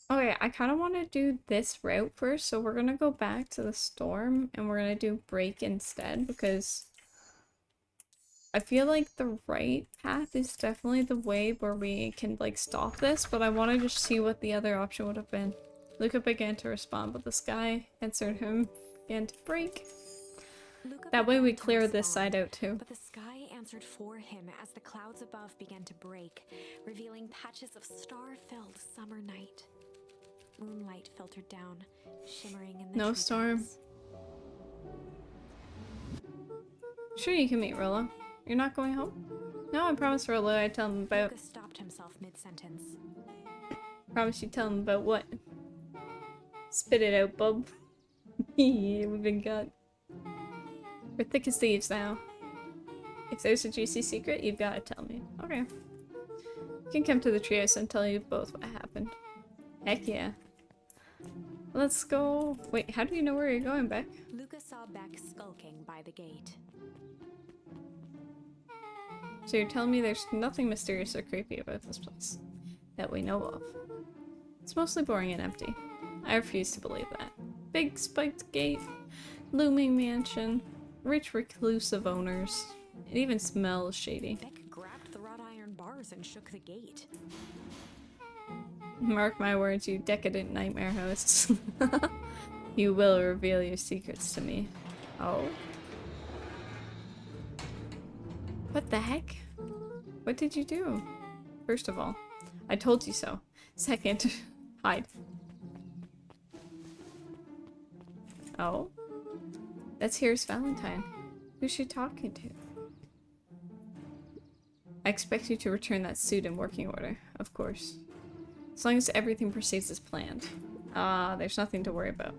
Okay, I kind of want to do this route first, so we're gonna go back to the storm and we're gonna do break instead because I feel like the right path is definitely the way where we can like stop this, but I want to just see what the other option would have been. Luca began to respond, but the sky answered him, began to break. Luca That way we began to clear this respond, side out too. but the sky answered for him as the clouds above began to break, revealing patches of star-filled summer night. Moonlight filtered down, shimmering in the No treetops. storm. Sure, you can meet Rollo. You're not going home? No, I promised Rollo I'd tell him about. Luca stopped himself mid-sentence. Promise you tell him about what? Spit it out, bub. We've been got. We're thick as thieves now. If there's a juicy secret, you've got to tell me. Okay. You can come to the treehouse and tell you both what happened. Heck yeah. Let's go. Wait, how do you know where you're going, Beck? Luca saw Beck skulking by the gate. So you're telling me there's nothing mysterious or creepy about this place that we know of? It's mostly boring and empty. I refuse to believe that. Big spiked gate, looming mansion, rich reclusive owners. It even smells shady. Beck grabbed the wrought iron bars and shook the gate. Mark my words, you decadent nightmare hosts. You will reveal your secrets to me. Oh? What the heck? What did you do? First of all, I told you so. Second, hide. Oh? That's here's Valentine. Who's she talking to? I expect you to return that suit in working order, of course. As long as everything proceeds as planned. There's nothing to worry about.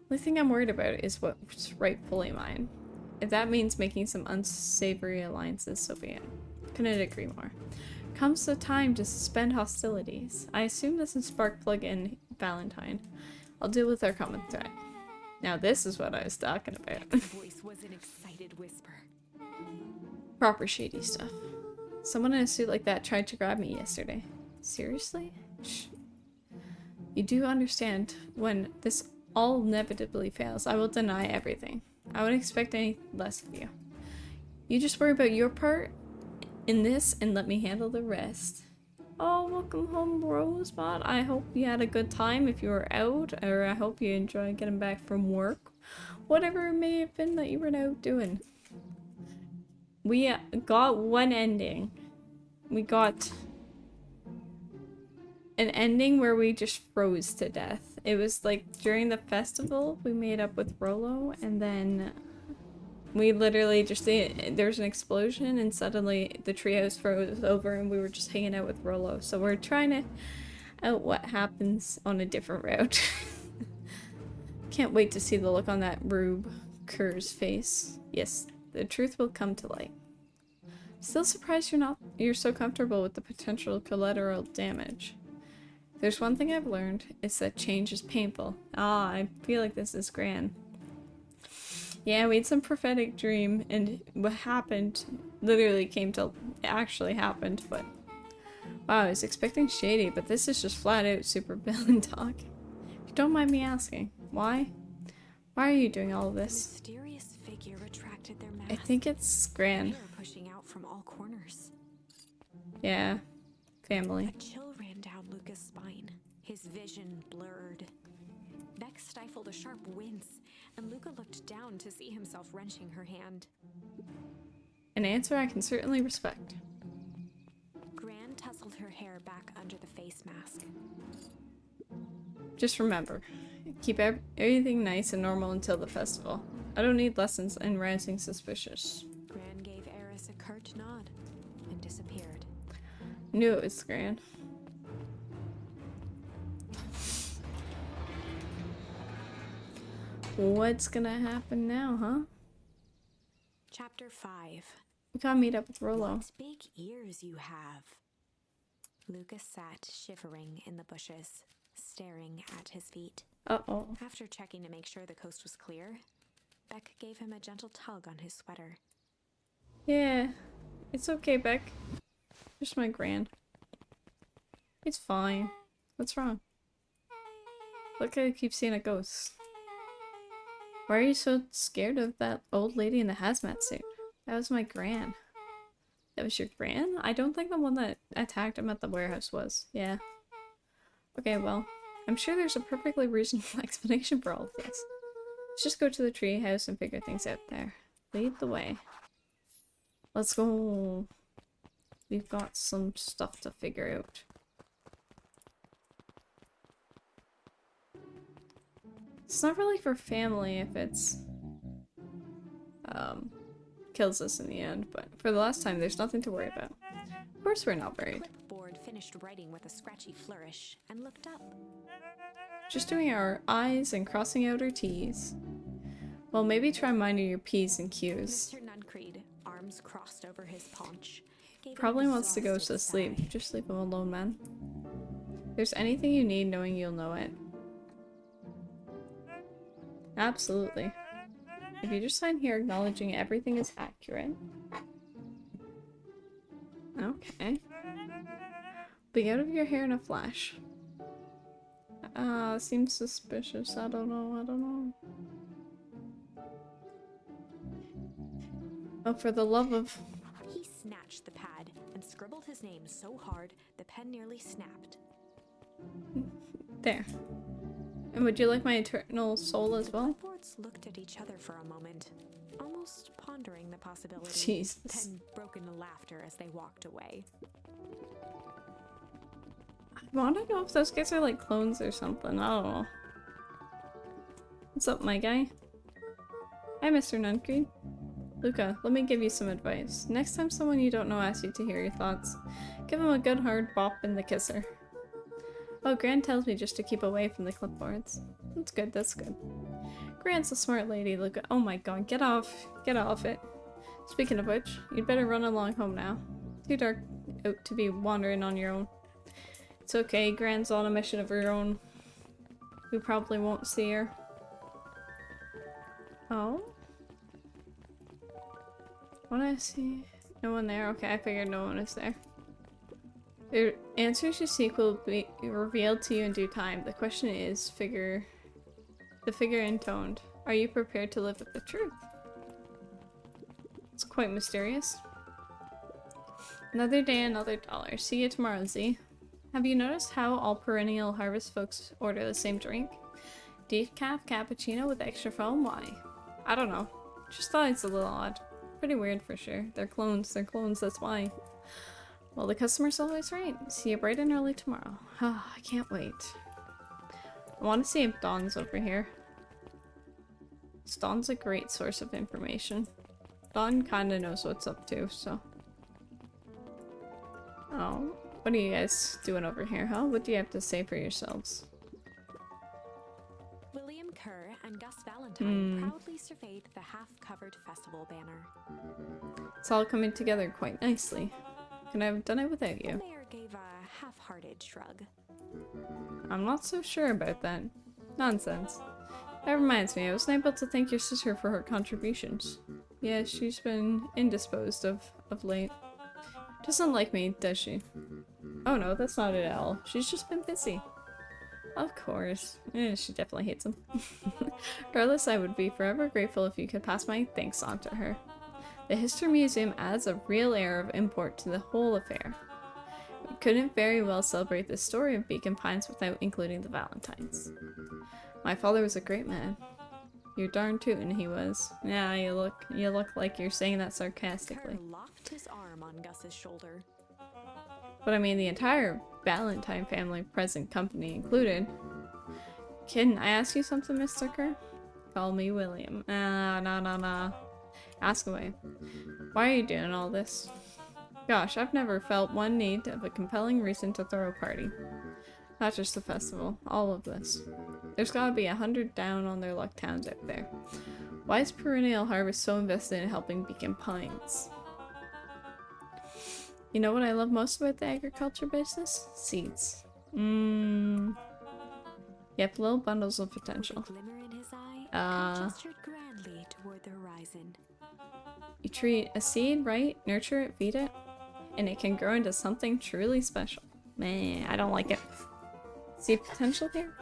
The only thing I'm worried about is what's rightfully mine. If that means making some unsavory alliances, so be it. Couldn't agree more. Comes the time to suspend hostilities. I assume this is Sparkplug and Valentine. I'll deal with our common threat. Now this is what I was talking about. Beck's voice was an excited whisper. Proper shady stuff. Someone in a suit like that tried to grab me yesterday. Seriously? Shh. You do understand, when this all inevitably fails, I will deny everything. I wouldn't expect any less of you. You just worry about your part in this and let me handle the rest. Oh, welcome home, Rosebud. I hope you had a good time if you were out, or I hope you enjoyed getting back from work. Whatever it may have been that you were out doing. We got one ending. We got an ending where we just froze to death. It was like during the festival we made up with Rollo, and then we literally just there's an explosion and suddenly the treehouse froze over and we were just hanging out with Rollo. So we're trying to out what happens on a different route. Can't wait to see the look on that Rube Kerr's face. Yes, the truth will come to light. Still surprised you're so comfortable with the potential collateral damage. There's one thing I've learned, it's that change is painful. I feel like this is grand. Yeah, we had some prophetic dream, and what happened literally actually happened, but wow, I was expecting shady, but this is just flat out super villain talk. If you don't mind me asking, why? Why are you doing all of The this? mysterious figure attracted their mass. I think it's grand. Hair pushing out from all corners. Yeah, A family. chill ran down Luca's spine. His vision blurred. Beck stifled a sharp wince, and Luca looked down to see himself wrenching her hand. An answer I can certainly respect. Gran tousled her hair back under the face mask. Just remember, keep everything nice and normal until the festival. I don't need lessons in rousing suspicious. Gran gave Eris a curt nod and disappeared. Knew it was grand. What's gonna happen now, huh? Chapter 5. We gotta meet up with Rollo. What big ears you have. Luca sat shivering in the bushes. staring at his feet. Uh-oh. After checking to make sure the coast was clear, Beck gave him a gentle tug on his sweater. Yeah. It's okay, Beck. Just my gran. It's fine. What's wrong? Look, I keep seeing a ghost. Why are you so scared of that old lady in the hazmat suit? That was my gran. That was your gran? I don't think the one that attacked him at the warehouse was. Yeah. Okay, well, I'm sure there's a perfectly reasonable explanation for all of this. Let's just go to the tree house and figure things out there. Lead the way. Let's go. We've got some stuff to figure out. It's not really for family if it's kills us in the end, but for the last time there's nothing to worry about. Of course we're not worried. Clipboard finished writing with a scratchy flourish and looked up. Just doing our I's and crossing out our T's. Well, maybe try minding your P's and Q's. Mr. Nuncreed, arms crossed over his paunch, gave Probably an wants to go to exhausted sleep. sigh. Just leave him alone, man. If there's anything you need, knowing you'll know it. Absolutely. If you just sign here acknowledging everything is accurate. Okay. Be out of your hair in a flash. Seems suspicious. I don't know. Oh, for the love of... He snatched the pad and scribbled his name so hard the pen nearly snapped. There. And would you like my eternal soul as well? Clipboards looked at each other for a moment, almost pondering the possibility. Jesus. Then broke into laughter as they walked away. I want to know if those guys are like clones or something. I don't know. What's up, my guy? Hi, Mr. Nuncreed. Luca, let me give you some advice. Next time someone you don't know asks you to hear your thoughts, give them a good hard bop in the kisser. Oh, Gran tells me just to keep away from the clipboards. That's good, that's good. Gran's a smart lady, Luca. Oh my god, get off it. Speaking of which, you'd better run along home now. Too dark out to be wandering on your own. It's okay, Gran's on a mission of her own. We probably won't see her. Oh? Wanna see? No one there? Okay, I figured no one is there. The answers you seek will be revealed to you in due time. The question is, the figure intoned. Are you prepared to live with the truth? It's quite mysterious. Another day, another dollar. See you tomorrow, Z. Have you noticed how all perennial harvest folks order the same drink? Decaf cappuccino with extra foam? Why? I don't know. Just thought it's a little odd. Pretty weird for sure. They're clones, that's why. Well, the customer's always right. See you bright and early tomorrow. I can't wait. I want to see if Dawn's over here. Dawn's a great source of information. Dawn kinda knows what's up to, so. Oh, what are you guys doing over here, huh? What do you have to say for yourselves? William Kerr and Gus Valentine proudly surveyed the half-covered festival banner. It's all coming together quite nicely. Couldn't have done it without The you. mayor gave a half-hearted shrug. I'm not so sure about that. Nonsense. That reminds me, I wasn't able to thank your sister for her contributions. Yeah, she's been indisposed of late. Doesn't like me, does she? Oh no, that's not it at all. She's just been busy. Of course. She definitely hates him. Regardless, I would be forever grateful if you could pass my thanks on to her. The History Museum adds a real air of import to the whole affair. We couldn't very well celebrate the story of Beacon Pines without including the Valentines. My father was a great man. You're darn tootin' he was. Yeah, you look like you're saying that sarcastically. Kerr locked his arm on Gus's shoulder. But I mean the entire Valentine family, present company included. Can I ask you something, Mr. Kerr? Call me William. Nah. Ask away. Why are you doing all this? Gosh, I've never felt one need of a compelling reason to throw a party. Not just the festival, all of this. There's gotta be 100 down on their luck towns out there. Why is Perennial Harvest so invested in helping Beacon Pines? You know what I love most about the agriculture business? Seeds. Yep, little bundles of With a potential. glimmer in his eye, Uh, Kat gestured grandly toward the horizon. You treat a seed right, nurture it, feed it, and it can grow into something truly special. Man, I don't like it. See potential here?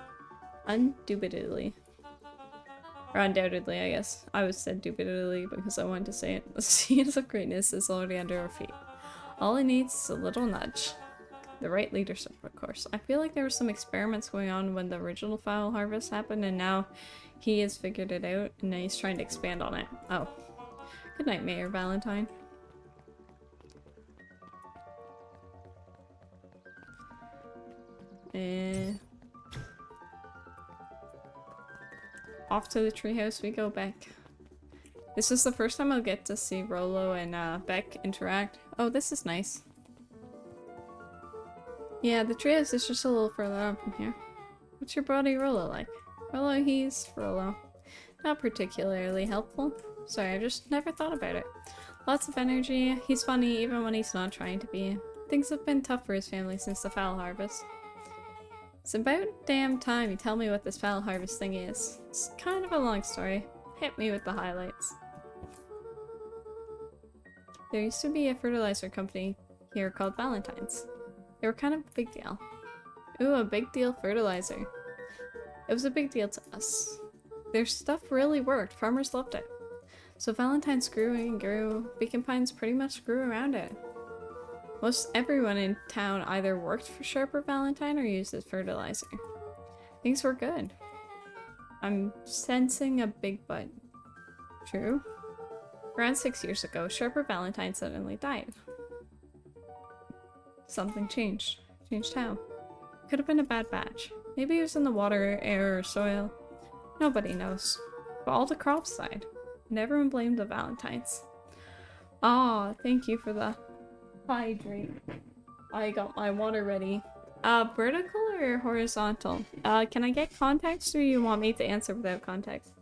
Undoubtedly. Or undoubtedly, I guess. I was said doubtedly because I wanted to say it. The seed of greatness is already under our feet. All it needs is a little nudge. The right leadership, of course. I feel like there were some experiments going on when the original fowl harvest happened, and now he has figured it out, and now he's trying to expand on it. Oh. Good night, Mayor Valentine. Off to the treehouse we go, Beck. This is the first time I'll get to see Rolo and Beck interact. Oh, this is nice. Yeah, the treehouse is just a little further up from here. What's your buddy Rolo like? He's Rolo. Not particularly helpful. Sorry, I just never thought about it. Lots of energy. He's funny even when he's not trying to be. Things have been tough for his family since the fowl harvest. It's about damn time you tell me what this fowl harvest thing is. It's kind of a long story. Hit me with the highlights. There used to be a fertilizer company here called Valentine's. They were kind of a big deal. Ooh, a big deal fertilizer. It was a big deal to us. Their stuff really worked. Farmers loved it. So Valentine's grew and grew. Beacon Pines pretty much grew around it. Most everyone in town either worked for Sharper Valentine or used as fertilizer. Things were good. I'm sensing a big but. True? Around 6 years ago, Sharper Valentine suddenly died. Something changed. Changed how? Could have been a bad batch. Maybe it was in the water, air, or soil. Nobody knows. But all the crops died. And everyone blamed the Valentines. Ah, thank you for the hydrate. I got my water ready. Vertical or horizontal? Can I get context or you want me to answer without context?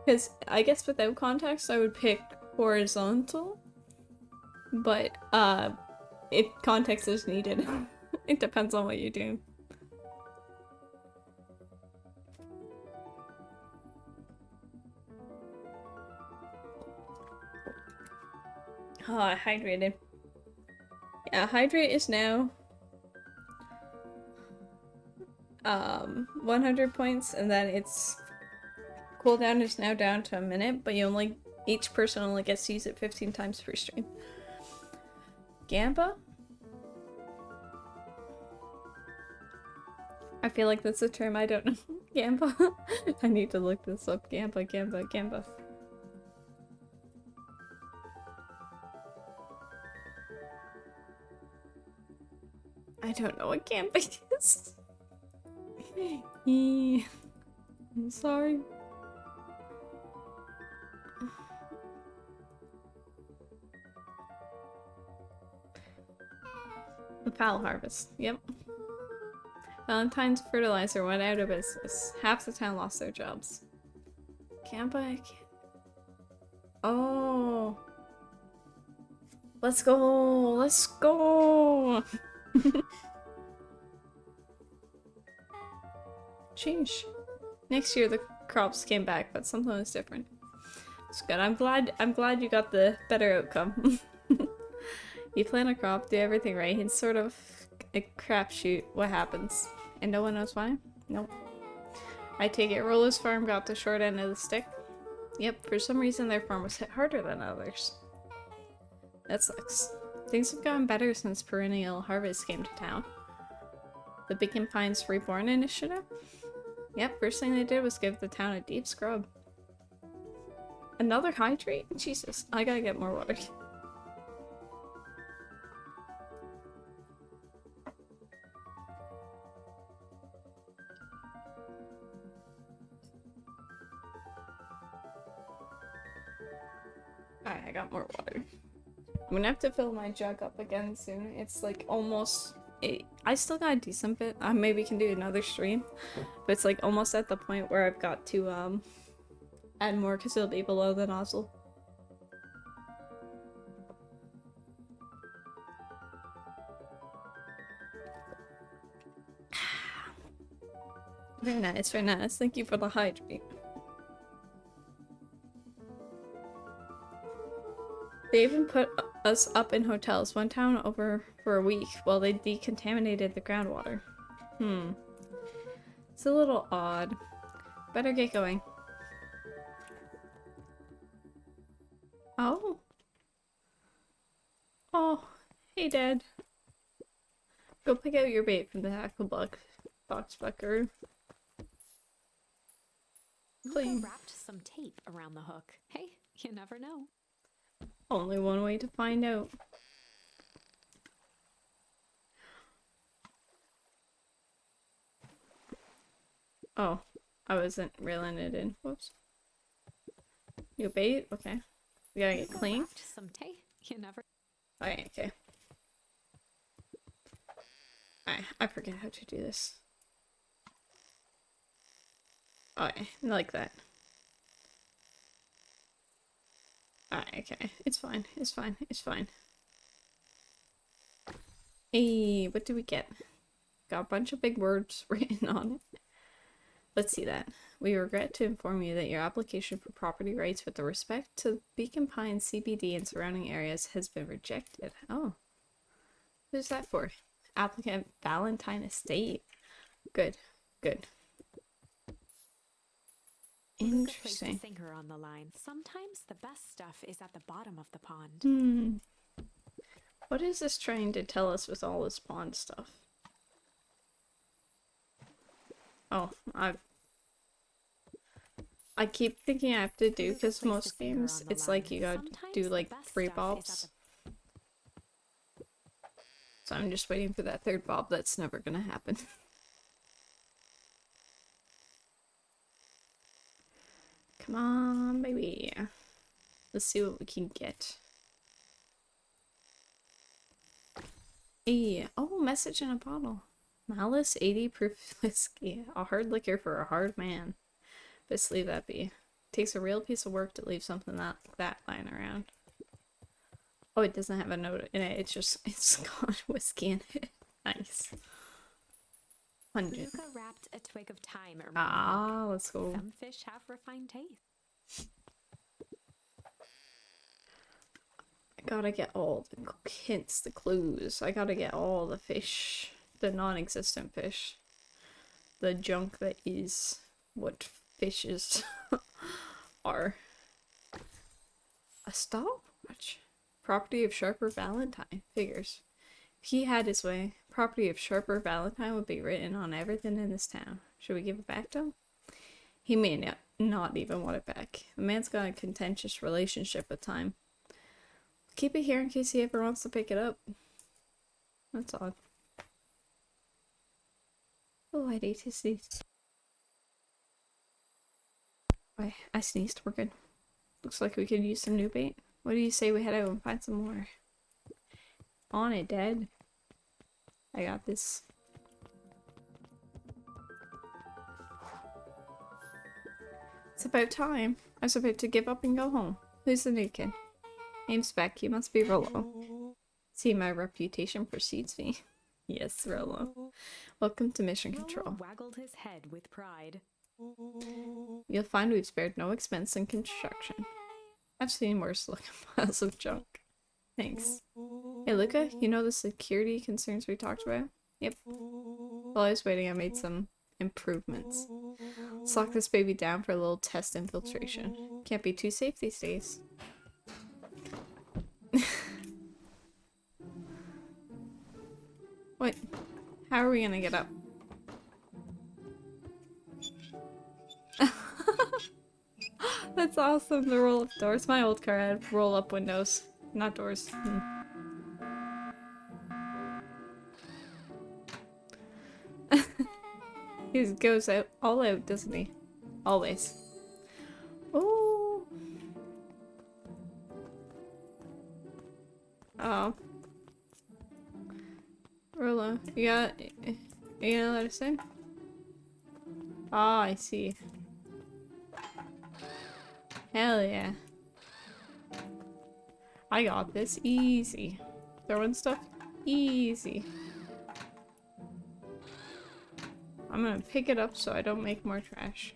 Because I guess without context I would pick horizontal. But, if context is needed. It depends on what you do. Oh, I hydrated. Yeah, hydrate is now 100 points, and then its cooldown is now down to a minute, but each person only gets to use it 15 times per stream. Gamba? I feel like that's a term I don't know. Gamba? I need to look this up. Gamba, Gamba, Gamba. I don't know what Gamba is. I'm sorry. The fowl harvest. Yep. Valentine's fertilizer went out of business. Half the town lost their jobs. Gamba. Oh. Let's go. Let's go. Change. Next year the crops came back, but something was different. It's good. I'm glad you got the better outcome. You plant a crop, do everything right, it's sort of a crapshoot what happens. And no one knows why? Nope. I take it Rolo's farm got the short end of the stick. Yep, for some reason their farm was hit harder than others. That sucks. Things have gotten better since Perennial Harvest came to town. The Beacon Pines Reborn initiative? Yep, first thing they did was give the town a deep scrub. Another hydrate? Jesus, I gotta get more water. Alright, I got more water. I'm gonna have to fill my jug up again soon. It's like almost... I still got a decent bit. I maybe can do another stream. But it's like almost at the point where I've got to add more because it'll be below the nozzle. Very nice, very nice. Thank you for the hydrate. They even put us up in hotels one town over for a week while they decontaminated the groundwater. It's a little odd. Better get going. Oh. Oh. Hey, Dad. Go pick out your bait from the hackle box bucker. Luca Clean. wrapped some tape around the hook. Hey, you never know. Only one way to find out. Oh, I wasn't reeling it in. Whoops. New bait? Okay. We gotta get Luca clean. wrapped some tape. You never. Alright, okay. I forget how to do this. Alright, like that. Alright, okay. It's fine. It's fine. It's fine. Hey, what do we get? Got a bunch of big words written on it. Let's see that. We regret to inform you that your application for property rights with respect to Beacon Pines CBD and surrounding areas has been rejected. Oh. Who's that for? Applicant Valentine Estate. Good. Good. Luca placed a Interesting. sinker on the line. Sometimes the best stuff is at the bottom of the pond. What is this trying to tell us with all this pond stuff? Oh, I keep thinking I have to do, because most games it's like you gotta do like 3 bobs. So I'm just waiting for that 3rd bob. That's never gonna happen. Come on, baby. Let's see what we can get. Hey, oh, message in a bottle. Malice 80 proof whiskey. A hard liquor for a hard man. Just leave that be. Takes a real piece of work to leave something like that lying around. Oh, it doesn't have a note in it. It's got whiskey in it. Nice. 100. Luca wrapped a twig of thyme around the hook. Ah, let's go. Some fish have refined taste. I gotta get all the hints, the clues. I gotta get all the fish. The non-existent fish. The junk that is what fishes are. A stopwatch. Property of Sharper Valentine. Figures. If he had his way, property of Sharper Valentine would be written on everything in this town. Should we give it back to him? He may not even want it back. The man's got a contentious relationship with time. Keep it here in case he ever wants to pick it up. That's odd. Oh, I need to sneeze. I sneezed. We're good. Looks like we could use some new bait. What do you say we head out and find some more? On it, Dad. I got this. It's about time. I was about to give up and go home. Who's the new kid? Name's Beck. He must be Rollo. See, my reputation precedes me. Yes, Rollo. Welcome to Mission Control. Rollo waggled his head with pride. You'll find we've spared no expense in construction. I've seen worse looking piles of junk. Thanks. Hey, Luca, you know the security concerns we talked about? Yep. While I was waiting, I made some improvements. Let's lock this baby down for a little test infiltration. Can't be too safe these days. What? How are we gonna get up? That's awesome, the roll-up doors. My old car had roll-up windows, not doors. He goes out all out, doesn't he? Always. Oh. Oh. Rollo, you gonna let us in? Ah, I see. Hell yeah. I got this. Easy. Throwing stuff? Easy. I'm gonna pick it up so I don't make more trash.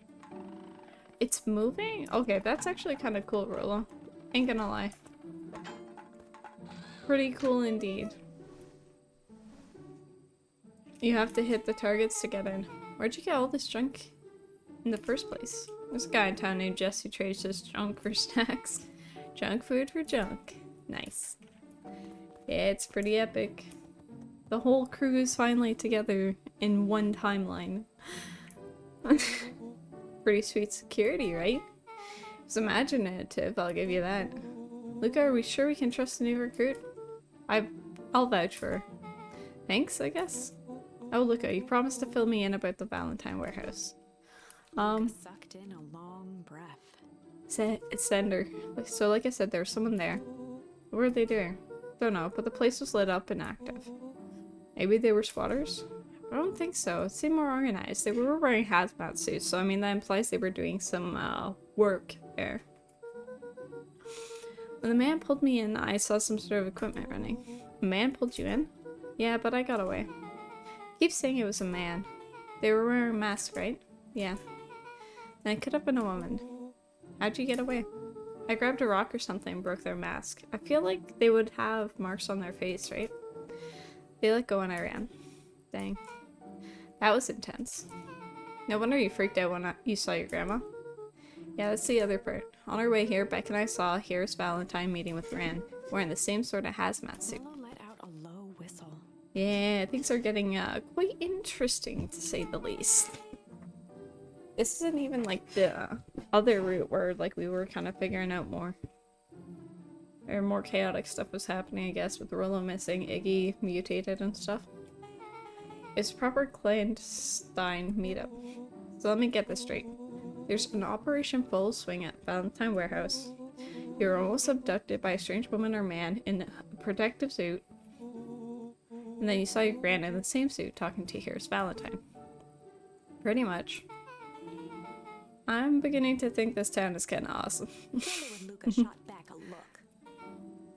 It's moving? Okay, that's actually kind of cool, Rolo. Ain't gonna lie. Pretty cool indeed. You have to hit the targets to get in. Where'd you get all this junk in the first place? There's a guy in town named Jesse who trades his junk for snacks. Junk food for junk. Nice. Yeah, it's pretty epic. The whole crew is finally together in one timeline. Pretty sweet security, right? It's imaginative, I'll give you that. Luca, are we sure we can trust the new recruit? I'll vouch for her. Thanks, I guess? Oh, Luca, you promised to fill me in about the Valentine warehouse. Luca sucked in a long breath. Send her. So like I said, there was someone there. What were they doing? Don't know, but the place was lit up and active. Maybe they were squatters? I don't think so. It seemed more organized. They were wearing hazmat suits, so I mean that implies they were doing some work there. When the man pulled me in, I saw some sort of equipment running. A man pulled you in? Yeah, but I got away. Keep saying it was a man. They were wearing a mask, right? Yeah. And it could have been a woman. How'd you get away? I grabbed a rock or something and broke their mask. I feel like they would have marks on their face, right? They let go and I ran. Dang. That was intense. No wonder you freaked out when you saw your grandma. Yeah, that's the other part. On our way here, Beck and I saw Here's Valentine meeting with Rand, wearing the same sort of hazmat suit. Rolo let out a low whistle. Yeah, things are getting quite interesting, to say the least. This isn't even like the other route where like we were kind of figuring out more. Or more chaotic stuff was happening, I guess, with Rolo missing, Iggy mutated and stuff. It's proper clandestine meetup. So let me get this straight. There's an operation full swing at Valentine Warehouse. You were almost abducted by a strange woman or man in a protective suit. And then you saw your grand in the same suit talking to Here's Valentine. Pretty much. I'm beginning to think this town is kinda awesome. Rolo and Luca shot back a look.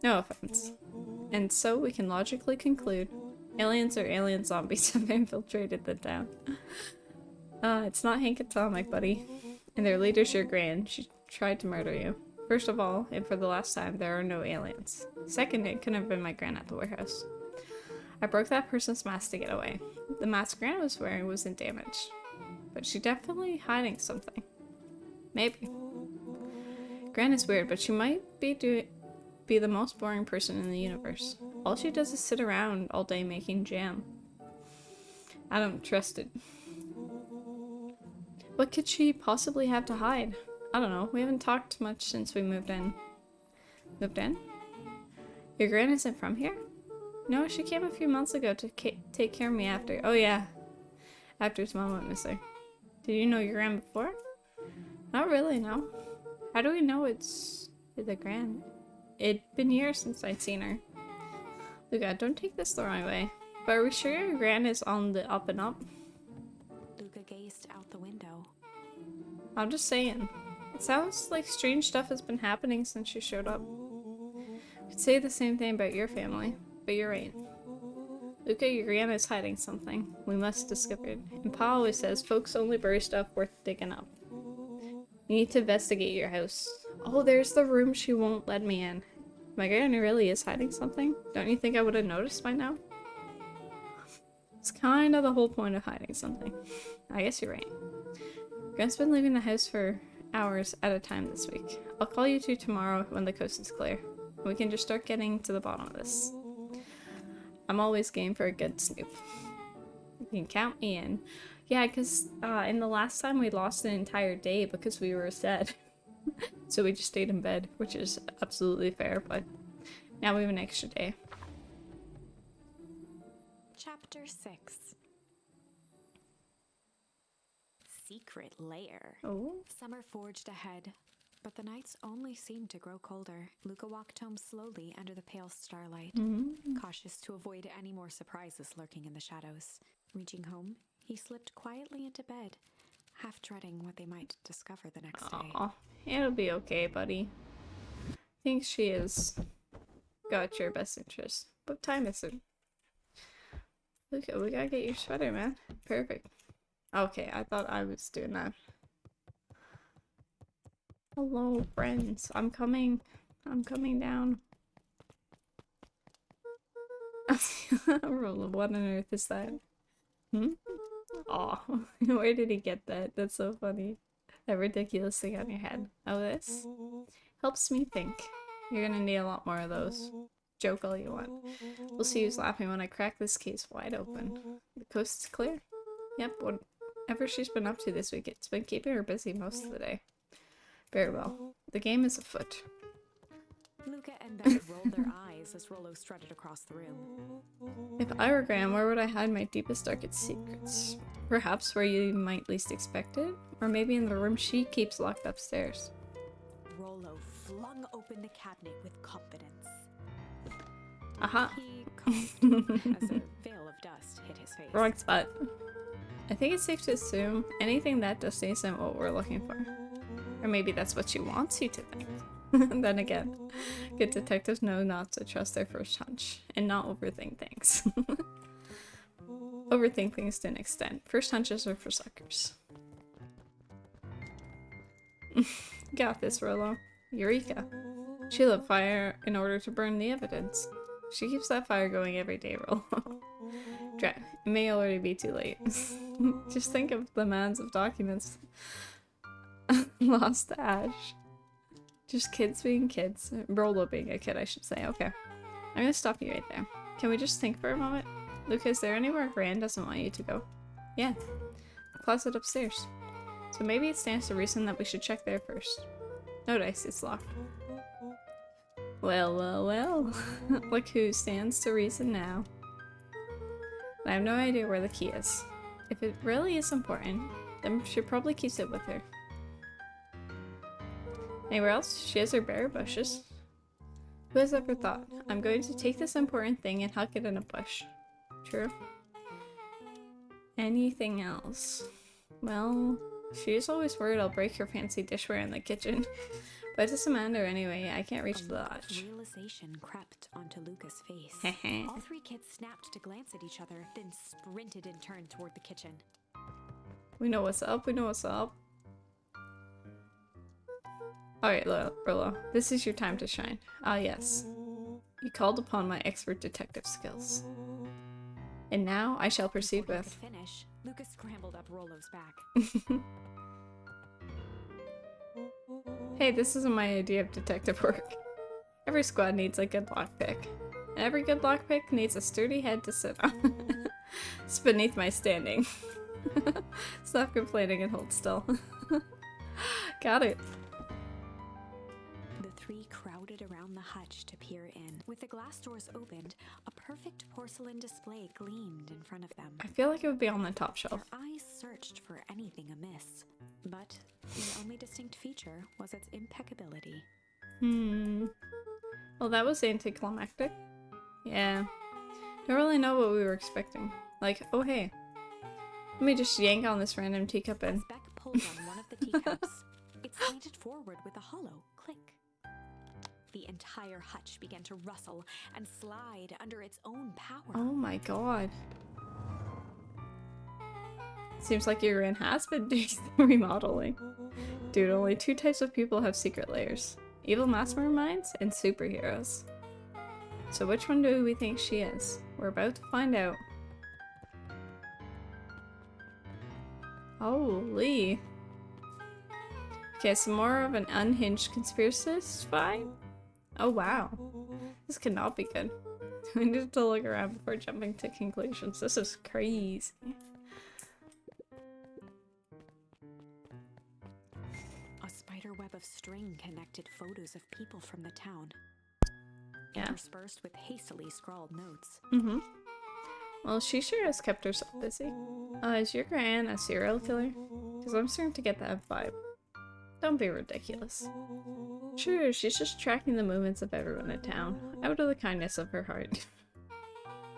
No offense. And so we can logically conclude aliens or alien zombies have infiltrated the town. It's not Hank Atomic, buddy. And their leader's your grand. She tried to murder you. First of all, and for the last time, there are no aliens. Second, it couldn't have been my gran at the warehouse. I broke that person's mask to get away. The mask Gran was wearing wasn't damaged. But she's definitely hiding something. Maybe. Gran is weird, but she might be the most boring person in the universe. All she does is sit around all day making jam. I don't trust it. What could she possibly have to hide? I don't know. We haven't talked much since we moved in. Moved in? Your gran isn't from here? No, she came a few months ago to take care of me after. Oh yeah. After his mom went missing. Did you know your gran before? Not really, no. How do we know it's the gran? It'd been years since I'd seen her. Luca, don't take this the wrong way. But are we sure your gran is on the up and up? Luca gazed out the window. I'm just saying. It sounds like strange stuff has been happening since she showed up. Could say the same thing about your family, but you're right. Luca, your gran is hiding something. We must discover it. And Pa always says folks only bury stuff worth digging up. You need to investigate your house. Oh, there's the room she won't let me in. My gran really is hiding something? Don't you think I would have noticed by now? It's kind of the whole point of hiding something. I guess you're right. Gran's been leaving the house for hours at a time this week. I'll call you two tomorrow when the coast is clear. We can just start getting to the bottom of this. I'm always game for a good snoop. You can count me in. Yeah, because in the last time we lost an entire day because we were sad. So we just stayed in bed, which is absolutely fair, but now we have an extra day. Chapter 6. Secret lair. Oh. Summer forged ahead, but the nights only seemed to grow colder. Luca walked home slowly under the pale starlight, cautious to avoid any more surprises lurking in the shadows. Reaching home, he slipped quietly into bed, half dreading what they might discover the next day. Aw, it'll be okay, buddy. Think she has got your best interest. What time is it? Look, we gotta get your sweater, man. Perfect. Okay, I thought I was doing that. Hello, friends. I'm coming. I'm coming down. What on earth is that? Hmm? Aw. Where did he get that? That's so funny. That ridiculous thing on your head. Oh, this? Helps me think. You're gonna need a lot more of those. Joke all you want. We'll see who's laughing when I crack this case wide open. The coast is clear? Yep, whatever she's been up to this week, it's been keeping her busy most of the day. Very well. The game is afoot. Luca and Beck rolled their eyes as Rollo strutted across the room. If I were Graham, where would I hide my deepest, darkest secrets? Perhaps where you might least expect it? Or maybe in the room she keeps locked upstairs. Rollo flung open the cabinet with confidence. Aha! He coughed as a veil of dust hit his face. Wrong spot. I think it's safe to assume anything that dusty isn't what we're looking for. Or maybe that's what she wants you to think. Then again, good detectives know not to trust their first hunch, and not overthink things. Overthink things to an extent. First hunches are for suckers. Got this, Rollo. Eureka. She lit fire in order to burn the evidence. She keeps that fire going every day, Rollo. Drat, it may already be too late. Just think of the mounds of documents lost to ash. Just kids being kids. Rollo being a kid, I should say. Okay. I'm gonna stop you right there. Can we just think for a moment? Luca, is there anywhere Gran doesn't want you to go? Yeah. The closet upstairs. So maybe it stands to reason that we should check there first. No dice, it's locked. Well, well, well. Look who stands to reason now. I have no idea where the key is. If it really is important, then she probably keeps it with her. Anywhere else? She has her berry bushes. Who has ever thought, I'm going to take this important thing and huck it in a bush? True. Anything else? Well, she is always worried I'll break her fancy dishware in the kitchen. But it doesn't matter anyway, I can't reach the lodge. Realization crept onto Luca's face. All three kids snapped to glance at each other, then sprinted and turned toward the kitchen. We know what's up, we know what's up. Alright, Rollo, this is your time to shine. Ah, yes. You called upon my expert detective skills. And now I shall proceed Before he with... could finish, Luca scrambled up Rollo's back. Hey, this isn't my idea of detective work. Every squad needs a good lockpick. And every good lockpick needs a sturdy head to sit on. It's beneath my standing. Stop complaining and hold still. Got it. The three crowded around the hutch to peer in. With the glass doors opened, a perfect porcelain display gleamed in front of them. I feel like it would be on the top shelf. Their eyes searched for anything amiss, but the only distinct feature was its impeccability. Well, that was anticlimactic. Yeah. Don't really know what we were expecting. Like, oh hey. Let me just yank on this random teacup and... As Beck pulled on one of the teacups, it slanted forward with a hollow click. The entire hutch began to rustle and slide under its own power. Oh my god. Seems like your Gran has been doing some remodeling. Dude, only two types of people have secret layers. Evil masterminds and superheroes. So which one do we think she is? We're about to find out. Holy. Okay, some more of an unhinged conspiracist vibe? Oh wow. This cannot be good. We need to look around before jumping to conclusions. This is crazy. A spider web of string connected photos of people from the town. Yeah. Interspersed with hastily scrawled notes. Well, she sure has kept herself busy. Is your Gran a serial killer? Because I'm starting to get that vibe. Don't be ridiculous. Sure, she's just tracking the movements of everyone in town, out of the kindness of her heart.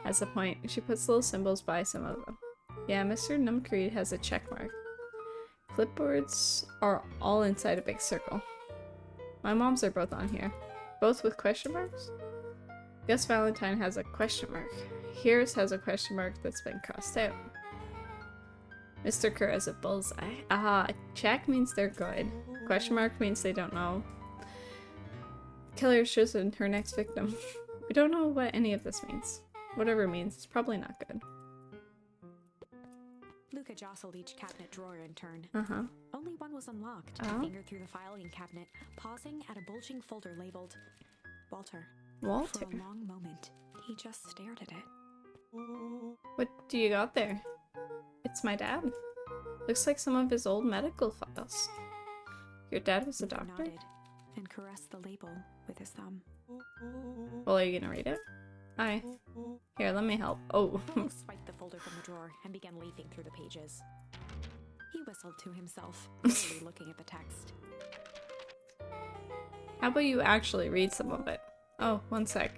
As a point, she puts little symbols by some of them. Yeah, Mr. Numcreed has a check mark. Clipboards are all inside a big circle. My mom's are both on here. Both with question marks? Gus Valentine has a question mark. Here's has a question mark that's been crossed out. Mr. Kerr has a bullseye. Aha, check means they're good. Question mark means they don't know. Killer has chosen her next victim. We don't know what any of this means. Whatever it means, it's probably not good. Luca jostled each cabinet drawer in turn. Uh-huh. Only one was unlocked. Oh. Fingered through the filing cabinet, pausing at a bulging folder labeled Walter. Walter? For a long moment, he just stared at it. What do you got there? It's my dad. Looks like some of his old medical files. Your dad was a Luca doctor? nodded and caressed the label with his thumb. Well, are you gonna read it? Aye. Here, let me help. Oh. He swiped the folder from the drawer and began leafing through the pages. He whistled to himself, barely looking at the text. How about you actually read some of it? Oh, one sec.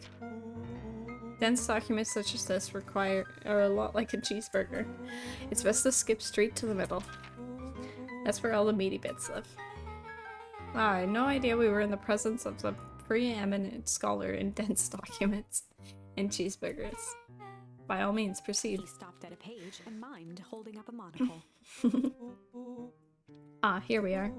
Dense documents such as this are a lot like a cheeseburger. It's best to skip straight to the middle. That's where all the meaty bits live. Wow, I had no idea we were in the presence of the preeminent scholar in dense documents and cheeseburgers. By all means, proceed. He stopped at a page and mimed, holding up a monocle. Ah, here we are.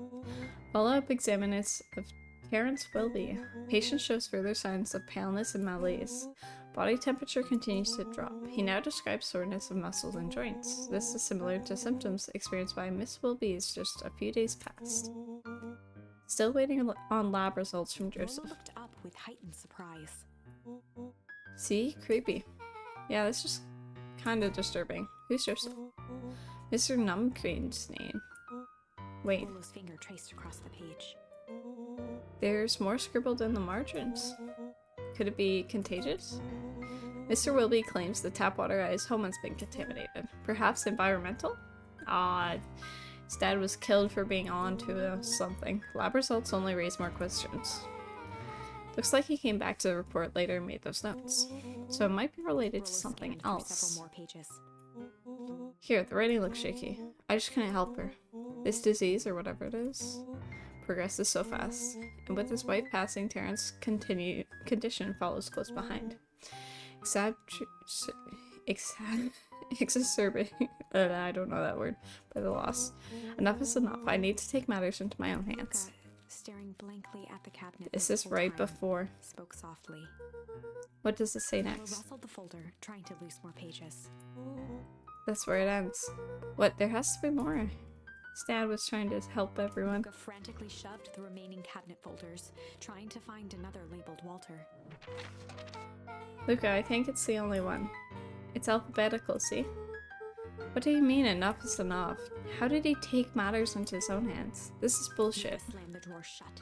Follow-up examination of Terrence Wilby. Patient shows further signs of paleness and malaise. Body temperature continues to drop. He now describes soreness of muscles and joints. This is similar to symptoms experienced by Miss Wilby's just a few days past. Still waiting on lab results from Joseph. Lola looked up with heightened surprise. See? Creepy. Yeah, that's just kind of disturbing. Who's Joseph? Mr. Numcrean's name. Wait, Lola's finger traced across the page. there's more scribbled in the margins. Could it be contagious? Mr. Wilby claims the tap water at his home has been contaminated. Perhaps environmental? His dad was killed for being on to something. Lab results only raise more questions. Looks like he came back to the report later and made those notes. So it might be related to Rolo something scanned through else. several more pages. Here, the writing looks shaky. I just couldn't help her. This disease, or whatever it is, progresses so fast. And with his wife passing, Terrence's condition follows close behind. Exacerbating, I don't know that word, by the loss. Enough is enough. I need to take matters into my own hands. Luca, staring blankly at the cabinet. Is the this whole right time, before? spoke softly. What does it say Lola next? rustled the folder, trying to loose more pages. That's where it ends. What? There has to be more. His dad was trying to help everyone. Luca frantically shoved the remaining cabinet folders, trying to find another labeled Walter. Luca, I think it's the only one. It's alphabetical, see? What do you mean enough is enough? How did he take matters into his own hands? This is bullshit. Luca slammed the drawer shut.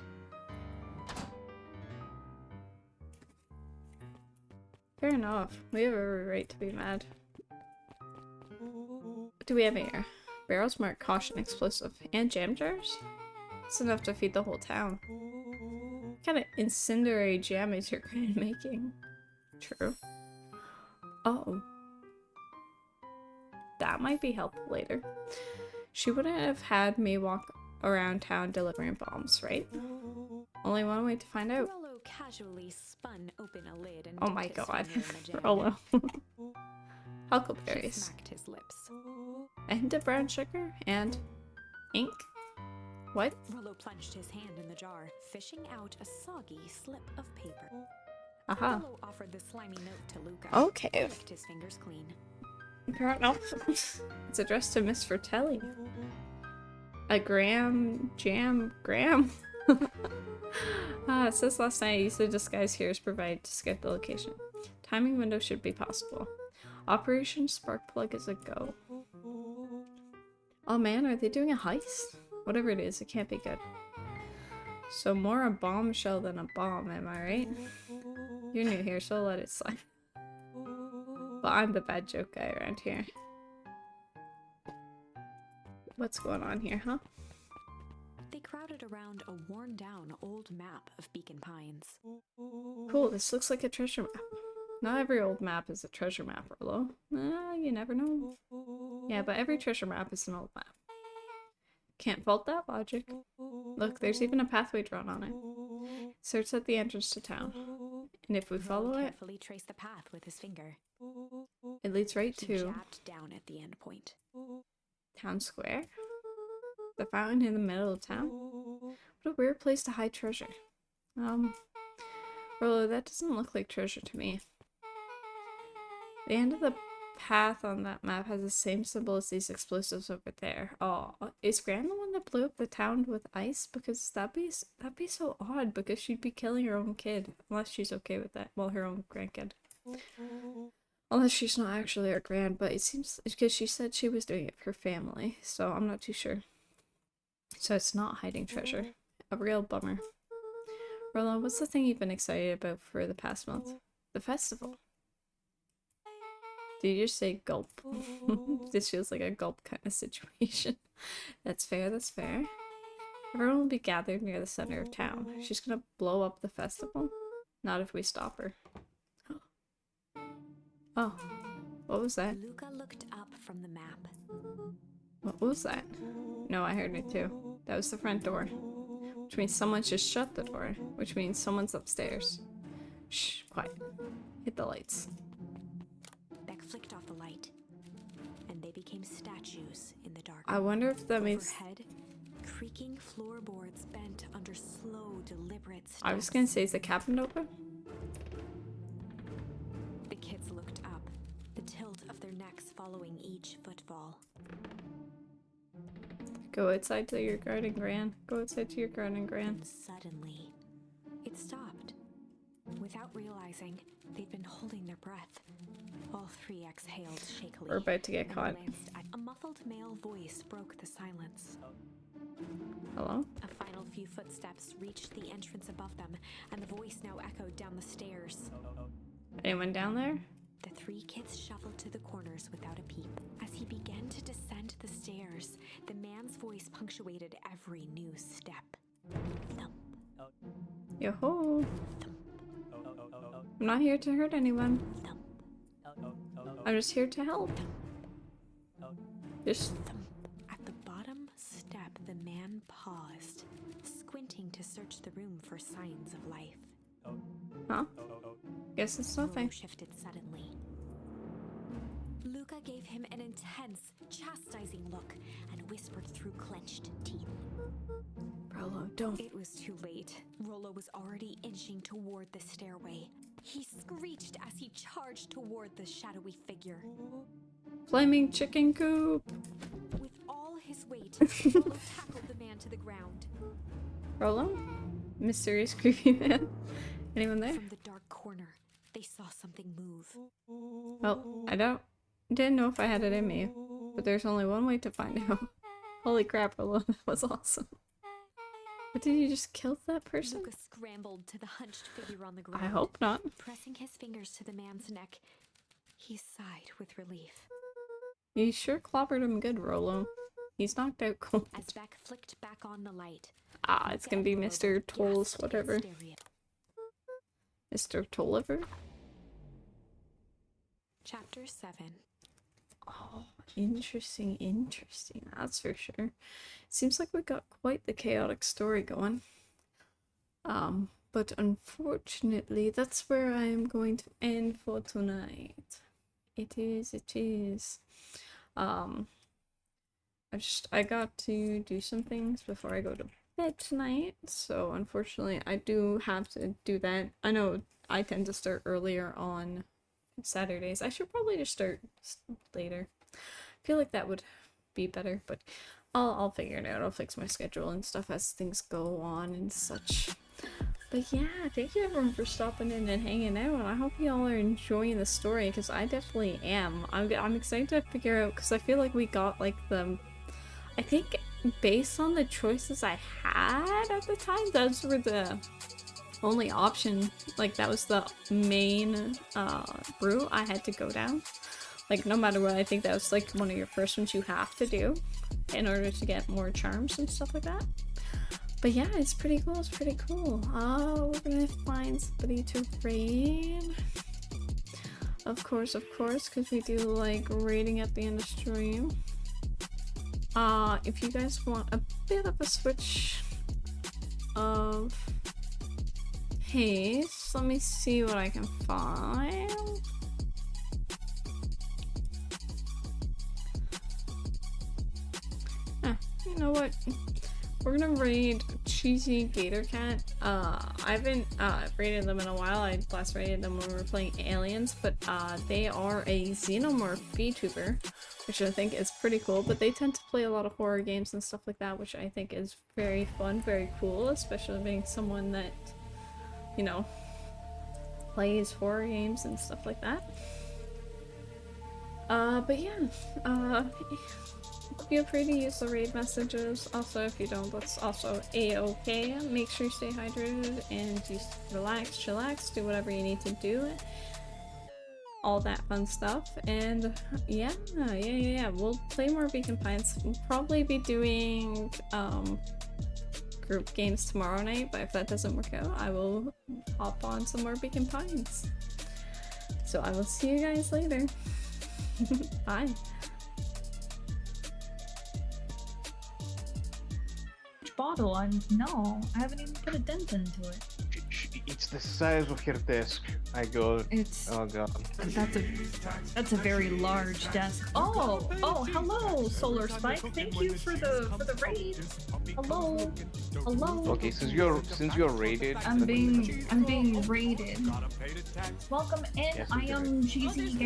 Fair enough. We have every right to be mad. What do we have here? Barrels marked caution explosive. And jam jars? It's enough to feed the whole town. What kind of incendiary jam is your grand making? True. Oh. That might be helpful later. She wouldn't have had me walk around town delivering bombs, right? Only one way to find out. Rollo casually spun open a lid and Oh dipped my his god. finger in the jam. Rollo. He Huckleberries. smacked his lips. And a brown sugar. And ink. What? Rollo plunged his hand in the jar, fishing out a soggy slip of paper. Aha. Rollo offered the slimy note to Luca. Okay. He licked his fingers clean. Fair enough. It's addressed to Miss Fratelli. A Graham Jam Graham. It says last night I used the disguise here is provided to skip the location. Timing window should be possible. Operation Spark Plug is a go. Oh man, are they doing a heist? Whatever it is, it can't be good. So more a bombshell than a bomb, am I right? You're new here, so I'll let it slide. But I'm the bad joke guy around here. What's going on here, huh? They crowded around a worn-down old map of Beacon Pines. Cool, this looks like a treasure map. Not every old map is a treasure map, Orlo. You never know. Yeah, but every treasure map is an old map. Can't fault that logic. Look, there's even a pathway drawn on it. It starts at the entrance to town. And if we follow Rollo it, carefully traced the path with his finger. it leads right He to... jabbed down at the end point. Town square? The fountain in the middle of town? What a weird place to hide treasure. Rolo, that doesn't look like treasure to me. The end of the path on that map has the same symbol as these explosives over there. Oh, is Gran the one that blew up the town with ice? Because that'd be so odd, because she'd be killing her own kid. Unless she's okay with that. Well, her own grandkid. Unless she's not actually her grand, but it seems, because she said she was doing it for family, so I'm not too sure. So it's not hiding treasure. A real bummer. Rolo, what's the thing you've been excited about for the past month? The festival. Did you just say gulp? This feels like a gulp kind of situation. That's fair, that's fair. Everyone will be gathered near the center of town. She's gonna blow up the festival? Not if we stop her. Oh, what was that? Luca looked up from the map. What was that? No, I heard it too. That was the front door. Which means someone just shut the door. Which means someone's upstairs. Shh, quiet. Hit the lights. Beck flicked off the light, and they became statues in the dark. I wonder if that means... Overhead, creaking floorboards bent under slow, deliberate steps. I was gonna say, is the cabin open? The kids looked up, the tilt of their necks following each footfall. Go outside to your garden, Gran. Go outside to your garden, Gran. And suddenly, it stopped. Without realizing, they'd been holding their breath. All three exhaled shakily. We're about to get and caught. glanced at a muffled male voice broke the silence. Hello? A final few footsteps reached the entrance above them, and the voice now echoed down the stairs. Anyone down there? The three kids shuffled to the corners without a peep. As he began to descend the stairs, the man's voice punctuated every new step. Thump, Yo-ho! thump, I'm not here to hurt anyone. thump, I'm just here to help. Just... thump. At the bottom step, the man paused, squinting to search the room for signs of life. Huh? Guess it's nothing. Rolo shifted suddenly. Luca gave him an intense, chastising look and whispered through clenched teeth. Rolo, don't... It was too late. Rolo was already inching toward the stairway. He screeched as he charged toward the shadowy figure. Flaming chicken coop! With all his weight, Rolo tackled the man to the ground. Rolo? Mysterious creepy man? Anyone there? From the dark corner, they saw something move. Well, didn't know if I had it in me, but there's only one way to find out. Holy crap, Rolo, that was awesome. But did you just kill that person? Luca scrambled to the hunched figure on the ground. I hope not. Pressing his fingers to the man's neck, he sighed with relief. You sure clobbered him good, Rolo. He's knocked out cold. As Beck flicked back on the light, Ah, it's gonna be Mr. Tolls, whatever. Mr. Tolliver? Chapter 7. Oh, interesting, interesting. That's for sure. Seems like we got quite the chaotic story going. But unfortunately, that's where I am going to end for tonight. It is. I got to do some things before I go to bed tonight, so unfortunately I do have to do that. I know I tend to start earlier on Saturdays. I should probably just start later. I feel like that would be better, but I'll figure it out. I'll fix my schedule and stuff as things go on and such. But yeah, thank you everyone for stopping in and hanging out, and I hope you all are enjoying the story, because I definitely am. I'm excited to figure out, because I feel like we got like I think based on the choices I had at the time, those were the only option, like that was the main route I had to go down. Like no matter what, I think that was like one of your first ones you have to do in order to get more charms and stuff like that. But yeah, it's pretty cool, it's pretty cool. We're gonna find somebody to raid. Of course, because we do like raiding at the end of stream. If you guys want a bit of a switch of pace, let me see what I can find. you know what? We're gonna raid Cheesy Gator Cat. I haven't raided them in a while. I last raided them when we were playing Aliens, but they are a xenomorph VTuber, which I think is pretty cool. But they tend to play a lot of horror games and stuff like that, which I think is very fun, very cool, especially being someone that, you know, plays horror games and stuff like that. But yeah, feel free to use the raid messages. Also, if you don't, that's also a-okay. Make sure you stay hydrated and just relax, chillax, do whatever you need to do. All that fun stuff. And yeah. We'll play more Beacon Pines. We'll probably be doing group games tomorrow night, but if that doesn't work out, I will hop on some more Beacon Pines. So I will see you guys later. Bye. Bottle? No, I haven't even put a dent into it. It's the size of her desk. I go. It's Oh god. that's a very large desk. Oh, hello, Solar Spike. Thank you for the raid. Hello. Okay, since you're rated. I'm being raided. Welcome in. Yes, I am Cheesy.